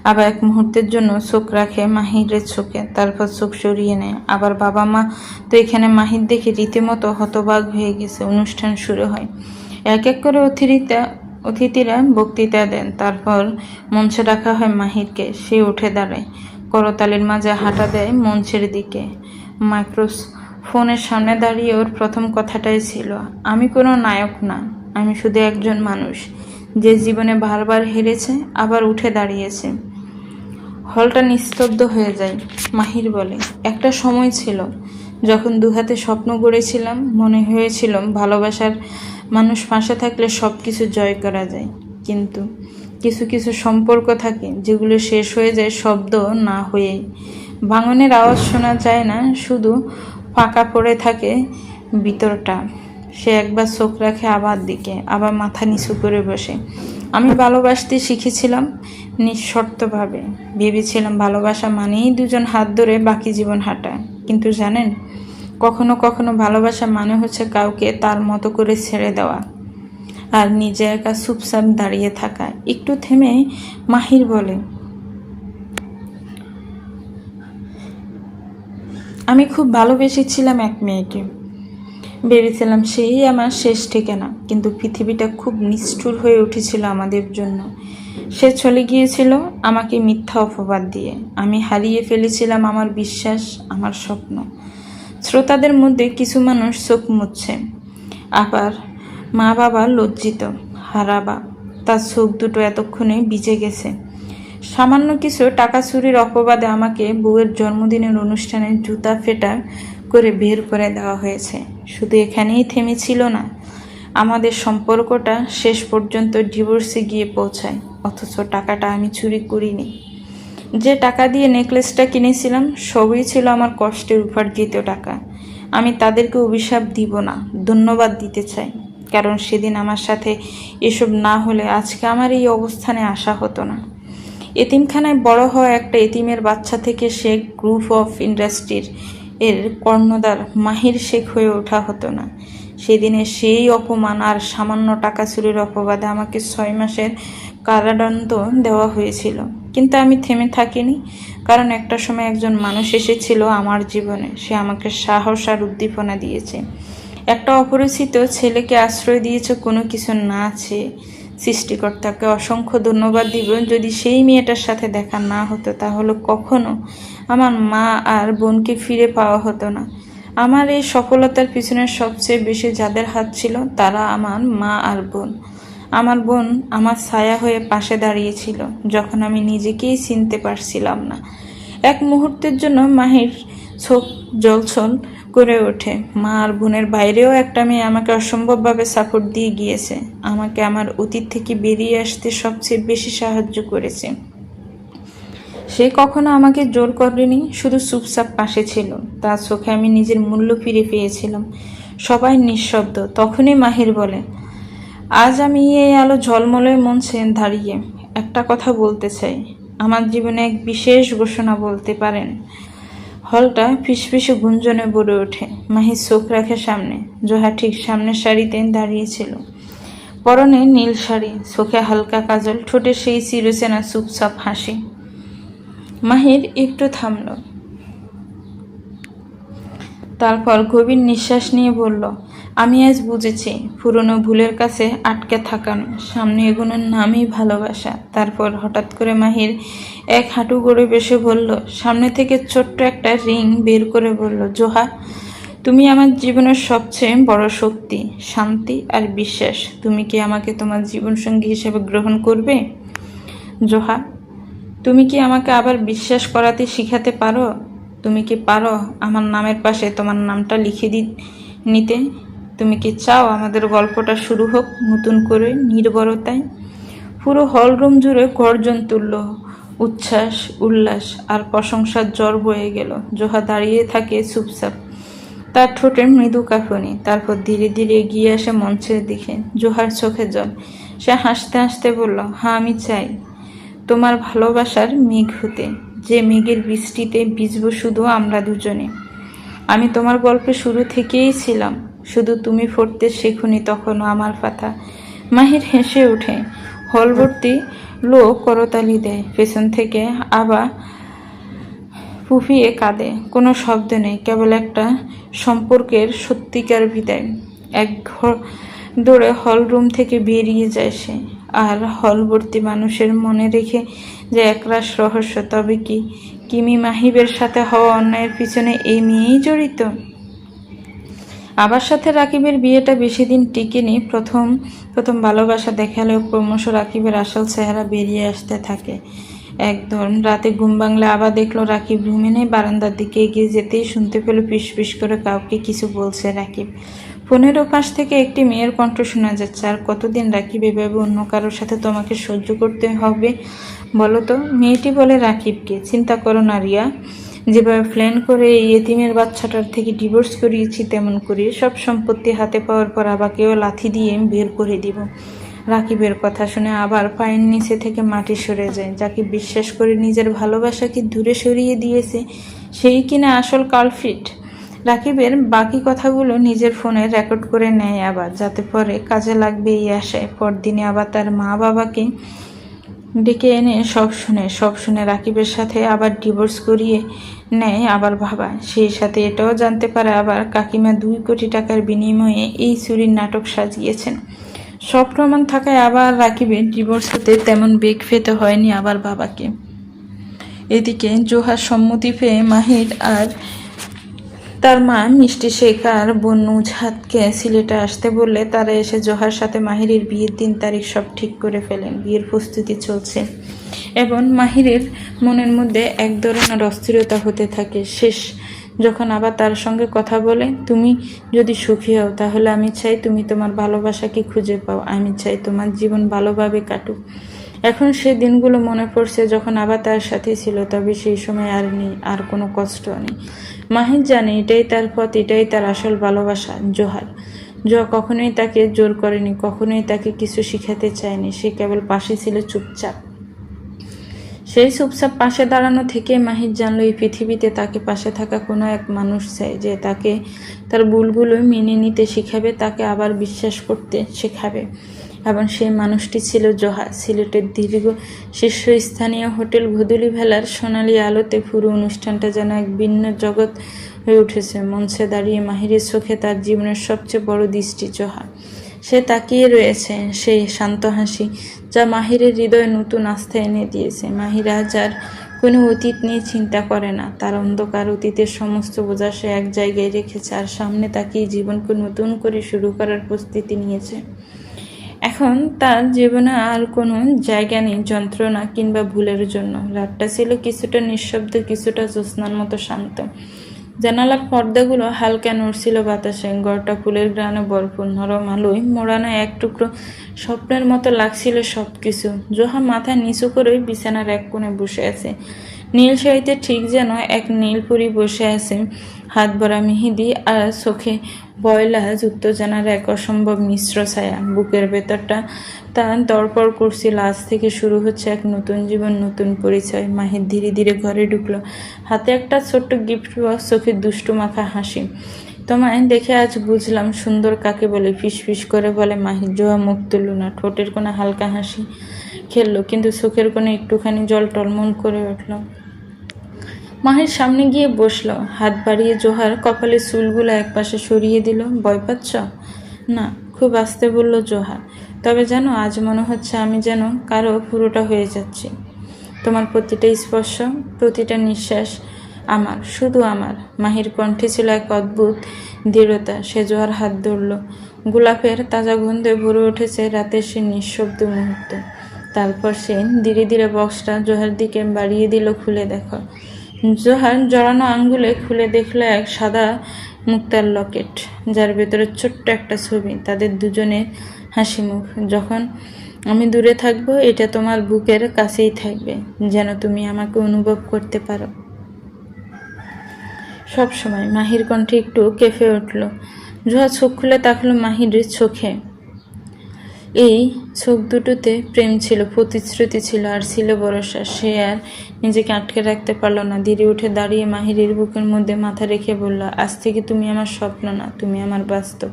আবার এক মুহূর্তের জন্য চোখ রাখে মাহিরের চোখে, তারপর চোখ সরিয়ে নেয়। আবার বাবা মা তো এখানে মাহির দেখে রীতিমতো হতবাক হয়ে গেছে। অনুষ্ঠান শুরু হয়, এক এক করে অতিথিরা বক্তৃতা দেন। তারপর মঞ্চে রাখা হয় মাহিরকে। সে উঠে দাঁড়ায়, করতালির মাঝে হাঁটা দেয় মঞ্চের দিকে। মাইক্রোফোনের সামনে দাঁড়িয়ে ওর প্রথম কথাটাই ছিল, আমি কোনো নায়ক না, আমি শুধু একজন মানুষ যে জীবনে বারবার হেরেছে আবার উঠে দাঁড়িয়েছে। হলটা নিস্তব্ধ হয়ে যায়। মাহির বলে, একটা সময় ছিল যখন দুহাতে স্বপ্ন গড়েছিলাম, মনে হয়েছিল ভালোবাসার মানুষ পাশে থাকলে সব কিছু জয় করা যায়। কিন্তু কিছু কিছু সম্পর্ক থাকে যেগুলো শেষ হয়ে যায় শব্দ না হয়েই। ভাঙনের আওয়াজ শোনা যায় না, শুধু ফাঁকা পড়ে থাকে ভিতরটা। সে একবার চোখ রাখে আবার দিকে, আবার মাথা নিচু করে বসে। আমি ভালোবাসতে শিখেছিলাম নিঃশর্তভাবে। ভেবেছিলাম ভালোবাসা মানেই দুজন হাত ধরে বাকি জীবন হাঁটা। কিন্তু জানেন, কখনো কখনো ভালোবাসা মানে হচ্ছে কাউকে তার মতো করে ছেড়ে দেওয়া আর নিজে একা চুপচাপ দাঁড়িয়ে থাকা। একটু থেমে মাহির বলে, আমি খুব ভালোবেসেছিলাম এক মেয়েকে। ভেবেছিলাম সেই আমার শেষ ঠিকানা। কিন্তু পৃথিবীটা খুব নিষ্ঠুর হয়ে উঠেছিল আমাদের জন্য। সে চলে গিয়েছিল আমাকে মিথ্যা অপবাদ দিয়ে। আমি হারিয়ে ফেলেছিলাম আমার বিশ্বাস, আমার স্বপ্ন। শ্রোতাদের মধ্যে কিছু মানুষ চোখ মুছছে, আবার মা বাবা লজ্জিত। হারাবা, তার চোখ দুটো এতক্ষণে ভিজে গেছে। সামান্য কিছু টাকা চুরির অপবাদে আমাকে বউয়ের জন্মদিনের অনুষ্ঠানে জুতা ফেটা করে বের করে দেওয়া হয়েছে। শুধু এখানেই থেমেছিল না, আমাদের সম্পর্কটা শেষ পর্যন্ত ডিভোর্সে গিয়ে পৌঁছায়। অথচ টাকাটা আমি চুরি করিনি। যে টাকা দিয়ে নেকলেসটা কিনেছিলাম সবই ছিল আমার কষ্টের উপার্জিত টাকা। আমি তাদেরকে অভিশাপ দিব না, ধন্যবাদ দিতে চাই। কারণ সেদিন আমার সাথে এসব না হলে আজকে আমার এই অবস্থানে আসা হতো না। এতিমখানায় বড় হওয়া একটা এতিমের বাচ্চা থেকে শেখ গ্রুপ অফ ইন্ডাস্ট্রির কর্ণধার মাহির শেখ হয়ে ওঠা হতো না। সেদিনে সেই অপমান আর সামান্য টাকা চুরির অপবাদে আমাকে 6 মাসের কারাদণ্ড দেওয়া হয়েছিল। কিন্তু আমি থেমে থাকিনি, কারণ একটা সময় একজন মানুষ এসেছিল আমার জীবনে। সে আমাকে সাহস আর উদ্দীপনা দিয়েছে। একটা অপরিচিত ছেলেকে আশ্রয় দিয়েছে কোনো কিছু না চেয়ে। সৃষ্টিকর্তাকে অসংখ্য ধন্যবাদ দিব। যদি সেই মেয়েটার সাথে দেখা না হতো তাহলে কখনো আমার মা আর বোনকে ফিরে পাওয়া হতো না। আমার এই সফলতার পিছনে সবচেয়ে বেশি যাদের হাত ছিল তারা আমার মা আর বোন। আমার বোন আমার ছায়া হয়ে পাশে দাঁড়িয়েছিল যখন আমি নিজেকেই চিনতে পারছিলাম না। এক মুহূর্তের জন্য মাহির চোখ জলছল করে ওঠে। মা আর বোনের বাইরেও একটা মেয়ে আমাকে অসম্ভবভাবে সাপোর্ট দিয়ে গিয়েছে। আমাকে আমার অতীত থেকে বেরিয়ে আসতে সবচেয়ে বেশি সাহায্য করেছে। সে কখনো আমাকে জোর করেনি, শুধু চুপচাপ পাশে ছিল। তার চোখে আমি নিজের মূল্য ফিরে পেয়েছিলাম। সবাই নিঃশব্দ। তখনই মাহির বলে, আজ আমি এই আলো ঝলমলে মঞ্চে দাঁড়িয়ে একটা কথা বলতে চাই। আমার জীবনে এক বিশেষ ঘোষণা বলতে পারেন। হলটা ফিসফিসে গুঞ্জনে ভরে ওঠে। মাহির চোখ রাখে সামনে। জোহা ঠিক সামনের সারিতে দাঁড়িয়েছিল। পরনে নীল শাড়ি, চোখে হালকা কাজল, ঠোঁটে সেই চিরচেনা চুপচাপ হাসি। মাহির একটু থামল, তারপর গভীর নিঃশ্বাস নিয়ে বলল, আমি আজ বুঝেছি পুরনো ভুলের কাছে আটকে থাকানো, সামনে এগোনোর নামই ভালোবাসা। তারপর হঠাৎ করে মাহির এক হাঁটু গড়ে বসে বলল, সামনে থেকে ছোট্ট একটা রিং বের করে বলল, জোহা, তুমি আমার জীবনের সবচেয়ে বড় শক্তি, শান্তি আর বিশ্বাস। তুমি কি আমাকে তোমার জীবনসঙ্গী হিসেবে গ্রহণ করবে? জোহা, তুমি কি আমাকে আবার বিশ্বাস করাতে শিখাতে পারো? তুমি কি পারো আমার নামের পাশে তোমার নামটা লিখে নিতে? তুমি কি চাও আমাদের গল্পটা শুরু হোক নতুন করে, নির্ভরতায়? পুরো হল রুম জুড়ে গর্জন তুলল, উচ্ছ্বাস, উল্লাস আর প্রশংসার জ্বর বয়ে গেল। জোহা দাঁড়িয়ে থাকে চুপচাপ, তার ঠোঁটে মৃদু কাঁপুনি। তারপর ধীরে ধীরে এগিয়ে আসে মঞ্চের দিকে। জোহার চোখে জল। সে হাসতে হাসতে বলল, হ্যাঁ, আমি চাই তোমার ভালোবাসার মেঘ হতে, যে মেঘের বৃষ্টিতে ভিজব শুধু আমরা দুজনে। আমি তোমার গল্পে শুরু থেকেই ছিলাম, শুধু তুমি পড়তে শেখনি তখনও আমার কথা। মাহির হেসে ওঠে। হলভর্তি লোক করতালি দেয়। পেছন থেকে আবার ফুফিয়ে কাঁদে। কোনো শব্দ নেই, কেবল একটা সম্পর্কের সত্যিকার বিদায়। এক দৌড়ে হল রুম থেকে বেরিয়ে যায় সে। আর হলভর্তি মানুষের মনে রেখে যে একরাশ রহস্য। তবে কি কিমি মাহিবের সাথে হওয়া অন্যায়ের পিছনে এই মেয়েই জড়িত? আবার সাথে রাকিবের বিয়েটা বেশি দিন টিকেনি। প্রথম প্রথম ভালোবাসা দেখালেও ক্রমশ রাকিবের আসল চেহারা বেরিয়ে আসতে থাকে। একদম রাতে ঘুম ভাঙলে আবার দেখলো রাকিব রুমে নেই। বারান্দার দিকে এগিয়ে যেতেই শুনতে পেল পিস পিস করে কাউকে কিছু বলছে রাকিব। ফোনের ওপাশ থেকে একটি মেয়ের কণ্ঠ শোনা যাচ্ছে, আর কতদিন রাকিব এভাবে অন্য কারোর সাথে তোমাকে সহ্য করতে হবে বলো তো? মেয়েটি বলে রাকিবকে, চিন্তা করো না রিয়া, যেভাবে প্ল্যান করে এই এতিমের বাচ্চাটার থেকে ডিভোর্স করিয়েছি তেমন করে সব সম্পত্তি হাতে পাওয়ার পর আবাকেও লাথি দিয়ে বের করে দিব। রাকিবের কথা শুনে আবার পায়ের নিচে থেকে মাটি সরে যায়। যাকে বিশ্বাস করে নিজের ভালোবাসাকে দূরে সরিয়ে দিয়েছে সেই কিনা আসল কালফিট। রাকিবের বাকি কথাগুলো নিজের ফোনে রেকর্ড করে নেয় আবার, যাতে পরে কাজে লাগবে এই আশায়। পরদিনে আবার তার মা বাবাকে ডেকে এনে সব শুনে রাকিবের সাথে আবার ডিভোর্স করিয়ে নেয় আবার বাবা। সেই সাথে এটাও জানতে পারে আবার কাকিমা 2 কোটি টাকার বিনিময়ে এই চুরির নাটক সাজিয়েছেন। সব প্রমাণ থাকায় আবার রাকিবের ডিভোর্স হতে তেমন বেগ পেতে হয়নি আবার বাবাকে। এদিকে জোহার সম্মতি পেয়ে মাহির আর তার মা মিষ্টি শেখ আর বোন নুজহাতকে সিলেটে আসতে বললে তারা এসে জোহার সাথে মাহিরের বিয়ের দিন তারিখ সব ঠিক করে ফেলেন। বিয়ের প্রস্তুতি চলছে এবং মাহিরের মনের মধ্যে এক ধরনের অস্থিরতা হতে থাকে। শেষ যখন আবার তার সঙ্গে কথা বলে, তুমি যদি সুখী হও তাহলে আমি চাই তুমি তোমার ভালোবাসাকে খুঁজে পাও, আমি চাই তোমার জীবন ভালোভাবে কাটুক। এখন সে দিনগুলো মনে পড়ছে যখন আবার তার সাথে ছিল, তবে সেই সময় আর নেই, আর কোনো কষ্ট নেই। মাহির জানে এটাই তার পথ, এটাই তার আসল ভালোবাসা। জোহার কখনোই তাকে জোর করেনি, কখনোই তাকে কিছু শিখাতে চায়নি। সে কেবল পাশে ছিল চুপচাপ। সেই চুপচাপ পাশে দাঁড়ানো থেকে মাহির জানলো এই পৃথিবীতে তাকে পাশে থাকা কোনো এক মানুষ চাই, যে তাকে তার ভুলগুলো মেনে নিতে শিখাবে, তাকে আবার বিশ্বাস করতে শেখাবে। এবং সেই মানুষটি ছিল জোহা। সিলেটের দীর্ঘ শীর্ষস্থানীয় হোটেল গোধূলি ভেলার সোনালি আলোতে পুরো অনুষ্ঠানটা যেন এক ভিন্ন জগৎ হয়ে উঠেছে। মঞ্চে দাঁড়িয়ে মাহিরের চোখে তার জীবনের সবচেয়ে বড় দৃষ্টি জোহা। সে তাকিয়ে রয়েছে, সেই শান্ত হাসি যা মাহিরের হৃদয়ে নতুন আস্থা এনে দিয়েছে। মাহিরা যার কোনো অতীত নিয়ে চিন্তা করে না, তার অন্ধকার অতীতের সমস্ত বোঝা সে এক জায়গায় রেখেছে আর সামনে তাকিয়ে জীবনকে নতুন করে শুরু করার প্রস্তুতি নিয়েছে। এখন তার জীবনে আর কোনো জায়গা নেই যন্ত্রণা কিংবা ভুলের জন্য। রাতটা ছিল কিছুটা নিঃশব্দ, কিছুটা জ্যোৎস্নার মতো শান্ত। জানালার পর্দাগুলো হালকা নড়ছিল বাতাসে। ঘরটা ফুলের গ্রানে ভরপুর, নরম আলোয় মোড়ানো এক টুকরো স্বপ্নের মতো লাগছিল সবকিছু। জোহা মাথা নিচু করে বিছানার এক কোণে বসে আছে। নীল শাড়িতে ঠিক যেন এক নীলপরি বসে আছে, হাত ভরা মেহেদি আর চোখে বয়লা উত্তেজনার এক অসম্ভব মিশ্র ছায়া। বুকের ভেতরটা তার দরপড় করছিল। আজ থেকে শুরু হচ্ছে এক নতুন জীবন, নতুন পরিচয়। মাহির ধীরে ধীরে ঘরে ঢুকলো, হাতে একটা ছোট্ট গিফট বক্স, চোখে দুষ্টু মাখা হাসি। তোমায় দেখে আজ বুঝলাম সুন্দর কাকে বলে, ফিস ফিস করে বলে মাহির। জোহা মুখ তুলল না। ঠোঁটের কোণে হালকা হাসি খেললো, কিন্তু চোখের কোণে একটুখানি জল টলমল করে উঠল। মাহির সামনে গিয়ে বসলো, হাত বাড়িয়ে জোহার কপালের চুলগুলো একপাশে সরিয়ে দিল। ভয় পাচ্ছ? না, খুব আস্তে বলল জোহার। তবে জানো, আজ মনে হচ্ছে আমি যেন কারো পুরোটা হয়ে যাচ্ছি। তোমার প্রতিটা স্পর্শ, প্রতিটা নিঃশ্বাস আমার, শুধু আমার। মাহির কণ্ঠে ছিল এক অদ্ভুত দৃঢ়তা। সে জোহার হাত ধরল। গোলাপের তাজা গন্ধে ভরে উঠেছে রাতের সে নিঃশব্দ মুহূর্ত। তারপর সে ধীরে ধীরে বক্সটা জোহার দিকে বাড়িয়ে দিল। খুলে দেখো। জোহার জড়ানো আঙ্গুলে খুলে দেখলো এক সাদা মুক্তার লকেট, যার ভেতরে ছোট্ট একটা ছবি, তাদের দুজনের হাসি মুখ। যখন আমি দূরে থাকবো, এটা তোমার বুকের কাছেই থাকবে, যেন তুমি আমাকে অনুভব করতে পারো সব সময়। মাহির কণ্ঠে একটু কেঁপে উঠল। জোহা চোখ খুলে তাকালো মাহিরের চোখে। এই চোখ দুটোতে প্রেম ছিল, প্রতিশ্রুতি ছিল, আর ছিল ভরসা। সে আর নিজেকে আটকে রাখতে পারল না। ধীরে উঠে দাঁড়িয়ে মাহিরের বুকের মধ্যে মাথা রেখে বলল, আজ থেকে তুমি আমার স্বপ্ন না, তুমি আমার বাস্তব।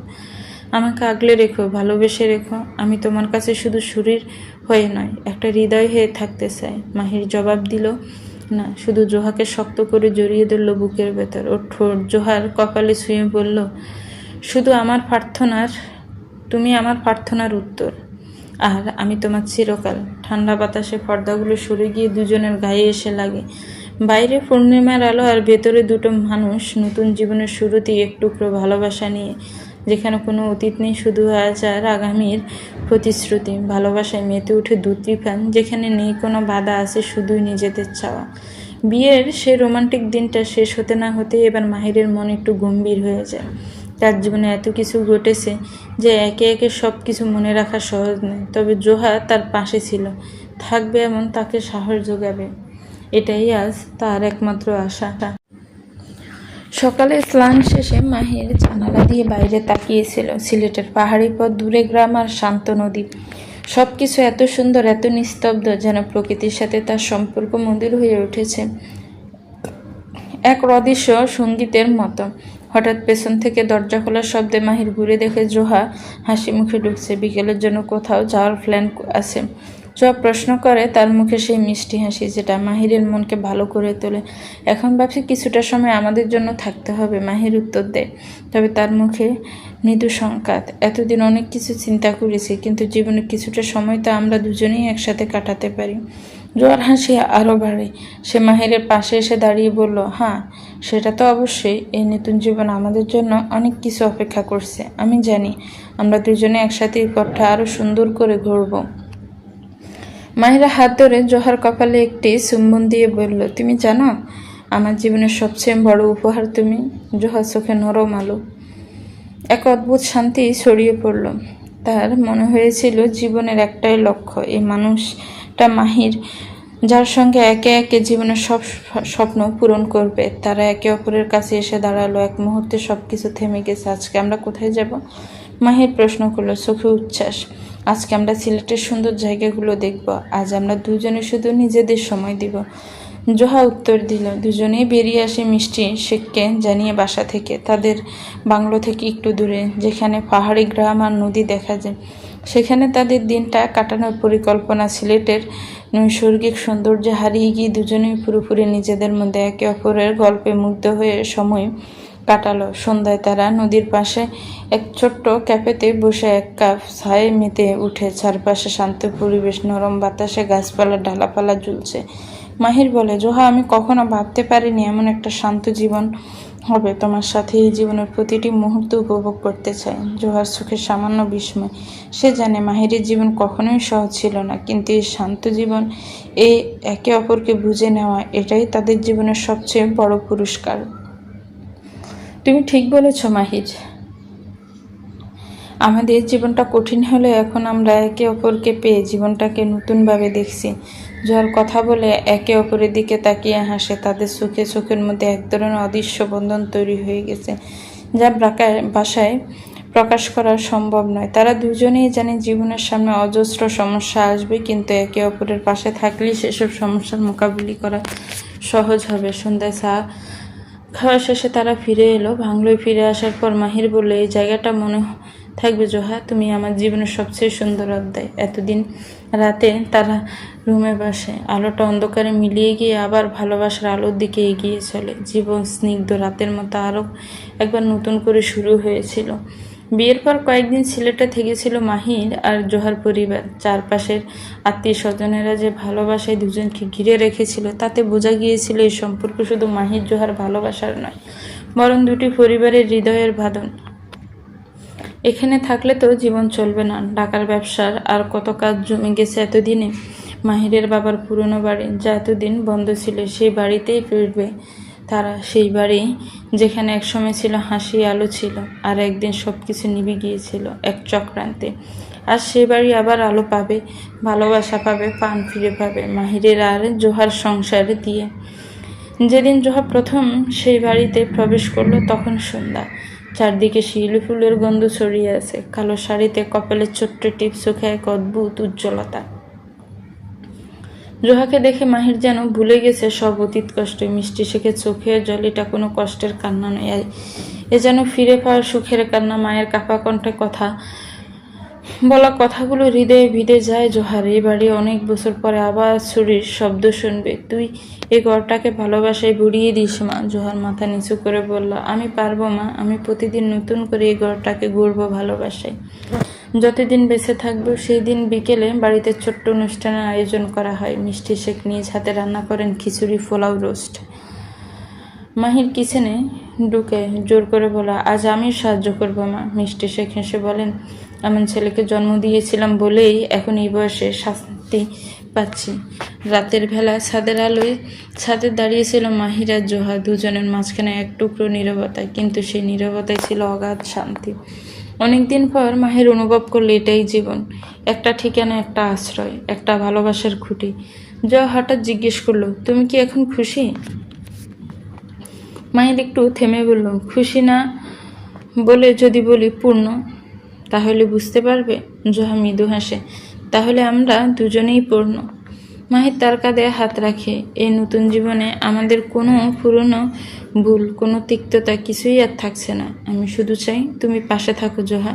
আমাকে আগলে রেখো, ভালোবেসে রেখো। আমি তোমার কাছে শুধু শরীর হয়ে নয়, একটা হৃদয় হয়ে থাকতে চাই। মাহির জবাব দিল না, শুধু জোহাকে শক্ত করে জড়িয়ে ধরল বুকের ভেতর। ওর ঠোঁট জোহার কপালে ছুঁয়ে বলল, শুধু আমার প্রার্থনার, তুমি আমার প্রার্থনার উত্তর, আর আমি তোমার চিরকাল। ঠান্ডা বাতাসে পর্দাগুলো সরে গিয়ে দুজনের গায়ে এসে লাগে। বাইরে পূর্ণিমার আলো, আর ভেতরে দুটো মানুষ নতুন জীবনের শুরুতেই এক টুকরো ভালোবাসা নিয়ে, যেখানে কোনো অতীত নেই, শুধু আজ আর আগামীর প্রতিশ্রুতি। ভালোবাসায় মেতে উঠে দুত্রিফান, যেখানে নেই কোনো বাধা, আছে শুধুই নিজেদের চাওয়া। বিয়ের সেই রোমান্টিক দিনটা শেষ হতে না হতে এবার মাহিরের মন একটু গম্ভীর হয়ে যায়। তার জীবনে এত কিছু ঘটেছে যে একে একে সব কিছু মনে রাখা সহজ নয়। তবে জোহা তার পাশে ছিল, থাকবে, এমন তাকে সাহস যোগাবে, এটাই আজ তার একমাত্র আশা। সকালে স্নান শেষে মাহির জানালা দিয়ে বাইরে তাকিয়েছিল। সিলেটের পাহাড়ি পথ, দূরে গ্রাম, আর শান্ত নদী। সব কিছু এত সুন্দর, এত নিস্তব্ধ, যেন প্রকৃতির সাথে তার সম্পর্ক মধুর হয়ে উঠেছে, এক অদৃশ্য সঙ্গীতের মতো। হঠাৎ পেছন থেকে দরজা খোলার শব্দে মাহির ঘুরে দেখে জোহা হাসি মুখে ঢুকছে। বিকেলের জন্য কোথাও যাওয়ার প্ল্যান আছে? জোহা প্রশ্ন করে, তার মুখে সেই মিষ্টি হাসি যেটা মাহিরের মনকে ভালো করে তোলে। এখন ভাবছি কিছুটা সময় আমাদের জন্য থাকতে হবে, মাহির উত্তর দেয়। তবে তার মুখে মৃদু সংকাত। এতদিন অনেক কিছু চিন্তা করেছি, কিন্তু জীবনে কিছুটা সময় তো আমরা দুজনেই একসাথে কাটাতে পারি। জোয়ার হাসি আরও বাড়ে। সে মাহিরের পাশে এসে দাঁড়িয়ে বলল, হ্যাঁ, সেটা তো অবশ্যই। এই নতুন জীবন আমাদের জন্য অনেক কিছু অপেক্ষা করছে। আমি জানি আমরা দুজনে একসাথে এই পথটা আরও সুন্দর করে ঘুরব। মাহিরা হাত ধরে জোহার কপালে একটি চুম্বন দিয়ে বলল, তুমি জানো আমার জীবনের সবচেয়ে বড় উপহার তুমি। জোহার চোখে নরম আলো, এক অদ্ভুত শান্তি ছড়িয়ে পড়ল। তার মনে হয়েছিল জীবনের একটাই লক্ষ্য, এই মানুষটা মাহির, যার সঙ্গে একে একে জীবনের সব স্বপ্ন পূরণ করবে। তারা একে অপরের কাছে এসে দাঁড়ালো। এক মুহূর্তে সবকিছু থেমে গেছে। আজকে আমরা কোথায় যাব? মাহির প্রশ্ন করলো, চোখে উচ্ছ্বাস। আজকে আমরা সিলেটের সুন্দর জায়গাগুলো দেখব। আজ আমরা দুজনে শুধু নিজেদের সময় দিব। জোহা উত্তর দিল। দুজনেই বেরিয়ে আসে মিষ্টি শেখকে জানিয়ে বাসা থেকে, তাদের বাংলো থেকে একটু দূরে, যেখানে পাহাড়ি গ্রাম আর নদী দেখা যায়। সেখানে তাদের দিনটা কাটানোর পরিকল্পনা। সিলেটের নৈসর্গিক সৌন্দর্যে হারিয়ে গিয়ে দুজনেই পুরোপুরি নিজেদের মধ্যে একে অপরের গল্পে মুগ্ধ হয়ে সময় কাটালো। সন্ধ্যায় তারা নদীর পাশে এক ছোট্ট ক্যাফেতে বসে এক কাপ চায়ে মেতে উঠে। চারপাশে শান্ত পরিবেশ, নরম বাতাসে গাছপালা ডালাপালা ঝুলছে। মাহির বলে, জোহা, আমি কখনো ভাবতে পারিনি এমন একটা শান্ত জীবন হবে তোমার সাথে। এই জীবনের প্রতিটি মুহূর্ত উপভোগ করতে চাই। জোহার চোখে সামান্য বিস্ময়। সে জানে মাহিরের জীবন কখনোই সহজ ছিল না, কিন্তু এই শান্ত জীবন, এই একে অপরকে বুঝে নেওয়া, এটাই তাদের জীবনের সবচেয়ে বড় পুরস্কার। তুমি ঠিক বলেছ মাহির, আমাদের জীবনটা কঠিন হলে এখন আমরা একে অপরকে পেয়ে জীবনটাকে নতুনভাবে দেখছি। জোয়ার কথা বলে একে অপরের দিকে তাকিয়ে হাসে। তাদের চোখের মধ্যে এক ধরনের অদৃশ্য বন্ধন তৈরি হয়ে গেছে, যা ভাষায় প্রকাশ করা সম্ভব নয়। তারা দুজনেই জানে জীবনের সামনে অজস্র সমস্যা আসবে, কিন্তু একে অপরের পাশে থাকলেই সেসব সমস্যার মোকাবিলা করা সহজ হবে। সন্ধ্যায় চা খাওয়া শেষে তারা ফিরে এলো। বাংলোয় ফিরে আসার পর মাহির বলল, এই জায়গাটা মনে থাকবে জোহা, তুমি আমার জীবনের সবচেয়ে সুন্দর অধ্যায়। এতদিন রাতে তারা রুমে বসে, আলোটা অন্ধকারে মিলিয়ে গিয়ে আবার ভালোবাসার আলোর দিকে এগিয়ে চলে। জীবন স্নিগ্ধ রাতের মতো আরও একবার নতুন করে শুরু হয়েছিল। বিয়ের পর কয়েকদিন সিলেটে থেকেছিল মাহির আর জোহার পরিবার। চারপাশের আত্মীয় স্বজনেরা যে ভালোবাসায় দুজনকে ঘিরে রেখেছিল, তাতে বোঝা গিয়েছিল এই সম্পর্ক শুধু মাহির জোহার ভালোবাসার নয়, বরং দুটি পরিবারের হৃদয়ের বাঁধন। এখানে থাকলে তো জীবন চলবে না। ঢাকার ব্যবসার আর কত কাজ জমে গেছে এতদিনে। মাহিরের বাবার পুরনো বাড়ি, যা এতদিন বন্ধ ছিল, সেই বাড়িতেই ফিরবে তারা। সেই বাড়ি যেখানে একসময় ছিল হাসি, আলো ছিল, আর একদিন সব কিছু নিভে গিয়েছিল এক চক্রান্তে। আর সে বাড়ি আবার আলো পাবে, ভালোবাসা পাবে, প্রাণ ফিরে পাবে মাহিরের আর জোহার সংসারে দিয়ে। যেদিন জোহা প্রথম সেই বাড়িতে প্রবেশ করলো তখন সন্ধ্যা, চারদিকে শিউলি ফুলের গন্ধ ছড়িয়ে আছে, কালো শাড়িতে কপালের ছোট্ট টিপ, চোখে এক অদ্ভুত উজ্জ্বলতা। জোহাকে দেখে মাহির যেন ভুলে গেছে সব অতীত কষ্ট। মিষ্টি শেখে চোখের জল, এটা কোনো কষ্টের কান্না নয়, এ যেন ফিরে পাওয়ার সুখের কান্না। মায়ের কাপা কণ্ঠে কথা বলা কথাগুলো হৃদয়ে ভিদে যায় জোহার। এই বাড়ি অনেক বছর পরে আবার ছুরির শব্দ শুনবে। তুই এই ঘরটাকে ভালোবাসায় বুড়িয়ে দিস মা। জোহার মাথা নিচু করে বলল, আমি পারবো মা, আমি প্রতিদিন নতুন করে এই ঘরটাকে গড়বো ভালোবাসায়। যতদিন বেঁচে থাকবো। সেই দিন বিকেলে বাড়িতে ছোট্ট অনুষ্ঠানের আয়োজন করা হয়। মিষ্টি শেখ নিজ হাতে রান্না করেন খিচুড়ি, পোলাও, রোস্ট। মাহির কিচেনে ঢুকে জোর করে বলা, আজ আমি সাহায্য করবো মা। মিষ্টি শেখ হেসে বলেন, এমন ছেলেকে জন্ম দিয়েছিলাম বলেই এখন এই বয়সে শান্তি পাচ্ছি। রাতের বেলা ছাদের আলোয় ছাদে দাঁড়িয়েছিল মাহির আর জোহা, দুজনের মাঝখানে এক টুকরো নীরবতা, কিন্তু সেই নীরবতায় ছিল অগাধ শান্তি। অনেকদিন পর মাহির অনুভব করলো এটাই জীবন, একটা ঠিকানা, একটা আশ্রয়, একটা ভালোবাসার খুঁটি। জোহা হঠাৎ জিজ্ঞেস করলো, তুমি কি এখন খুশি? মাহির একটু থেমে বলল, খুশি না বলে যদি বলি পূর্ণ, তাহলে বুঝতে পারবে। জোহা মৃদু হাসে, তাহলে আমরা দুজনেই পূর্ণ। মাহির তার কাঁধে হাত রাখে, এই নতুন জীবনে আমাদের কোনো পুরনো ভুল, কোনো তিক্ততা কিছুই আর থাকছে না। আমি শুধু চাই তুমি পাশে থাকো জোহা,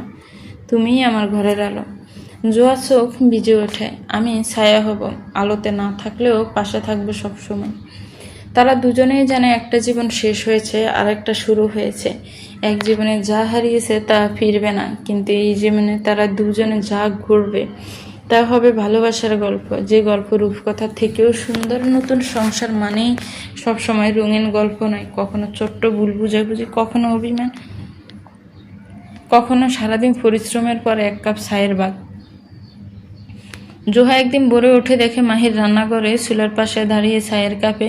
তুমিই আমার ঘরের আলো। জোহা চোখ ভিজে ওঠে, আমি ছায়া হব, আলোতে না থাকলেও পাশে থাকবো সবসময়। তারা দুজনেই জানে একটা জীবন শেষ হয়েছে আর একটা শুরু হয়েছে। এক জীবনে যা হারিয়েছে তা ফিরবে না, কিন্তু এই জীবনে তারা দুজনে যা ঘুরবে তা হবে ভালোবাসার গল্প, যে গল্প রূপকথার থেকেও সুন্দর। নতুন সংসার মানেই সবসময় রঙিন গল্প নয়, কখনো ছোট্ট ভুল বুঝাবুঝি, কখনো অভিমান, কখনো সারাদিন পরিশ্রমের পর এক কাপ চায়ের ভাগ। জোহা একদিন ভোরে উঠে দেখে মাহির রান্নাঘরে চুলার পাশে দাঁড়িয়ে চায়ের কাপে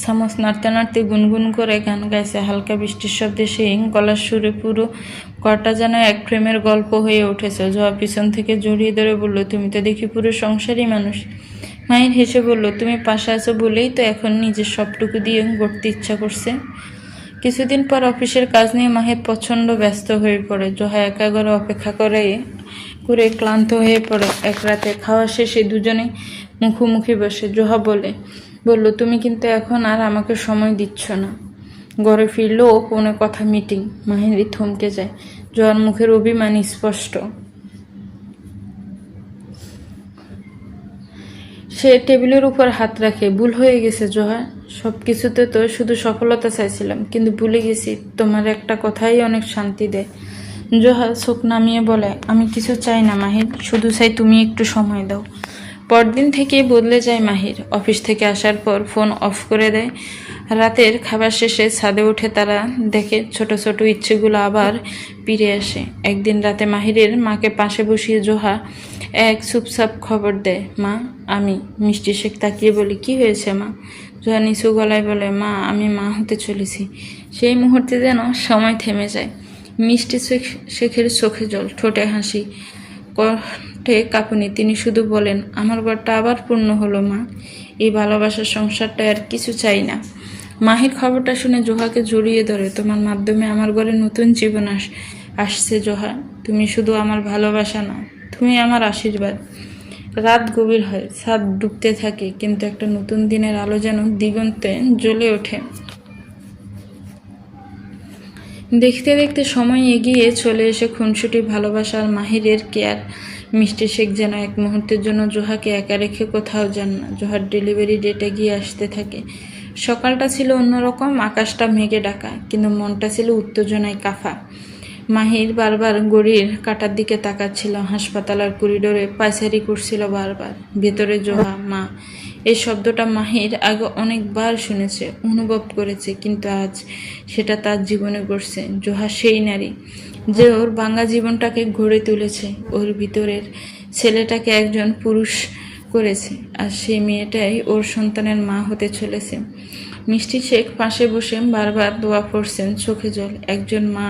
চামচ নাড়তে নাড়তে গুনগুন করে গান গাইছে। হালকা বৃষ্টির শব্দে সেই গলার সুরে পুরো ঘরটা যেন এক প্রেমের গল্প হয়ে উঠেছে। জোহা পিছন থেকে জড়িয়ে ধরে বলল, তুমি তো দেখি পুরো সংসারই মানুষ। মাহির হেসে বলল, তুমি পাশে আছো বলেই তো এখন নিজের সবটুকু দিয়ে গড়তে ইচ্ছা করছে। কিছুদিন পর অফিসের কাজ নিয়ে মাহির প্রচণ্ড ব্যস্ত হয়ে পড়ে। জোহা একা ঘরে অপেক্ষা করে ক্লান্ত হয়ে পড়ে। এক রাতে খাওয়া শেষে দুজনে মুখোমুখি বসে জোহা বলল, তুমি কিন্তু এখন আর আমাকে সময় দিচ্ছ না। ঘরে ফিরলেও কোনো কথা মিটিং। মাহিরি থমকে যায়, জোহার মুখের অভিমান স্পষ্ট। সে টেবিলের উপর হাত রাখে, ভুল হয়ে গেছে জোহা, সব কিছুতে তো শুধু সফলতা চাইছিলাম, কিন্তু ভুলে গেছি তোমার একটা কথাই অনেক শান্তি দেয়। জোহা চোখ নামিয়ে বলে, আমি কিছু চাই না মাহির, শুধু চাই তুমি একটু সময় দাও। পরদিন থেকেই বদলে যায় মাহির। অফিস থেকে আসার পর ফোন অফ করে দেয়। রাতের খাবার শেষে ছাদে উঠে তারা দেখে ছোট ছোট ইচ্ছেগুলো আবার ফিরে আসে। একদিন রাতে মাহিরের মাকে পাশে বসিয়ে জোহা এক চুপচাপ খবর দেয়, মা আমি। মিষ্টি শেখ তাকিয়ে বলি, কি হয়েছে মা? জোহা নিচু গলায় বলে, মা আমি মা হতে চলেছি। সেই মুহূর্তে যেন সময় থেমে যায়। মিষ্টি শেখের চোখে জল, ঠোঁটে হাসি, কণ্ঠে কাঁপুনি। তিনি শুধু বলেন, আমার ঘরটা আবার পূর্ণ হলো মা, এই ভালোবাসার সংসারটা আর কিছু চাই না। মাহির খবরটা শুনে জোহাকে জড়িয়ে ধরে, তোমার মাধ্যমে আমার ঘরে নতুন জীবন আসছে জোহা, তুমি শুধু আমার ভালোবাসা না, তুমি আমার আশীর্বাদ। রাত গভীর হয়, ছাদ ডুবতে থাকে, কিন্তু একটা নতুন দিনের আলো যেন দিগন্তে জ্বলে ওঠে। দেখতে দেখতে সময় এগিয়ে চলে এসে খুনসুটি, ভালোবাসা আর মাহিরের কেয়ার। মিষ্টি শেখ যেন এক মুহূর্তের জন্য জোহাকে একা রেখে কোথাও যান না। জোহার ডেলিভারি ডেটে গিয়ে আসতে থাকে। সকালটা ছিল অন্যরকম, আকাশটা মেঘে ঢাকা, কিন্তু মনটা ছিল উত্তেজনায় কাফা। মাহির বারবার ঘড়ির কাঁটার দিকে তাকাচ্ছিল। হাসপাতালের করিডোরে পায়চারি করছিল বারবার। ভেতরে জোহা, মা, এই শব্দটা মাহির আগে অনেকবার শুনেছে, অনুভব করেছে, কিন্তু আজ সেটা তার জীবনে ঘটছে। জোহা সেই নারী যে ওর ভাঙা জীবনটাকে গড়ে তুলেছে, ওর ভিতরের ছেলেটাকে একজন পুরুষ করেছে, আর সেই মেয়েটাই ওর সন্তানের মা হতে চলেছে। মিষ্টি শেখ পাশে বসে বারবার দোয়া পড়ছেন, চোখে জল। একজন মা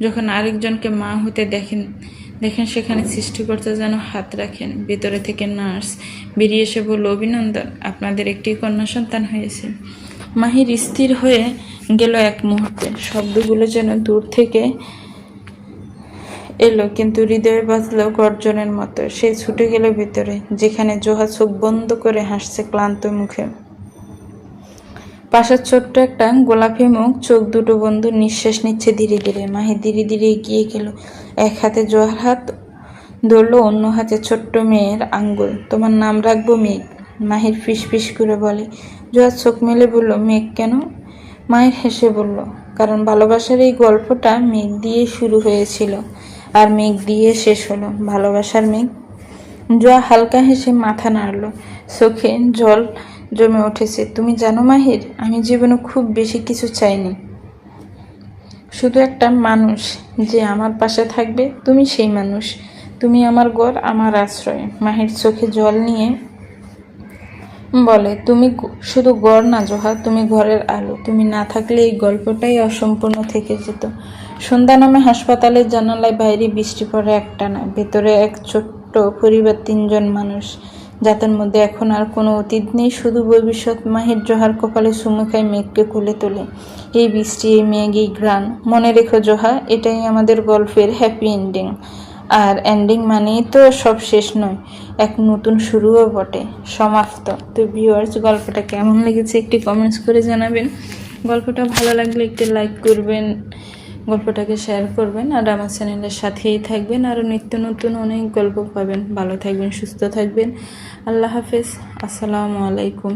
যখন আরেকজনকে মা হতে দেখেন, দেখেন সেখানে সৃষ্টিকর্তা যেন হাত রাখেন। ভিতরে থেকে নার্স বেরিয়ে এসে বলল, অভিনন্দন, আপনাদের একটি কন্যা সন্তান হয়েছে। মাহির স্থির হয়ে গেল এক মুহূর্তে। শব্দগুলো যেন দূর থেকে এলো, কিন্তু হৃদয়ে বাজলো গর্জনের মতো। সে ছুটে গেল ভিতরে, যেখানে জোহা চোখ বন্ধ করে হাসছে ক্লান্ত মুখে। পাশের ছোট্ট একটা গোলাপি মুখ, চোখ দুটো বন্ধ, নিঃশ্বাস নিচ্ছে ধীরে ধীরে। মাহি ধীরে ধীরে এগিয়ে গেল, এক হাতে জোহার হাত ধরলো, অন্য হাতে ছোট্ট মেয়ের আঙ্গুল। তোমার নাম রাখবো মেঘ, মাহির ফিস করে বলে। জোহার চোখ মেলে বলল, মেঘ কেন? মাহির হেসে বলল, কারণ ভালোবাসার এই গল্পটা মেঘ দিয়ে শুরু হয়েছিল আর মেঘ দিয়ে শেষ হলো। ভালোবাসার মেঘ। জোয়া হালকা হেসে মাথা নাড়ল, চোখে জল জমে উঠেছে। তুমি জানো মাহির, আমি জীবনে খুব বেশি কিছু চাইনি, শুধু একটা মানুষ যে আমার পাশে থাকবে। তুমি সেই মানুষ, তুমি আমার ঘর, আমার আশ্রয়। মাহির চোখে জল নিয়ে বলে, তুমি শুধু ঘর না জোহা, তুমি ঘরের আলো। তুমি না থাকলে এই গল্পটাই অসম্পূর্ণ থেকে যেত। সন্ধ্যা নামে হাসপাতালের জানালায় বাইরে বৃষ্টি পড়ে একটানা। ভেতরে এক ছোট্ট পরিবার, 3 জন মানুষ, যাদের মধ্যে এখন আর কোনো অতীত নেই, শুধু ভবিষ্যৎ। মাহির জোহার কপালে চুমু খায়, মেঘকে কোলে তোলে। এই বৃষ্টি, এই মেঘ, এই গ্রান, মনে রেখো জোহা, এটাই আমাদের গল্পের হ্যাপি এন্ডিং। আর এন্ডিং মানেই তো সব শেষ নয়, এক নতুন শুরুও বটে। সমাপ্ত। তো ভিউয়ার্স, গল্পটা কেমন লেগেছে একটি কমেন্টস করে জানাবেন। গল্পটা ভালো লাগলে একটি লাইক করবেন, গল্পটাকে শেয়ার করবেন, আর আমার চ্যানেলের সাথেই থাকবেন। আরও নিত্য নতুন অনেক গল্প পাবেন। ভালো থাকবেন, সুস্থ থাকবেন। আল্লাহ হাফেজ। আসসালামু আলাইকুম।